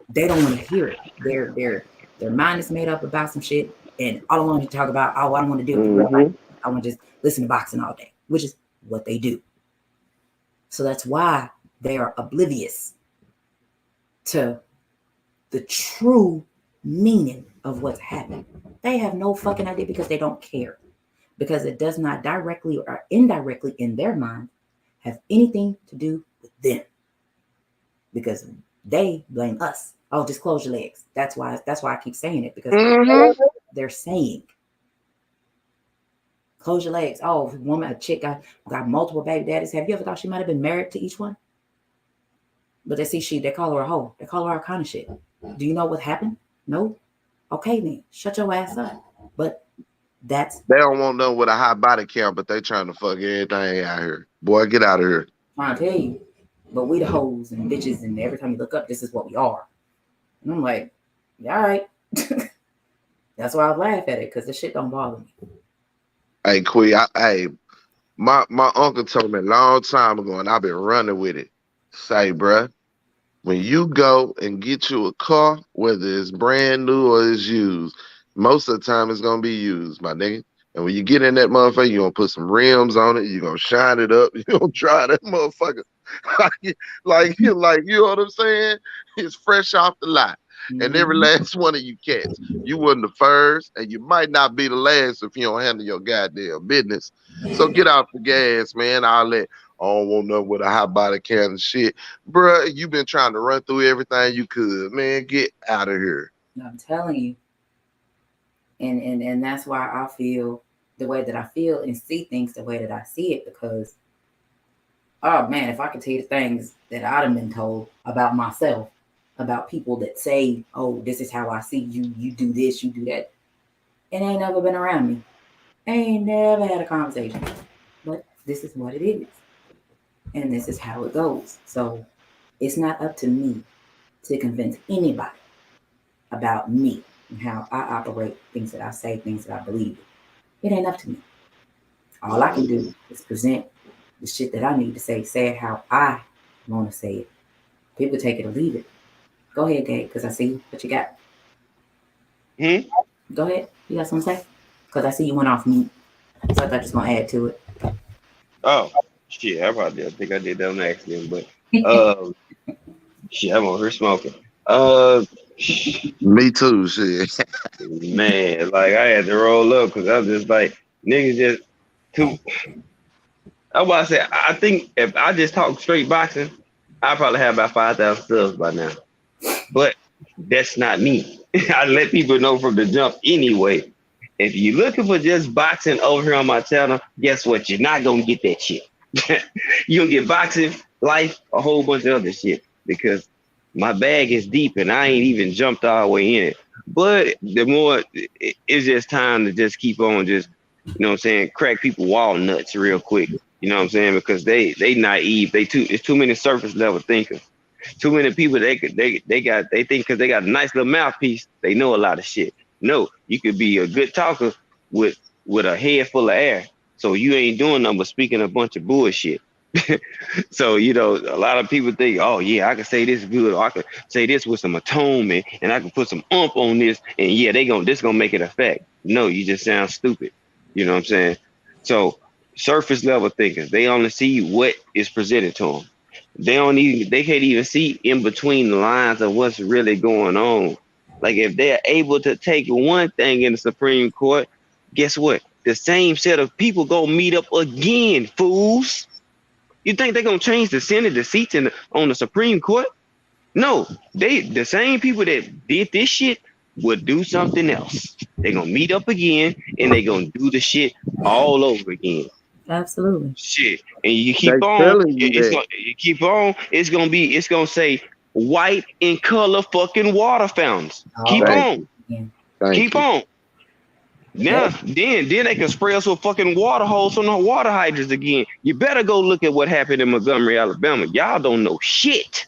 they don't want to hear it. Their mind is made up about some shit, and all I want to talk about, oh, I don't want to deal with real life. Mm-hmm. I want to just listen to boxing all day, which is what they do. So that's why they are oblivious to the true meaning of what's happening. They have no fucking idea because they don't care. Because it does not directly or indirectly in their mind have anything to do with them. Because they blame us. Oh, just close your legs. That's why I keep saying it, because Mm-hmm. they're saying close your legs. Oh, a chick got multiple baby daddies. Have you ever thought she might have been married to each one? But they call her a hoe. They call her all kind of shit. Do you know what happened? No? Okay then. Shut your ass up. But that's They don't want no with a high body count, but they trying to fuck everything out here. Boy, get out of here. trying to tell you. But we the hoes and bitches, and every time you look up, this is what we are. And I'm like, all right. That's why I laugh at it, because this shit don't bother me. Hey, hey, my uncle told me a long time ago, and I've been running with it. Say, bruh, when you go and get you a car, whether it's brand new or it's used, most of the time it's gonna be used, my nigga. And when you get in that motherfucker, you're gonna put some rims on it, you're gonna shine it up, you're gonna try that motherfucker like you know what I'm saying? It's fresh off the lot. And every Mm-hmm. last one of you cats, you wasn't the first, and you might not be the last if you don't handle your goddamn business. So get off the gas, man. I'll let I don't want nothing with a hot body can and shit. Bruh, you been trying to run through everything you could. Man, get out of here. I'm telling you. And that's why I feel the way that I feel and see things the way that I see it, because oh man, if I could tell you the things that I'd have been told about myself, about people that say, oh, this is how I see you, you do this, you do that. It ain't never been around me. I ain't never had a conversation. But this is what it is. And this is how it goes. So it's not up to me to convince anybody about me and how I operate, things that I say, things that I believe. It ain't up to me. All I can do is present the shit that I need to say it how I want to say it. People take it or leave it. Go ahead, Gabe, because I see what you got. Hmm? Go ahead. You got something to say? Because I see you went off mute. So I thought you was going to add to it. Oh, shit. I think I did that on accident, but um, shit, I'm over here smoking. Uh, Me too, shit. man, like I had to roll up because I was just like niggas just too. That's why I said I think if I just talk straight boxing, I probably have about 5,000 subs by now. But that's not me. I let people know from the jump anyway. If you're looking for just boxing over here on my channel, guess what? You're not gonna get that shit. You'll get boxing, life, a whole bunch of other shit because my bag is deep and I ain't even jumped all the way in it. But the more it's just time to just keep on just, you know what I'm saying, crack people walnuts real quick. You know what I'm saying? Because they naive. It's too many surface level thinkers. Too many people they think because they got a nice little mouthpiece, they know a lot of shit. No, you could be a good talker with a head full of air. So you ain't doing nothing but speaking a bunch of bullshit. So, you know, a lot of people think, oh yeah, I can say this good, or I can say this with some atonement, and I can put some oomph on this, and yeah, this gonna make it a fact. No, you just sound stupid. You know what I'm saying? So surface level thinkers, they only see what is presented to them. They can't even see in between the lines of what's really going on. Like if they're able to take one thing in the Supreme Court, guess what? The same set of people gonna meet up again, fools. You think they're gonna change the Senate, the seats on the Supreme Court? No, the same people that did this shit would do something else. They're gonna meet up again and they gonna do the shit all over again. Absolutely. Shit. And you They keep on, telling you it's that. gonna you keep on, it's gonna say white in color fucking water fountains. All Keep over Thank you. on, again. Thank keep you. on. Now, Yep. then they can spray us with fucking water hose on the water hydrants again. You better go look at what happened in Montgomery, Alabama. Y'all don't know shit.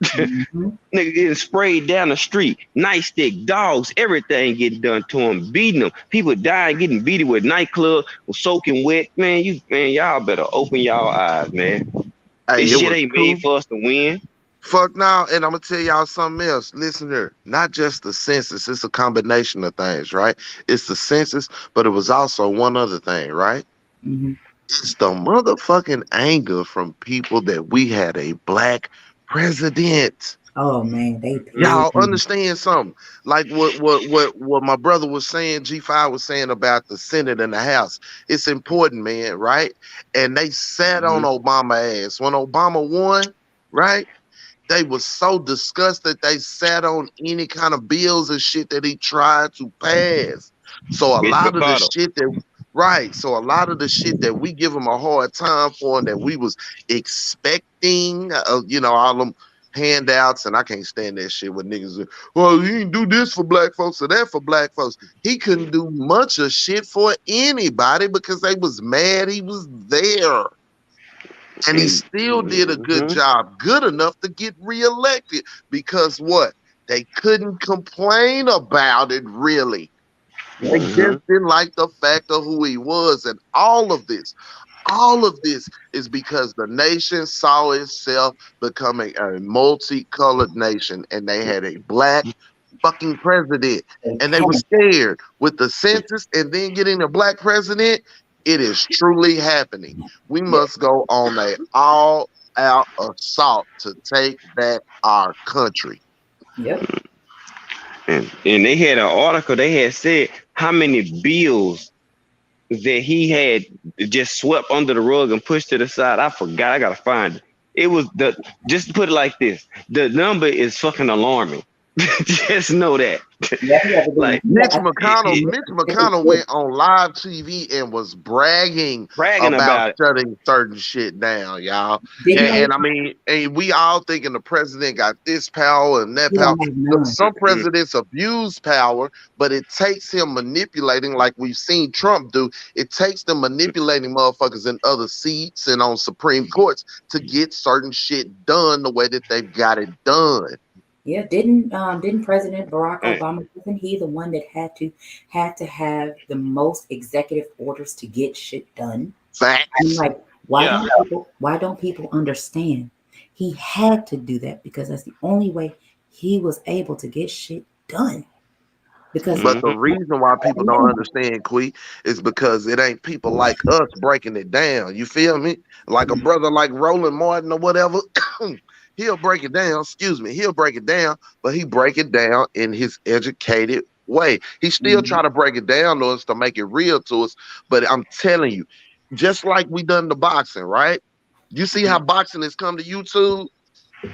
Mm-hmm. Nigga getting sprayed down the street, nightstick, dogs, everything getting done to them, beating them. People dying, getting beaten with nightclub, soaking wet. Man, y'all better open y'all eyes, man. Hey, This it shit was ain't made two. for us to win. Fuck now, and I'm gonna tell y'all something else. Listen here, not just the census, it's a combination of things, right? It's the census, but it was also one other thing, right? Mm-hmm. It's the motherfucking anger from people that we had a black president. Oh man, they pissed Y'all me. understand something? Like what my brother was saying, G5 was saying about the Senate and the House. It's important, man, right? And they sat on Mhm. Obama ass. When Obama won, right? They were so disgusted they sat on any kind of bills and shit that he tried to pass. So a Mitch lot of the McConnell. shit that right, so a lot of the shit that we give him a hard time for and that we was expecting, all them handouts, and I can't stand that shit with niggas. Well, he didn't do this for black folks or that for black folks. He couldn't do much of shit for anybody because they was mad he was there. And he still did a good Mhm. job, good enough to get reelected because what? They couldn't complain about it really. They Yep. just Mhm. didn't like the fact of who he was. And all of this is because the nation saw itself becoming a multicolored nation and they had a black fucking president. They And they were had. scared with the census and then getting a black president. It is truly happening. We Yep. must go on a all out assault to take back our country. Yep. And they had an article. They had said how many bills that he had just swept under the rug and pushed to the side. I forgot. I gotta find it. It was the just to put it like this. The number is fucking alarming. Just know that. Yeah, he had to do. Like He Mitch had, McConnell, it, Mitch McConnell went on live TV and was bragging bragging about about it. shutting certain shit down, y'all. didn't And, know and I mean, and we all thinking the president got this power and that he power. don't have none. Some Mhm. presidents abuse power, but it takes him manipulating, like we've seen Trump do. It takes them manipulating motherfuckers in other seats and on Supreme Courts to get certain shit done the way that they've got it done. Yeah, didn't President Barack Hey, Obama, wasn't he the one that had to have the most executive orders to get shit done? I'm Facts. like, yeah. why don't people understand? He had to do that because that's the only way he was able to get shit done. Because But the Hmm. reason why people don't understand, Quee, is because it ain't people like us breaking it down. You feel me? Like a brother like Roland Martin or whatever, he'll break it down. Excuse me, he'll break it down, but he break it down in his educated way. He still Mhm. try to break it down to us to make it real to us. But I'm telling you, just like we done the boxing, right? You see how boxing has come to YouTube?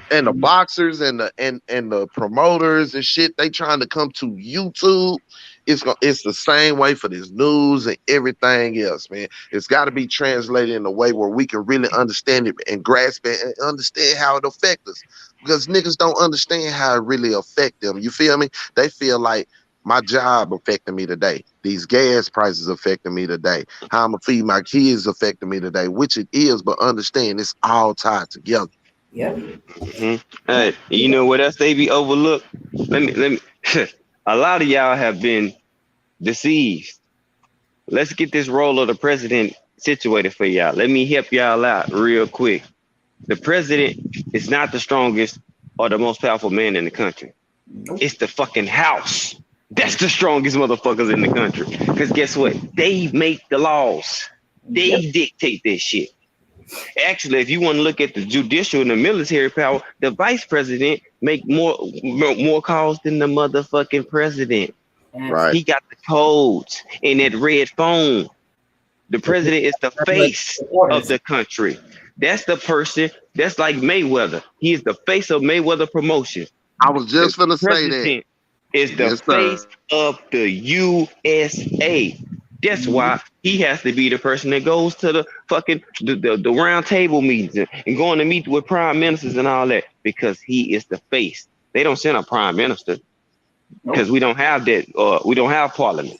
And the boxers and the promoters and shit, they trying to come to YouTube. It's the same way for this news and everything else, man. It's got to be translated in a way where we can really understand it and grasp it and understand how it affects us. Because niggas don't understand how it really affect them. You feel me? They feel like my job affecting me today. These gas prices affecting me today. How I'm gonna feed my kids affecting me today, which it is, but understand it's all tied together. Yep. Hmm. Yep. You know what else they be overlooked? Let me. A lot of y'all have been deceived. Let's get this role of the president situated for y'all. Let me help y'all out real quick. The president is not the strongest or the most powerful man in the country. Nope. It's the fucking house. That's the strongest motherfuckers in the country. Because guess what? They make the laws. Yep. They dictate this shit. Actually, if you want to look at the judicial and the military power, the vice president make more calls than the motherfucking president. Right. Absolutely. He got the codes in that red phone. The The people president is the that regulate face the of orders. the country. That's the person. That's like Mayweather. He is the face of Mayweather Promotions. I was The just gonna say that. president is the Yes, sir. face of the USA. That's Mhm. why he has to be the person that goes to the fucking the round table meetings and going to meet with prime ministers and all that because he is the face. They don't send a prime minister because Nope. we don't have that. We don't have parliament.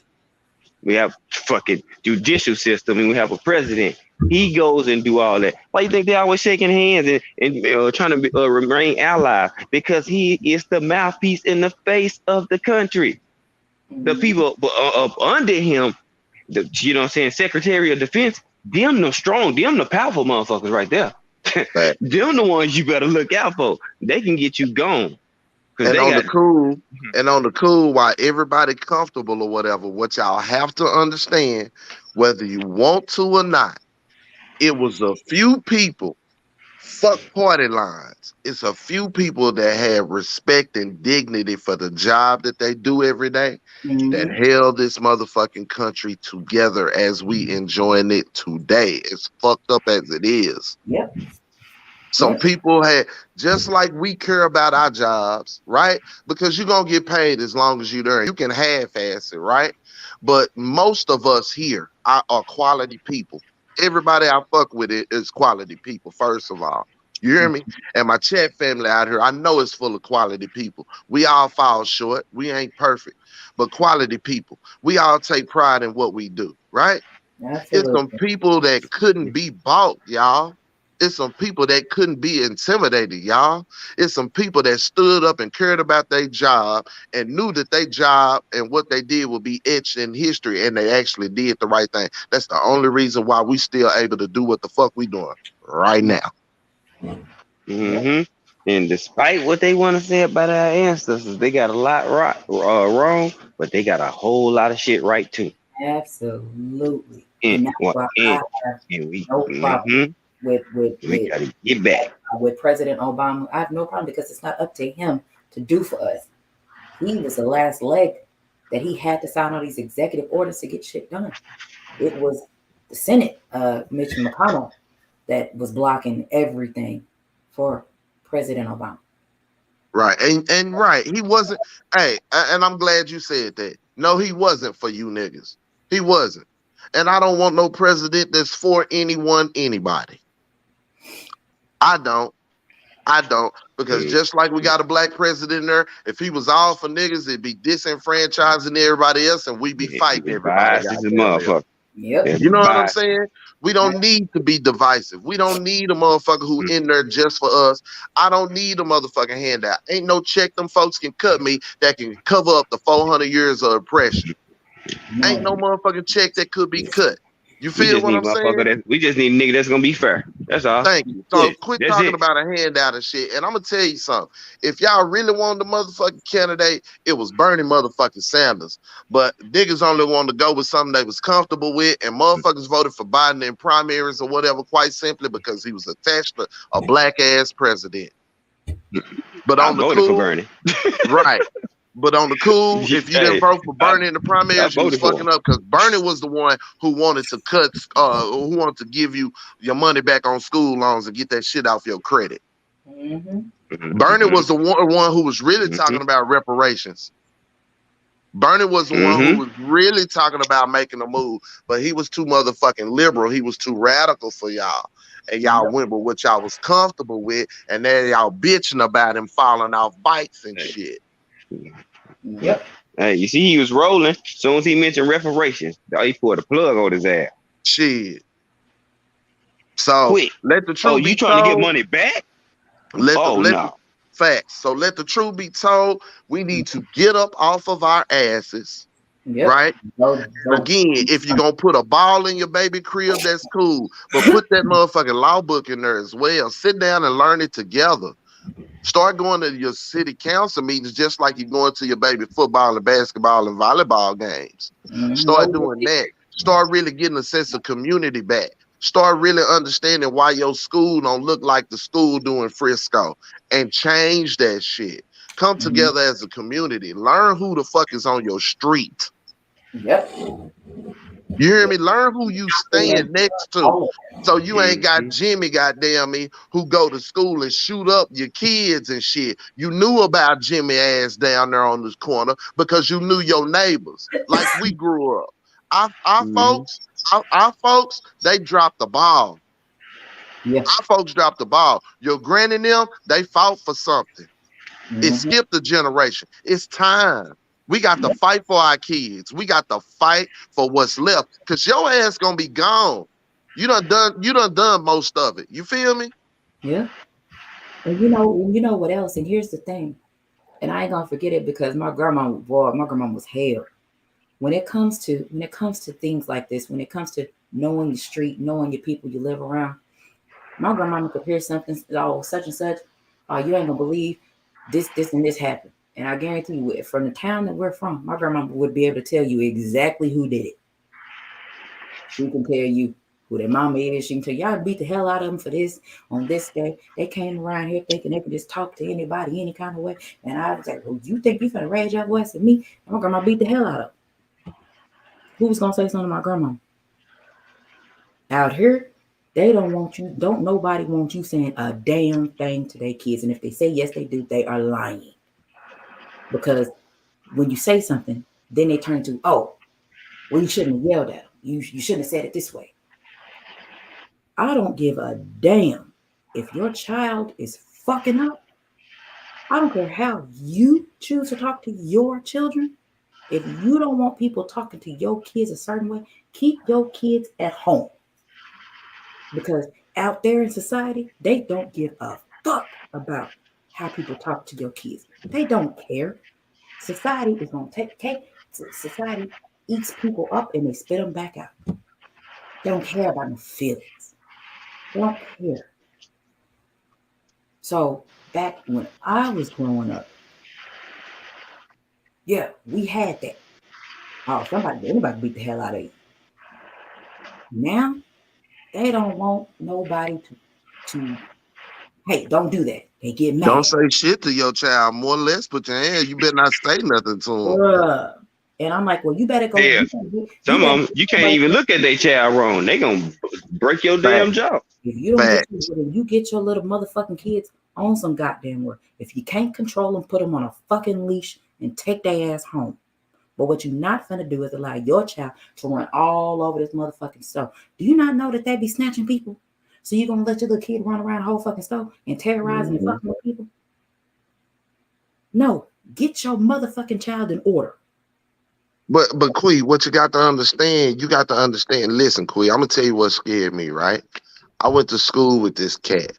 We have fucking judicial system and we have a president. He goes and do all that. Why you think they always shaking hands and trying to remain allies? Because he is the mouthpiece in the face of the country. The Mhm. people up under him, you know what I'm saying, Secretary of Defense, them the strong, them the powerful motherfuckers right there. Fact. Them the ones you better look out for. They can get you gone because And they on the got. cool, and on the cool, while everybody comfortable or whatever, what y'all have to understand, whether you want to or not, it was a few people. Fuck party lines. It's a few people that have respect and dignity for the job that they do every day that Mhm. held this motherfucking country together as we enjoying it today. As fucked up as it is. Yep. Some Yep. people had, just like we care about our jobs, right? Because you're gonna get paid as long as you're there. You can half-ass it, right? But most of us here are quality people. Everybody I fuck with it is quality people, first of all. You hear me? And my chat family out here, I know it's full of quality people. We all fall short. We ain't perfect, but quality people. We all take pride in what we do, right? It's some Absolutely. people that couldn't be bought, y'all. It's some people that couldn't be intimidated, y'all. It's some people that stood up and cared about their job and knew that their job and what they did would be etched in history, and they actually did the right thing. That's the only reason why we still able to do what the fuck we doing right now. Yep. Mm-hmm. And despite what they want to say about our ancestors, they got a lot right, wrong, but they got a whole lot of shit right too. Absolutely. And And that's what? why I have And we, no problem with with we with gotta get back. with President Obama. I have no problem because it's not up to him to do for us. He was the last leg that he had to sign all these executive orders to get shit done. It was the Senate, Mitch McConnell, that was blocking everything for President Obama. Right. And right, he wasn't. Hey, and I'm glad you said that. No, he wasn't for you niggas. He wasn't. And I don't want no president that's for anyone, anybody. I don't. I don't. Because Mm, just like we got a black president there, if he was all for niggas, it'd be disenfranchising everybody else and we'd be fighting the everybody bias is a goddamn else. motherfucker. Yep. That's You the know what I'm bias. saying? We don't need to be divisive. We don't need a motherfucker who in there just for us. I don't need a motherfucking handout. Ain't no check them folks can cut me that can cover up the 400 years of oppression. Ain't No. no motherfucking check that could be cut. You We feel just what need I'm saying? motherfucker that we just need a nigga that's gonna be fair. That's all. Thank you. So Shit. quit That's talking it. about a handout and shit. And I'm gonna tell you something. If y'all really wanted the motherfucking candidate, it was Bernie motherfucking Sanders. But niggas only wanted to go with something they was comfortable with, and motherfuckers voted for Biden in primaries or whatever, quite simply because he was attached to a black ass president. But I on the voted for cool, Bernie. right. But on the cool, if you didn't Hey, vote for I, Bernie in the I primaries, you was voted for him. fucking up because Bernie was the one who wanted to cut, who wanted to give you your money back on school loans and get that shit off your credit. Mm-hmm. Bernie Mm-hmm, was the one who was really mm-hmm, talking about reparations. Bernie was the one who mm-hmm. was really talking about making a move, but he was too motherfucking liberal. He was too radical for y'all. And y'all Yep. went with what y'all was comfortable with, and then y'all bitching about him falling off bikes and Hey, shit. Yep. hey, you see, he was rolling. As soon as he mentioned reparations, he put a plug on his ass. Shit. So Quick. let the Oh, truth you be trying to get told. money back? Let the Oh let the no. facts. So let the truth be told. We need to get up off of our asses, Yep. right? Go. Again, if you're gonna put a ball in your baby crib, that's cool. But put that motherfucking law book in there as well. Sit down and learn it together. Start going to your city council meetings just like you're going to your baby football and basketball and volleyball games. Mm-hmm. Start Know your doing that. people. Start really getting a sense of community back. Start really understanding why your school don't look like the school doing Frisco and change that shit. Come Mm-hmm. together as a community. Learn who the fuck is on your street. Yep. You hear me? Learn who you staying next to. Oh, So you ain't got Mm-hmm. Jimmy, goddamn me, who go to school and shoot up your kids and shit. You knew about Jimmy ass down there on this corner because you knew your neighbors. Like we grew up. Our Mm-hmm. folks, our folks, they dropped the ball. yeah. Our folks dropped the ball. Your granny and them, they fought for something. It Mm-hmm. skipped a generation. It's time. We got to Yeah. fight for our kids. We got to fight for what's left. Cause your ass gonna be gone. You done done most of it. You feel me? Yeah. And you know what else? And here's the thing. And I ain't gonna forget it because boy, my grandma was hell. When it comes to things like this, when it comes to knowing the street, knowing your people you live around, my grandmama could hear something, oh, such and such, oh, you ain't gonna believe this, and this happened. And I guarantee you, from the town that we're from, my grandmama would be able to tell you exactly who did it. She can tell you who their mama is. She can tell y'all beat the hell out of them for this on this day. They came around here thinking they could just talk to anybody any kind of way. And I was like, well, you think you finna raise your voice at me? And my grandma beat the hell out of them. Who was gonna say something to my grandma? Out here, they don't want you, don't nobody want you saying a damn thing to their kids. And if they say yes, they do, they are lying. Because when you say something, then they turn to, oh, well, you shouldn't have yelled at them. You shouldn't have said it this way. I don't give a damn if your child is fucking up. I don't care how you choose to talk to your children. If you don't want people talking to your kids a certain way, keep your kids at home. Because out there in society, they don't give a fuck about how people talk to your kids. They don't care. Society is going to take society eats people up and they spit them back out. They don't care about no feelings. They don't care. So back when I was growing up, yeah, we had that. Oh, anybody beat the hell out of you. Now they don't want nobody to hey, don't do that. They get Don't mad. say shit to your child. More or less, put your hand. You better not say nothing to him. Bruh. And I'm like, well, you better go. Yeah. You Some of better them get you can't somebody. even look at their child wrong. They gonna break your Fact, damn jaw. If you don't get fact. if you get your little motherfucking kids on some goddamn work, if you can't control them, put them on a fucking leash and take their ass home. But what you're not gonna do is allow your child to run all over this motherfucking store. Do you not know that they be snatching people? So you gonna let your little kid run around the whole fucking store and terrorizing and Mm-hmm. fucking with people? No, get your motherfucking child in order. But Quee, what you got to understand. Listen, Quee, I'm gonna tell you what scared me, right? I went to school with this cat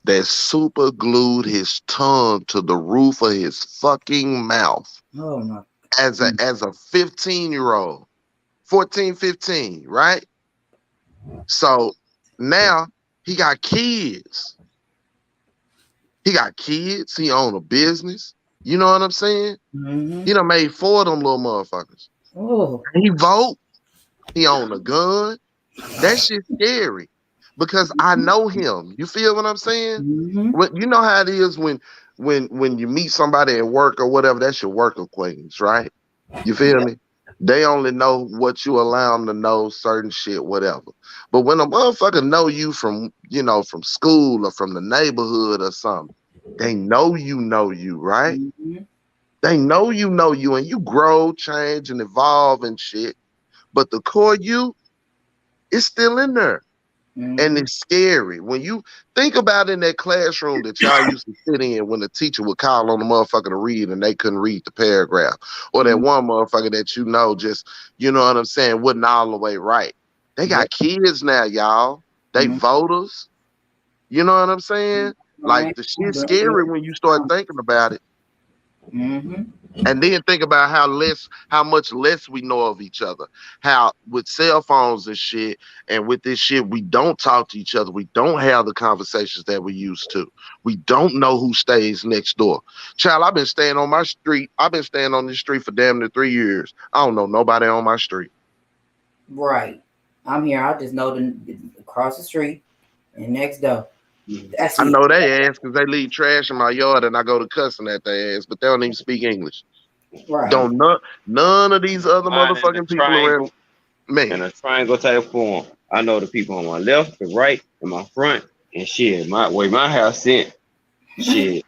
that super glued his tongue to the roof of his fucking mouth Oh my. as a 15-year-old, 14, 15, right? So now he got kids. He got kids. He own a business. You know what I'm saying? Mm-hmm. He done made four of them little motherfuckers. Oh. He vote. He own a gun. That shit's scary because I know him. You feel what I'm saying? Mm-hmm. You know how it is when you meet somebody at work or whatever. That's your work acquaintance, right? You feel Yeah. me? They only know what you allow them to know, certain shit, whatever. But when a motherfucker know you from, from school or from the neighborhood or something, they know you, right? Mm-hmm. They know you, and you grow, change, and evolve and shit. But the core you is still in there. And Mm-hmm. it's scary. When you think about in that classroom that y'all used to sit in when the teacher would call on the motherfucker to read and they couldn't read the paragraph. Or that one motherfucker that just, you know what I'm saying, wasn't all the way right. They Yep. got kids now, y'all. They Mm-hmm. voters. You know what I'm saying? Like Right. the shit's scary when you start thinking about it. Mm-hmm. And then think about how much less we know of each other. How with cell phones and shit, and with this shit, we don't talk to each other. We don't have the conversations that we used to. We don't know who stays next door. Child, I've been staying on my street. I've been staying on this street for damn near 3 years. I don't know nobody on my street. Right. I'm here. I just know the across the street and next door. Mm-hmm. That's I it. know they ass because they leave trash in my yard and I go to cussing at their ass, but they don't even speak English. Right. Don't none of these other Mine in the motherfucking people around. triangle. Man, in a triangle type form. I know the people on my left, the right, and my front, and shit. My way my house sent shit.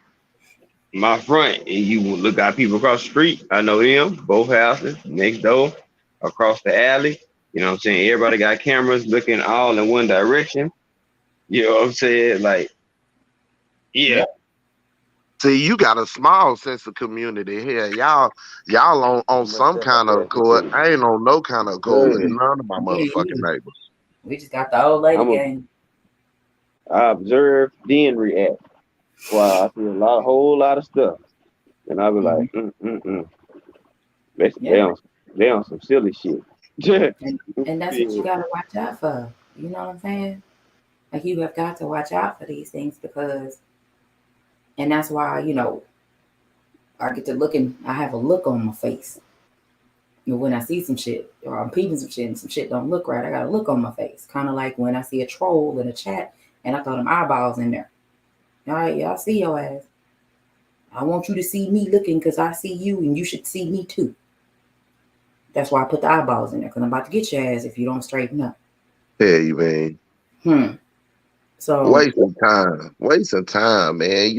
My front, and you look at people across the street. I know them, both houses next door, across the alley. You know what I'm saying? Everybody got cameras looking all in one direction. You know what I'm saying? Like, yeah, Yeah. see, you got a small sense of community here. Y'all on most some kind of definitely accord. I ain't on no kind of accord with good. none of my Yeah, motherfucking yeah. neighbors. We just got the old lady I'm a, game. I observe, then react. Wow, I see whole lot of stuff, and I be Hmm. like, they Yeah. on, they on some silly shit. Yeah. And that's what you gotta watch out for. You know what I'm saying? Like you have got to watch out for these things because, and that's why I get to looking. I have a look on my face. When I see some shit or I'm peeping some shit and some shit don't look right, I got a look on my face. Kind of like when I see a troll in a chat and I throw them eyeballs in there. All right, y'all see your ass. I want you to see me looking because I see you and you should see me too. That's why I put the eyeballs in there because I'm about to get your ass if you don't straighten up. Yeah, you mean. Hmm. So, Wasting time, man.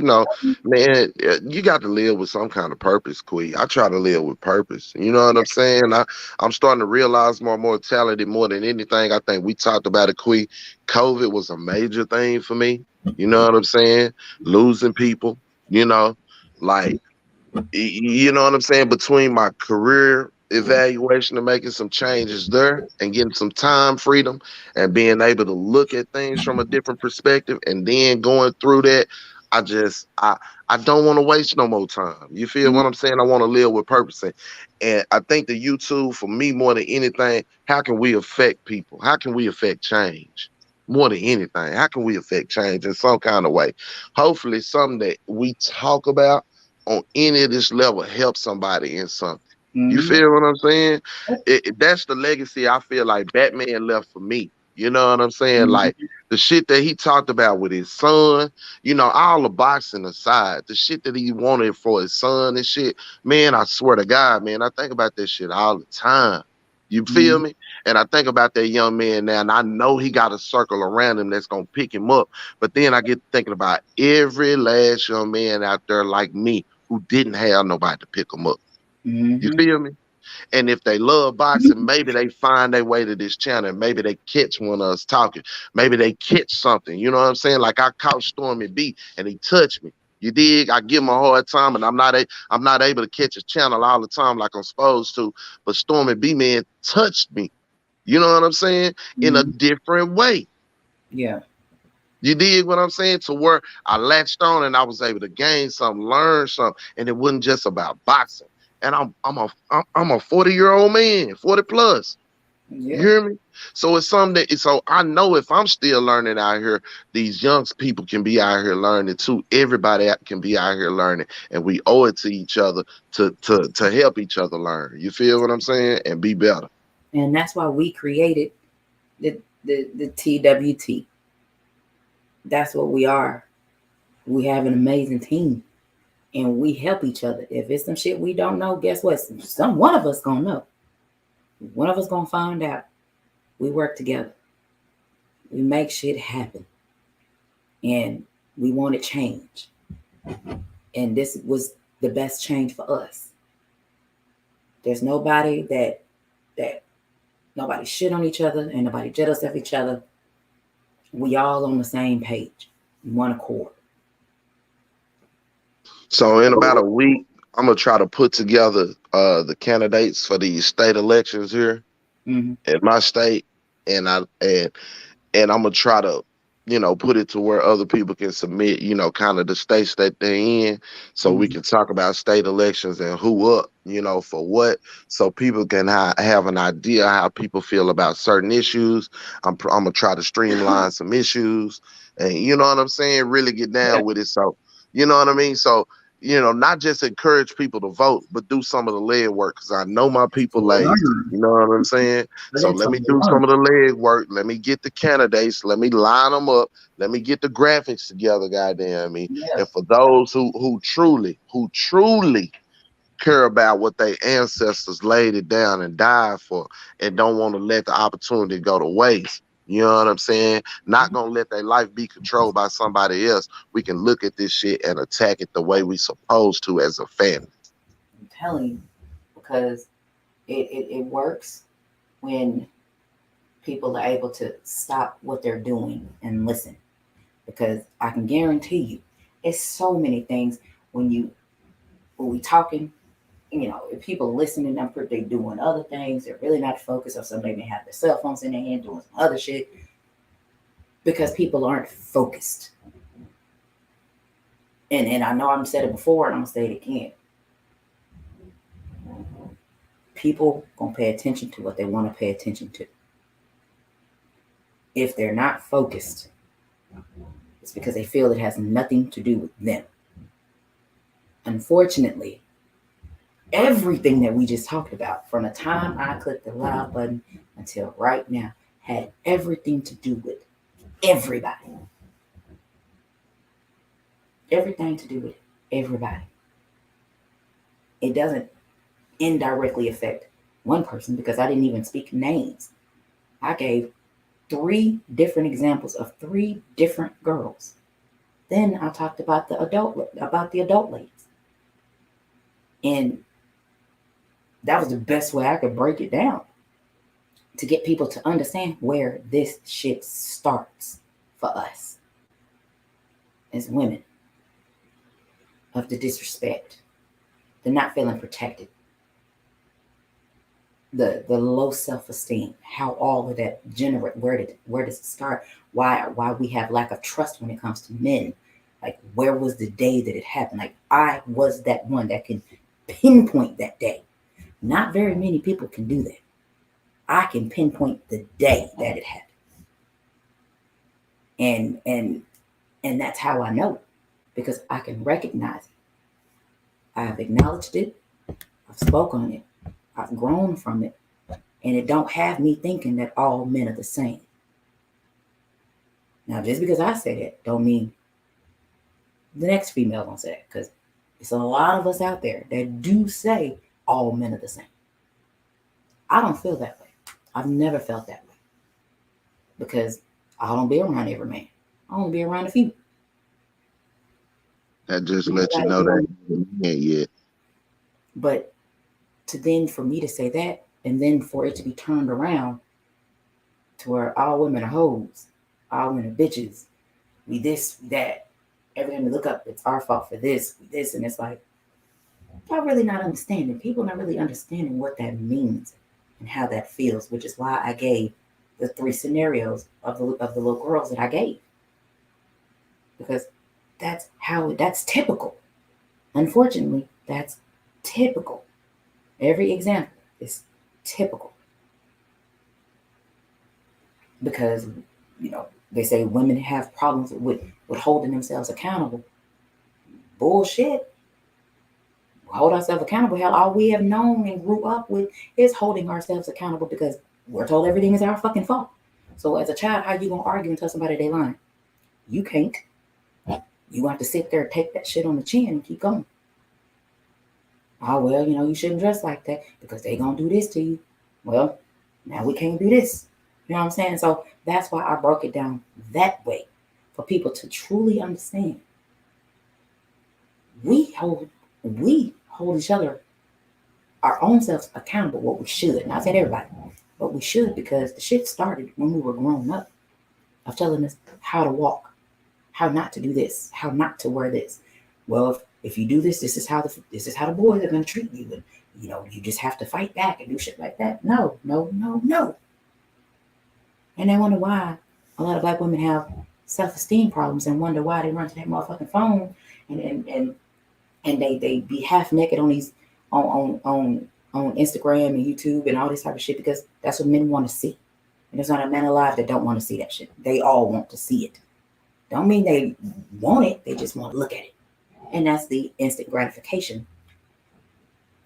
Man, you got to live with some kind of purpose, Quee. I try to live with purpose. You know what I'm saying? I'm starting to realize my mortality more than anything. I think we talked about it, Quee. COVID was a major thing for me. You know what I'm saying? Losing people, you know, like you know what I'm saying? Between my career evaluation and making some changes there and getting some time freedom and being able to look at things from a different perspective and then going through that, I just I don't want to waste no more time. You feel what I'm saying? I want to live with purpose. And I think the YouTube for me more than anything, how can we affect people? How can we affect change? More than anything, how can we affect change in some kind of way? Hopefully something that we talk about on any of this level help somebody in something. You mm-hmm. feel what I'm saying? That's the legacy I feel like Batman left for me. You know what I'm saying? Like Mm-hmm. the shit that he talked about with his son, all the boxing aside, the shit that he wanted for his son and shit, man, I swear to God, man, I think about that shit all the time. You feel Mm-hmm. me? And I think about that young man now, and I know he got a circle around him that's gonna pick him up. But then I get thinking about every last young man out there like me who didn't have nobody to pick them up. You Mm-hmm. feel me? And if they love boxing, maybe they find their way to this channel. And maybe they catch one of us talking. Maybe they catch something. You know what I'm saying? Like I caught Stormy B and he touched me. You dig? I give him a hard time, and I'm not able to catch his channel all the time like I'm supposed to. But Stormy B man touched me. You know what I'm saying? In a Mm-hmm. different way. Yeah. You dig what I'm saying? To where I latched on and I was able to gain something, learn something, and it wasn't just about boxing. And I'm a 40-year-old man, 40 plus. You Yeah. hear me? So it's something so I know if I'm still learning out here, these young people can be out here learning too. Everybody can be out here learning, and we owe it to each other to help each other learn. You feel what I'm saying? And be better. And that's why we created the TWT. That's what we are. We have an amazing team and we help each other. If it's some shit we don't know, guess what? Some one of us gonna know. One of us gonna find out. We work together. We make shit happen. And we want to change. And this was the best change for us. There's nobody that nobody shit on each other and nobody jealous of each other. We all on the same page, one accord. So in about a week, I'm gonna try to put together the candidates for these state elections here Mm-hmm. in my state, and and I'm gonna try to, put it to where other people can submit, kind of the states that they're in, so we Mm-hmm. can talk about state elections and who up, for what, so people can have an idea how people feel about certain issues. I'm gonna try to streamline some issues, and you know what I'm saying, really get Yeah. down with it. So you know what I mean. So not just encourage people to vote, but do some of the leg work because I know my people lazy. Learn. You know what I'm saying? But So it's let me something to do learn. some of the leg work. Let me get the candidates. Let me line them up. Let me get the graphics together, goddamn me. Yeah. And for those who truly care about what their ancestors laid it down and died for, and don't want to let the opportunity go to waste. You know what I'm saying? Not gonna let their life be controlled by somebody else. We can look at this shit and attack it the way we supposed to as a family. I'm telling you, because it works when people are able to stop what they're doing and listen. Because I can guarantee you, it's so many things when we talking, if people listening, I'm pretty they doing other things. They're really not focused, or somebody may have their cell phones in their hand doing some other shit because people aren't focused. And I know I've said it before, and I'm gonna say it again. People gonna pay attention to what they want to pay attention to. If they're not focused, it's because they feel it has nothing to do with them. Unfortunately, everything that we just talked about, from the time I clicked the live button until right now, had everything to do with everybody. Everything to do with everybody. It doesn't indirectly affect one person because I didn't even speak names. I gave 3 different examples of 3 different girls. Then I talked about the adult ladies. And that was the best way I could break it down to get people to understand where this shit starts for us as women, of the disrespect, the not feeling protected, the low self-esteem, how all of that generate, where does it start? Why we have lack of trust when it comes to men. Like, where was the day that it happened? Like, I was that one that can pinpoint that day. Not very many people can do that. I can pinpoint the day that it happened. And that's how I know, because I can recognize it. I've acknowledged it. I've spoke on it. I've grown from it. And it don't have me thinking that all men are the same. Now, just because I say that don't mean the next female gonna say it, because it's a lot of us out there that do say all men are the same. I don't feel that way. I've never felt that way, because I don't be around every man. I only be around a few. That just let you know that yet. But for me to say that, and then for it to be turned around to where all women are hoes, all women are bitches, we this, we that. Every time we look up, it's our fault for this, and it's like, y'all really not understanding. People not really understanding what that means and how that feels, which is why I gave the 3 scenarios of the little girls that I gave, because that's typical. Unfortunately, that's typical. Every example is typical, because they say women have problems with holding themselves accountable. Bullshit. Hold ourselves accountable. Hell, all we have known and grew up with is holding ourselves accountable, because we're told everything is our fucking fault. So as a child, how you gonna argue and tell somebody they lying? You can't. You have to sit there, take that shit on the chin, and keep going. Oh, well, you shouldn't dress like that because they gonna do this to you. Well, now we can't do this. You know what I'm saying? So that's why I broke it down that way, for people to truly understand. We hold each other, our own selves, accountable. What we should. Not saying everybody, but we should, because the shit started when we were growing up, of telling us how to walk, how not to do this, how not to wear this. Well, if you do this, this is how the boys are gonna treat you, and you just have to fight back and do shit like that. No. And they wonder why a lot of black women have self-esteem problems, and wonder why they run to that motherfucking phone and they be half naked on these on Instagram and YouTube and all this type of shit, because that's what men want to see. And there's not a man alive that don't want to see that shit. They all want to see it. Don't mean they want it, they just want to look at it. And that's the instant gratification.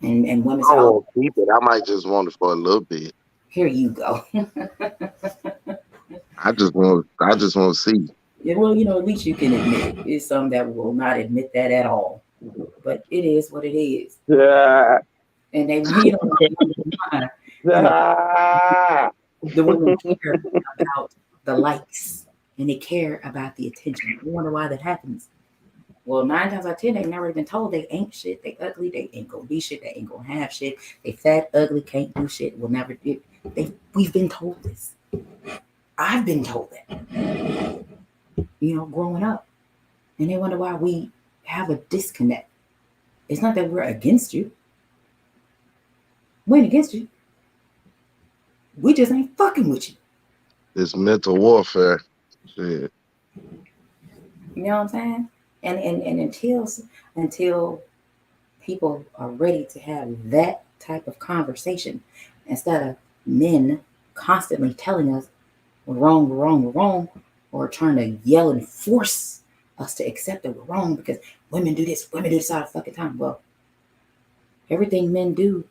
And women say, "Oh, keep it. I might just want it for a little bit. Here you go." I just want to see. Yeah, well, at least you can admit it. It's some that will not admit that at all. but it is what it is. Ah, And they, mind, you know, ah. the women care about the likes and they care about the attention. You wonder why that happens. Well, 9 times out of 10, they've never been told they ain't shit. They ugly. They ain't gonna be shit. They ain't gonna have shit. They fat, ugly, can't do shit. Will never do. We've been told this. I've been told that. Growing up, and they wonder why we have a disconnect. It's not that we're against you. We ain't against you. We just ain't fucking with you. It's mental warfare. Shit. You know what I'm saying? And until people are ready to have that type of conversation, instead of men constantly telling us we're wrong, we're wrong, we're wrong, or trying to yell and force us to accept that we're wrong because women do this all the fucking time. Well, everything men do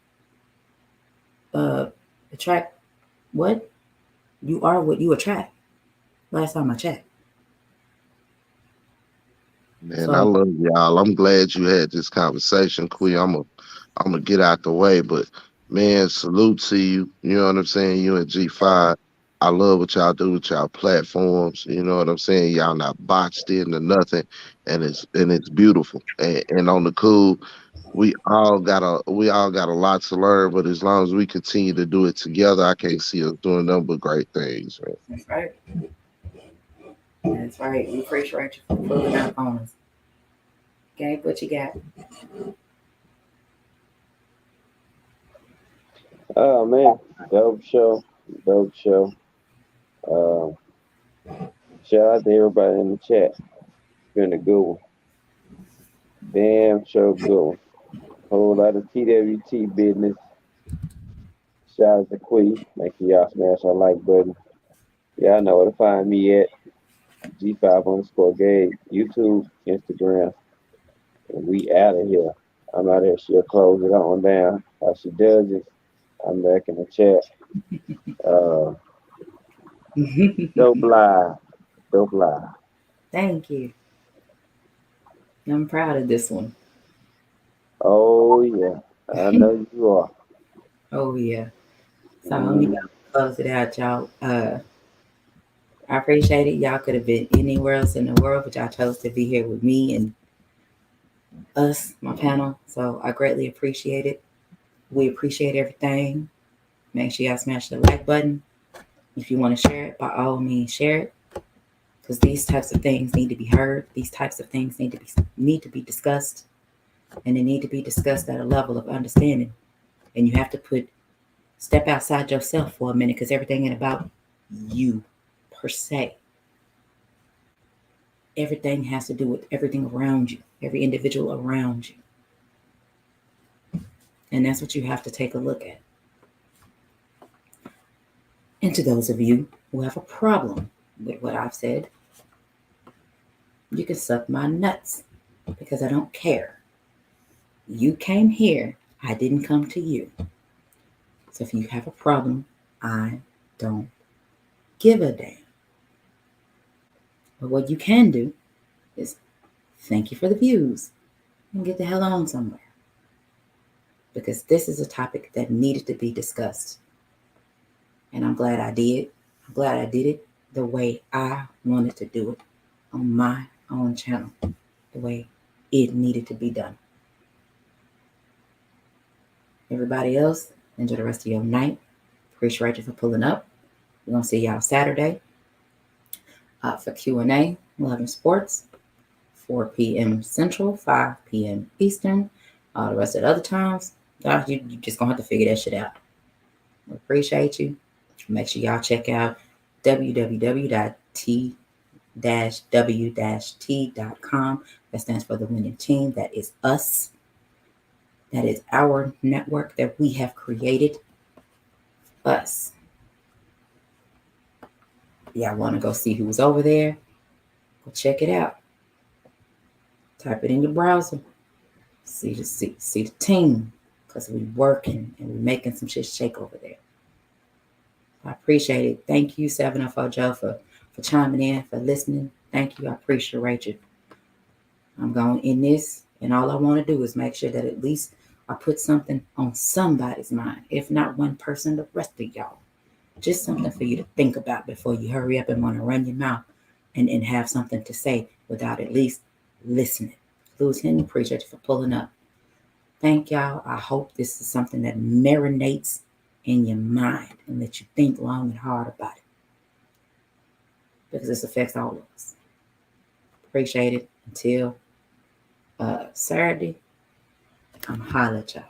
uh attract what? You are what you attract. Last time I checked. Man, I So love y'all. I'm glad you had this conversation, Queen. I'm gonna get out the way, but man, salute to you. You know what I'm saying? You and G5. I love what y'all do with y'all platforms. You know what I'm saying? Y'all not boxed into nothing, and it's beautiful. And on the cool, we all got a lot to learn. But as long as we continue to do it together, I can't see us doing nothing but great things, man. that's right. That's right. We appreciate you for pulling up on us. Okay, what you got? Oh man, dope show, dope show. Uh, Shout out to everybody in the chat. Been a good one. Damn show good one. Whole lot of TWT business. Shout out to Quee. Make sure y'all smash our like button. Y'all know where to find me at G5_Gabe, YouTube, Instagram, and we out of here. I'm out of here. She'll close it on down. How she does it, I'm back in the chat. Uh, dope live, dope live. Thank you. I'm proud of this one. Oh yeah, I know you are. Oh yeah. So let me Mm, close it out, y'all. I appreciate it. Y'all could have been anywhere else in the world, but y'all chose to be here with me and us, my panel. So I greatly appreciate it. We appreciate everything. Make sure y'all smash the like button. If you want to share it, by all means share it. Because these types of things need to be heard. These types of things need to be discussed. And they need to be discussed at a level of understanding. And you have to step outside yourself for a minute because everything ain't about you per se. Everything has to do with everything around you, every individual around you. And that's what you have to take a look at. And to those of you who have a problem with what I've said, you can suck my nuts because I don't care. You came here, I didn't come to you. So if you have a problem, I don't give a damn. But what you can do is thank you for the views and get the hell on somewhere. Because this is a topic that needed to be discussed. And I'm glad I did. I'm glad I did it the way I wanted to do it on my own channel, the way it needed to be done. Everybody else, enjoy the rest of your night. Appreciate you for pulling up. We're going to see y'all Saturday for Q&A, 11 Sports, 4 p.m. Central, 5 p.m. Eastern. The rest of the other times, you just going to have to figure that shit out. We appreciate you. Make sure y'all check out www.t-w-t.com. That stands for the winning team. That is us. That is our network that we have created. Us. Y'all want to go see who's over there? Go check it out. Type it in your browser. See the team. Because we working and we making some shit shake over there. I appreciate it. Thank you, 704 Joe, for chiming in, for listening. Thank you. I appreciate you. I'm going to end this And all I want to do is make sure that at least I put something on somebody's mind. If not one person, the rest of y'all. Just something for you to think about before you hurry up and want to run your mouth and have something to say without at least listening. Lewis Henry, appreciate you for pulling up. Thank y'all. I hope this is something that marinates in your mind and that you think long and hard about it because this affects all of us. Appreciate it. Until Saturday, I'm holla at y'all.